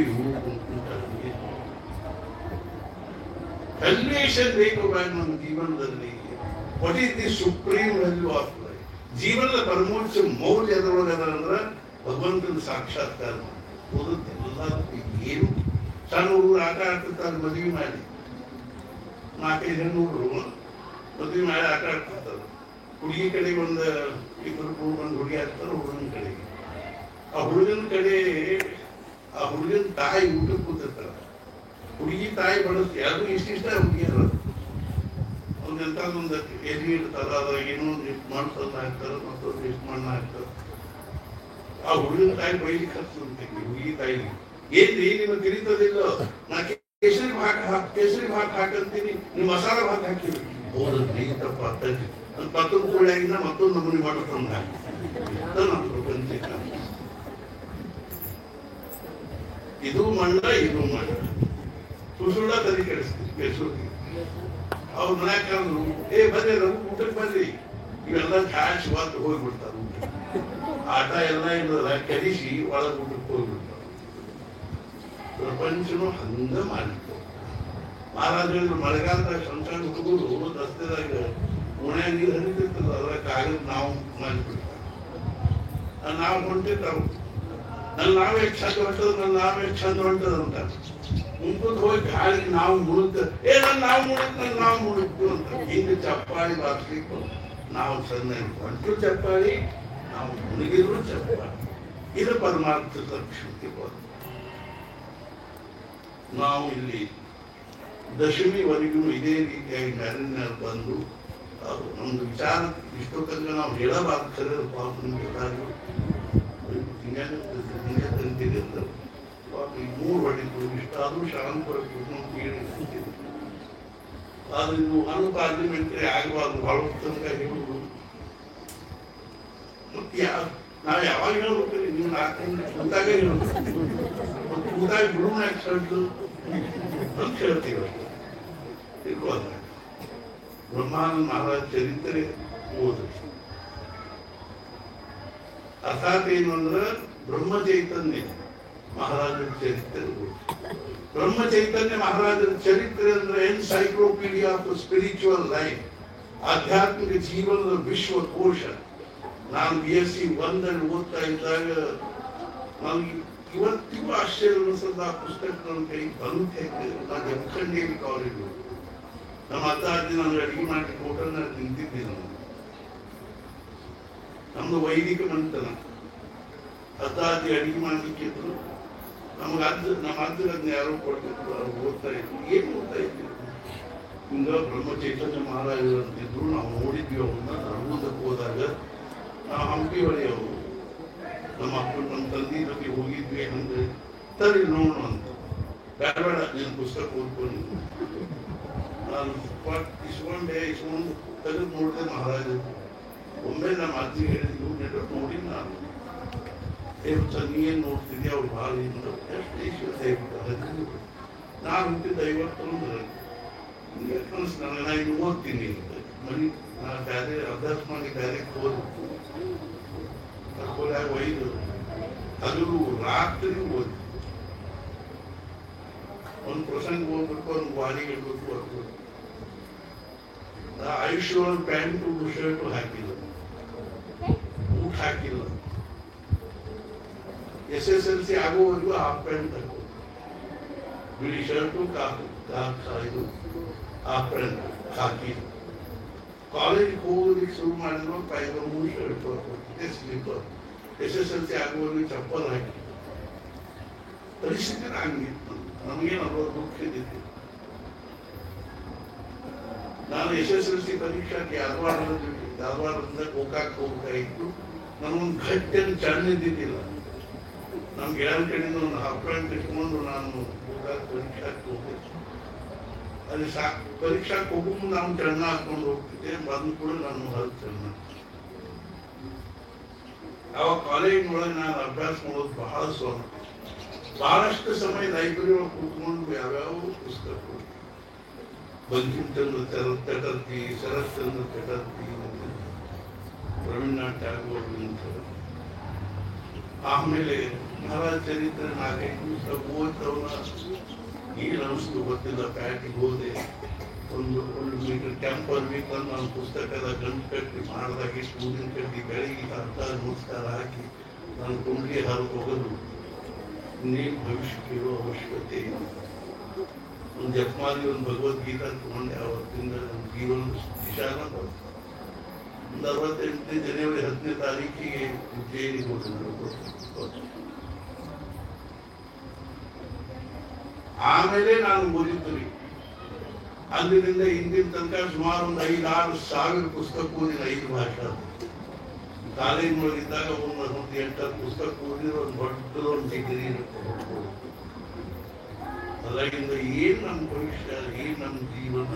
ವ್ಯಾಲ್ಯೂಯೇಷನ್ ಬೇಕು ನಮ್ಮ ಜೀವನದಲ್ಲಿ. What is the supreme value of life? ಜೀವನದ ಪರಮೋಚ್ಚ ಮೌಲ್ಯ ಎದರೊಳಗದ ಅಂದ್ರೆ ಭಗವಂತನ ಸಾಕ್ಷಾತ್ಕಾರ ಓದುತ್ತೆ. ಏನು ಸಣ್ಣ ಹುಡುಗರು ಆಟ ಆಡ್ತಿರ್ತಾರೆ, ಮದುವೆ ಮಾಡಿ 4-5 ಹೆಣ್ಣು ಹುಡುಗರು ಮದುವೆ ಮಾಡಿ ಆಟ ಆಡ್ತಿರ್ತಾರೆ. ಹುಡುಗಿ ಕಡೆಗೆ ಒಂದು 2 ಒಂದು ಹುಡುಗಿ ಹಾಕ್ತಾರೆ, ಹುಡುಗನ ಕಡೆಗೆ. ಆ ಹುಡುಗನ ಕಡೆ ಆ ಹುಡುಗನ ತಾಯಿ ಊಟಕ್ಕೆ ಕೂತಿರ್ತಾರ, ಹುಡುಗಿ ತಾಯಿ ಬಡಿಸ್ತೀವಿ ಅದು ಇಷ್ಟಿಷ್ಟ ಹುಡುಗಿಯರು ಅವ್ನೆಂತ ಒಂದು ಎಲ್ಲಿ ಇಡ್ತಾರ ಅದ್ರಾಗ ಇನ್ನೊಂದು ಇಷ್ಟು ಮಣ್ಣು ಹಾಕ್ತಾರ ಮತ್ತೊಂದು ಇಷ್ಟು ಮಣ್ಣು ಹಾಕ್ತಾರ ಆ ಹುಡುಗನ ತಾಯಿ ಬೈಲಿಕ್ಕೆ ಹತ್ತಂತೆ ಹುಡುಗಿ ತಾಯಿಗೆ ಏನ್ರಿ ನಿಮಗೆ ತಿಳಿತದಿಲ್ಲ ನಾ ಕೇಸರಿ ಭಾತ್ ಹಾಕಂತೀನಿ ನೀವು ಮಸಾಲ ಭಾತ್ ಹಾಕಿರಿ ಹೌದ್ರಿ ತಪ್ಪ ಆಗ್ತದೆ ಮತ್ತೊಂದು ಕೂಡಾಗಿನ ಮತ್ತೊಂದು ನಮೂನಿ ಮಾಡ್ಕೊಂಡ ಇದು ಮಣ್ಣ ಇದು ಮಣ್ಣ ಸುಳ್ಳ ತಲೆ ಕೆಡಿಸ್ತೀವಿ ಕೆಡಿಸೋದು ಅವ್ರ ಮನ್ಯಾಗ ಕರೆದ್ರು ಬರ್ರಿ ಊಟಕ್ಕೆ ಬರ್ರಿ ಇವೆಲ್ಲ ಚಾಚ್ ಬಂದು ಹೋಗ್ಬಿಡ್ತಾರ ಊಟ ಆಟ ಎಲ್ಲ ಇರೋಲ್ಲ ಕೆಡಿಸಿ ಒಳಗೆ ಊಟಕ್ಕೆ ಹೋಗ್ಬಿಡ್ತಾರ ಪ್ರಪಂಚನು ಹಂಗ ಮಾಡಿತ್ತು ಮಹಾರಾಜರು ಮಳೆಗಾಲದಾಗ ಸಣ್ಣ ಸಣ್ಣ ಹುಡುಗರು ರಸ್ತೆದಾಗ ಓಣ್ಯಾಗ ನೀರು ಹರಿತಿರ್ತದ ಅದ್ರ ಕಾಗದ ನಾವು ಮಾಡಿಬಿಡ್ತಾರ ನಾವು ಹೊಂಟಿರ್ತಾವ ನಾವೇ ಚಂದ ಹೊಂಟದ ನಾವೇ ಚಂದ ಹೊಂಟದ ಅಂತ ಮುಂಕುಂದ್ ಹೋಗಿ ಗಾಳಿ ನಾವು ಮುಳುಗ್ತ ನಾವು ಮುಳುಗ್ತು ಅಂತ ಹಿಂಗೆ ಚಪ್ಪಾಳಿ ಬಾರಿಸ್ಲಿಕ್ಕೆ ನಾವು ಚಂದ ಹೊಂಟು ಚಪ್ಪಾಳಿ ನಾವು ಮುಳುಗಿದ್ರು ಚಪ್ಪಾಳಿ ಇದು ಪರಮಾರ್ಥದ ಶಕ್ತಿ ನಾವು ಇಲ್ಲಿ ದಶಮಿವರೆಗೂ ಇದೇ ರೀತಿಯಾಗಿ ಮ್ಯಾಲಿನ್ಯಾರು ಬಂದು ನಮ್ದು ವಿಚಾರ ಇಷ್ಟೋ ತನಕ ನಾವು ಹೇಳಬಾರ್ದು ಖರೆ ಪಾಪ ನಿಮ್ಗೆ ಎಲ್ಲರಿಗೂ ತಂತಿದೆ ಅಂತ ಪಾಪ ಈ 3 ಹೊಡಿತು ಇಷ್ಟಾದ್ರೂ ಶಾಂತಪುರ ಕೂತ್ಕೊಂಡು ಕೇಳಿ ತಂತಿದೆ ಆದ್ರೆ ನೀವು ಅನ್ಪಾರ್ಲಿಮೆಂಟ್ರಿ ಆಗಬಾರ್ದು ಭಾಳ ತನಕ ಹೇಳುದು ಮತ್ತೆ ನಾವು ಯಾವಾಗ ಹೇಳ್ಬೇಕ್ರಿ ನೀವು 4 ತಿಂಗಳು ಕೂತಾಗ ಹೇಳ್ಬೇಕು ಕೂತಾಗ ಬಿಡುವ ಸಡ್ಲು ಅಂತ ಹೇಳ್ತೀವಿ ತಿಳ್ಕೋದ ಬ್ರಹ್ಮಾನಂದ ಮಹಾರಾಜ ಚರಿತ್ರೆ ಓದು ಅರ್ಥಾತ್ ಏನು ಅಂದ್ರೆ ಬ್ರಹ್ಮ ಚೈತನ್ಯ ಮಹಾರಾಜರ ಚರಿತ್ರೆ ಬ್ರಹ್ಮ ಚೈತನ್ಯ ಮಹಾರಾಜರ ಚರಿತ್ರೆ ಅಂದ್ರೆ ಎನ್ಸೈಕ್ಲೋಪೀಡಿಯಾ ಆಫ್ ಸ್ಪಿರಿಚುವಲ್ ಲೈಫ್ ಆಧ್ಯಾತ್ಮಿಕ ಜೀವನದ ವಿಶ್ವಕೋಶ ನಾನು BSc 1 ಓದ್ತಾ ಇದ್ದಾಗ ನನಗೆ ಇವತ್ತಿಗೂ ಆಶ್ಚರ್ಯ ಅನಿಸದ ಆ ಪುಸ್ತಕ ನನ್ನ ಕೈ ಬಂದು ನಾನು ಜಮಖಂಡಿಯಲ್ಲಿ ಕಾಲೇಜು ನಮ್ಮ ಅಜ್ಜಿ ನನಗೆ ಅಡಿಗೆ ಮಾಡಿ ಹೋಟೆಲ್ನ ನಿಂತಿದ್ದೆ ನಾನು ನಮ್ದು ವೈದಿಕ ಮಂತನ ಅಜ್ಜಿ ಅಡಿಗೆ ಮಾಡ್ಲಿಕ್ಕಿದ್ರು ನಮ್ಮ ಅಜ್ಜ ಅದನ್ನ ಯಾರೋ ಕೊಡ್ತಿದ್ರು ಅವ್ರು ಓದ್ತಾ ಇದ್ರು ಏನು ಓದ್ತಾ ಇದ್ರು ಹಿಂಗ ಬ್ರಹ್ಮ ಚೈತನ್ಯ ಮಹಾರಾಜರು ಅಂತಿದ್ರು ನಾವು ನೋಡಿದ್ವಿ ಅವ್ರನ್ನ ನಡುವುದಕ್ಕೆ ಹೋದಾಗ ನಾವು ಹಂಪಿ ಹೊಳೆಯವರು ನಮ್ಮ ಅಪ್ಪನ ನಮ್ಮ ತಂದೆ ಜೊತೆ ಹೋಗಿದ್ವಿ ಅಂದ್ರೆ ಸರಿ ನೋಡು ಅಂತ ಬೇಡ ನೀನು ಪುಸ್ತಕ ಓದ್ಕೊಂಡು ನಾನು ಇಸ್ಕೊಂಡು ತೆಗೆದು ನೋಡಿದೆ ಮಹಾರಾಜರು ಒಮ್ಮೆ ನಮ್ಮ ಅಜ್ಜಿ ಹೇಳಿದ್ರು ನೆಟ್ವರ್ಕ್ ನೋಡಿ ನಾನು ನೀನ್ ನೋಡ್ತಿದ್ದೆ ಅವ್ರು ಭಾಳ ನಾನು ಹುಟ್ಟಿದ್ದ 51 ನನಗೆ ನಾ ಇನ್ನು ಓದ್ತೀನಿ ಮನಿ ನಾ ಬೇರೆ ಅಭ್ಯಾಸ ಮಾಡಿ ಬೇರೆ ಹೋದಾಗ ಒಯ್ದು ಹಗಲು ರಾತ್ರಿ ಓದಿ ಒಂದು ಪ್ರಸಂಗ ಹೋಗ್ಬೇಕು ಒಂದು ವಾರಿಗೆ ಇಡ್ಬೇಕು ಆಯುಷ್ಯ ಒಳಗೆ ಪ್ಯಾಂಟು ಶರ್ಟು ಹಾಕಿಲ್ಲ ಊಟ ಹಾಕಿಲ್ಲ SSLC ಆಗೋವರೆಗೂ ಹಾಫ್ ಪ್ಯಾಂಟ್ ಹಾಕೋ ಬಿಳಿ ಶರ್ಟು ಇದು ಹಾಫ್ ಪ್ಯಾಂಟ್ ಹಾಕಿ ಕಾಲೇಜ್ ಹೋಗೋದಕ್ಕೆ ಶುರು ಮಾಡಿದ್ರು 3 ಶರ್ಟ್ ಹಾಕೋತಿದ್ದೆ ಸ್ಲೀಪರ್ SSLC ಆಗುವವರೆಗೂ ಚಪ್ಪಲ್ ಹಾಕಿ ಪರಿಸ್ಥಿತಿ ಹಂಗಿತ್ತು ನಮಗೇನು ಅನ್ನೋ ದುಃಖ ಇದ್ದಿತ್ತು ನಾನು SSLC ಪರೀಕ್ಷೆಗೆ ಧಾರವಾಡದಿಂದ ಗೋಕಾಕ್ ಹೋಗ್ಬೇಕಾಗಿತ್ತು ನನಗೊಂದು ಗಟ್ಟಿಯನ್ನು ಚಣ್ಣಿದ್ದಿದ್ದಿಲ್ಲ ನಮ್ ಗೆಳೆಯರ ಕಡೆಯಿಂದ ಒಂದು ಹಾಫ್ ಪ್ಯಾಂಟ್ ಇಟ್ಕೊಂಡು ನಾನು ಗೋಕಾಕ್ ಪರೀಕ್ಷಾಕ್ಕೆ ಹೋಗ್ತಿದ್ದೆ ಅಲ್ಲಿ ಪರೀಕ್ಷಾಕ್ಕೆ ಹೋಗೋ ಮುಂದೆ ನಾನು ಚಣ್ಣ ಹಾಕೊಂಡು ಹೋಗ್ತಿದ್ದೆ ಬಂದು ಕೂಡ ನಾನು ಹೊರಗೆ ಚಣ್ಣ ಅವಾಗ ಕಾಲೇಜಿನೊಳಗೆ ನಾನು ಅಭ್ಯಾಸ ಮಾಡೋದು ಬಹಳ ಸೋಮ ಬಹಳಷ್ಟು ಸಮಯ ಲೈಬ್ರರಿ ಒಳಗೆ ಕೂತ್ಕೊಂಡು ಯಾವ್ಯಾವ ಪುಸ್ತಕಗಳು ಬಂಕಿಂಚಂದ್ರ ಚಟರ್ಜಿ ಶರತ್ಚಂದ್ರ ಚಟರ್ಜಿ ರವೀಂದ್ರನಾಥ್ ಟ್ಯಾಗೋರ್ ಆಮೇಲೆ ಮಹಾರಾಜ ಚರಿತ್ರೆ 4-5 ದಿವಸ ಓದ್ತವನ್ನ ಏನು ಅನಿಸ್ತು ಗೊತ್ತಿಲ್ಲ ಪ್ಯಾಟಿಗೆ ಹೋದೆ ಒಂದು ಮೀಟರ್ ಟೆಂಪರ್ ವೀಕಲ್ಲಿ ನಾನು ಪುಸ್ತಕದ ಗಂಟು ಕಟ್ಟಿ ಮಾಡಿದಾಗ ಊರಿನ ಕಟ್ಟಿ ಬೆಳಗ್ಗೆ ಅರ್ಥ ನಮಸ್ಕಾರ ಹಾಕಿ ನಾನು ಕುಂಡ್ಲಿ ಹಾರಕ್ಕೆ ಹೋಗೋದು ಇನ್ನೇನು ಭವಿಷ್ಯಕ್ಕೆ ಇರೋ ಅವಶ್ಯಕತೆ ಇಲ್ಲ ಒಂದು ಜಪಮಾಲಿ ಒಂದು ಭಗವದ್ಗೀತಾ ತಗೊಂಡೆ ಅವತ್ತಿಂದ ನನ್ನ ಜೀವನ ವಿಶಾಲ ಒಂದು 68 ಜನವರಿ 10ನೇ ತಾರೀಕಿಗೆ ಉಜ್ಜಯಿನಿಗೆ ಹೋಗಿ ಆಮೇಲೆ ನಾನು ಓದಿದ್ರಿ. ಅಂದಿನಿಂದ ಇಂದಿನ ತನಕ ಸುಮಾರು ಒಂದು 5,000-6,000 ಪುಸ್ತಕ ಓದಿನ 5 ಭಾಷೆ. ಕಾಲೇಜಿನೊಳಗಿದ್ದಾಗ ಒಂದು 8-10 ಪುಸ್ತಕ ಓದಿರೋ ಒಂದು ದೊಡ್ಡ ಡಿಗ್ರಿ ಅದಾಗಿಂದ ಏನ್ ನಮ್ಮ ಭವಿಷ್ಯ, ಏನ್ ನಮ್ಮ ಜೀವನ,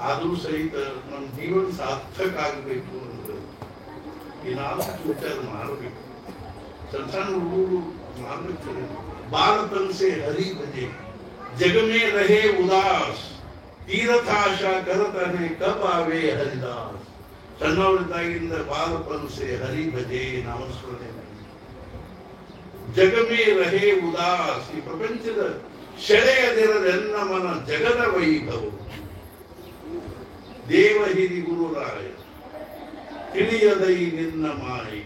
ಆದ್ರೂ ಸಹಿತ ನಮ್ಮ ಜೀವನ ಸಾರ್ಥಕ ಆಗಬೇಕು ಅಂದ್ರೆ ಏನಾದ್ರೂ ವಿಚಾರ ಮಾಡಬೇಕು. ಸಣ್ಣ ಸಣ್ಣ ಹುಡುಗರು ಮಾಡಬೇಕು. ಬಾಲತನ ಸೆ ಹರಿ ಭಜೆ जग में रहे उदास तीर्थ आशा करतने कब आवे हरिदास. ಸಣ್ಣವರಿದ್ದಾಗಿಂದ ಬಾಲಪನ್ಸೆ ಹರಿ ಭಜೆ ನಾಮಸ್ಮರಣೆ. ಜಗಮೇ ರಹೇ ಉದಾಸ್, ಈ ಪ್ರಪಂಚದ ಸೆಳೆಯದಿರದೆನ್ನ ಮನ ಜಗದ ವೈಭವ. ದೇವ ಹಿರಿ ಗುರುರಾಯ ತಿಳಿಯದೈ ನಿನ್ನ ಮಾಯಿ,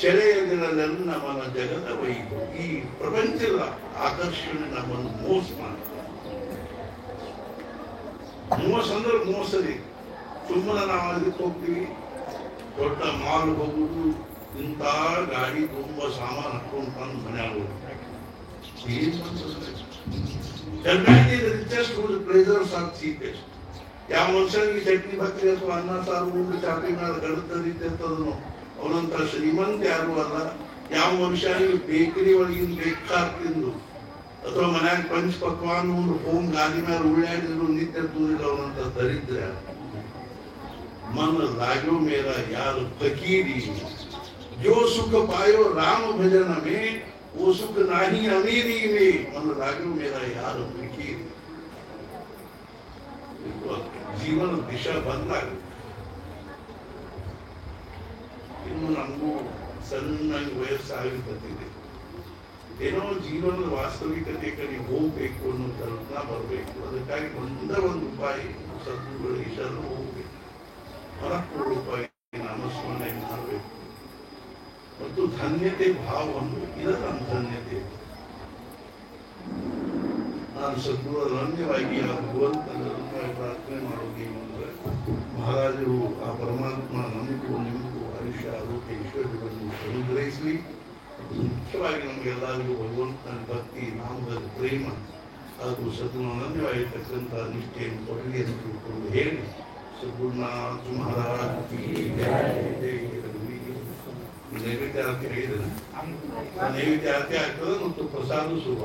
ಸೆಳೆಯದಿರಲೆನ್ನ ಮನ ಜಗದ ವೈಭವ. ಈ ಪ್ರಪಂಚದ ಆಕರ್ಷಣೆ ನಮ್ಮನ್ನು ಮೋಸ ಮಾಡ್ತಾರೆ. ಮೋಸ ಅಂದ್ರೆ ಮೋಸರಿ. ಸುಮ್ಮನೆ ನಾವು ಅದಕ್ಕೆ ಹೋಗ್ತೀವಿ, ದೊಡ್ಡ ಮಾಲ್ ಹೋಗುದು, ಇಂಥ ಗಾಡಿ ತುಂಬಾ ಸಾಮಾನು ಹಾಕೊಂಡು ತಂದು ಮನೆಯಾಗ ಯಾವ ಮನುಷ್ಯನಿಗೆ ಚಟ್ನಿ ಭಕ್ತಿ ಅಥವಾ ಅನ್ನ ಸಾರು ಉಂಡು ಚಾಪಿ ಮೇಲೆ ಗಡತದಿದ್ದನು ಅವನಂತ ಶ್ರೀಮಂತ ಯಾರು ಅಲ್ಲ. ಯಾವ ಮನುಷ್ಯನಿಗೆ ಬೇಕರಿ ಒಳಗಿನ ಬೇಕಾರ್ ತಿಂದು ಅಥವಾ ಮನ್ಯಾಗ ಪಂಚ ಪಕ್ವಾನ್ ಉಂಡು ಹೋಮ್ ಗಾದಿ ಮೇಲೆ ಉಳ್ಳಾಡಿದ್ರು ನಿತ್ಯ ತೂರಿಲ್ಲ ಅವನಂತ ದರಿದ್ರ. मन लागो मेरा यार फकीरी, जो सुख पायो राम भजन में वो सुख नाही अमीरी में. मन लागो मेरा यार फकीरी. ಜೀವನ ದಿಶಾ ಬದಲಾಗುತ್ತೆ. ಇನ್ನು ನಮಗೂ ಸಣ್ಣಾಗಿ ವಯಸ್ಸಾಗಿರ್ತದೆ. ಏನೋ ಜೀವನದ ವಾಸ್ತವಿಕತೆ ಕಡೆ ಹೋಗ್ಬೇಕು ಅನ್ನೋ ಕಲ್ಪನಾ ಬರಬೇಕು. ಅದಕ್ಕಾಗಿ ಒಂದು ಉಪಾಯ ಸದ್ಗುರುಗಳಿಗೆ ಶರಣು ಹೋಗ್ಬೇಕು. ರೂಪಾಯಿ ನಾಮಸ್ಮರಣೆ ಮಾಡಬೇಕು. ಮತ್ತು ಧನ್ಯತೆ ಭಾವವನ್ನು ಇದರ ಧನ್ಯತೆ. ನಾನು ಸದ್ಗುರು ಅನನ್ಯವಾಗಿ ಆ ಭಗವಂತನ ಪ್ರಾರ್ಥನೆ ಮಾಡೋದೇನು ಅಂದ್ರೆ, ಮಹಾರಾಜರು ಆ ಪರಮಾತ್ಮ ನಮಗೂ ನಿಮಗೂ ಆಯುಷ್ಯ ಆರೋಗ್ಯ ಈಶ್ವರಗಳನ್ನು ಅನುಗ್ರಹಿಸಲಿ. ಮುಖ್ಯವಾಗಿ ನಮಗೆಲ್ಲರಿಗೂ ಭಗವಂತನ ಭಕ್ತಿ, ನಾಮದ ಪ್ರೇಮ ಹಾಗೂ ಸದ್ಗುರು ಅನನ್ಯವಾಗಿರ್ತಕ್ಕಂಥ ನಿಷ್ಠೆಯನ್ನು ಕೊಡಲಿ ಅಂತ ತಿಳ್ಕೊಂಡು ಹೇಳಿ ಸದ್ಗುರುನಾಥ ಮಹಾರಾಜ್ ಕಿ ಜೈ. ನೈವೇದ್ಯ ಆರತಿ ಹೇಳಿದ್ರೆ ನೈವೇದ್ಯ ಆರತಿ ಆಗ್ತದೆ ಮತ್ತು ಪ್ರಸಾದ ಶುಭ.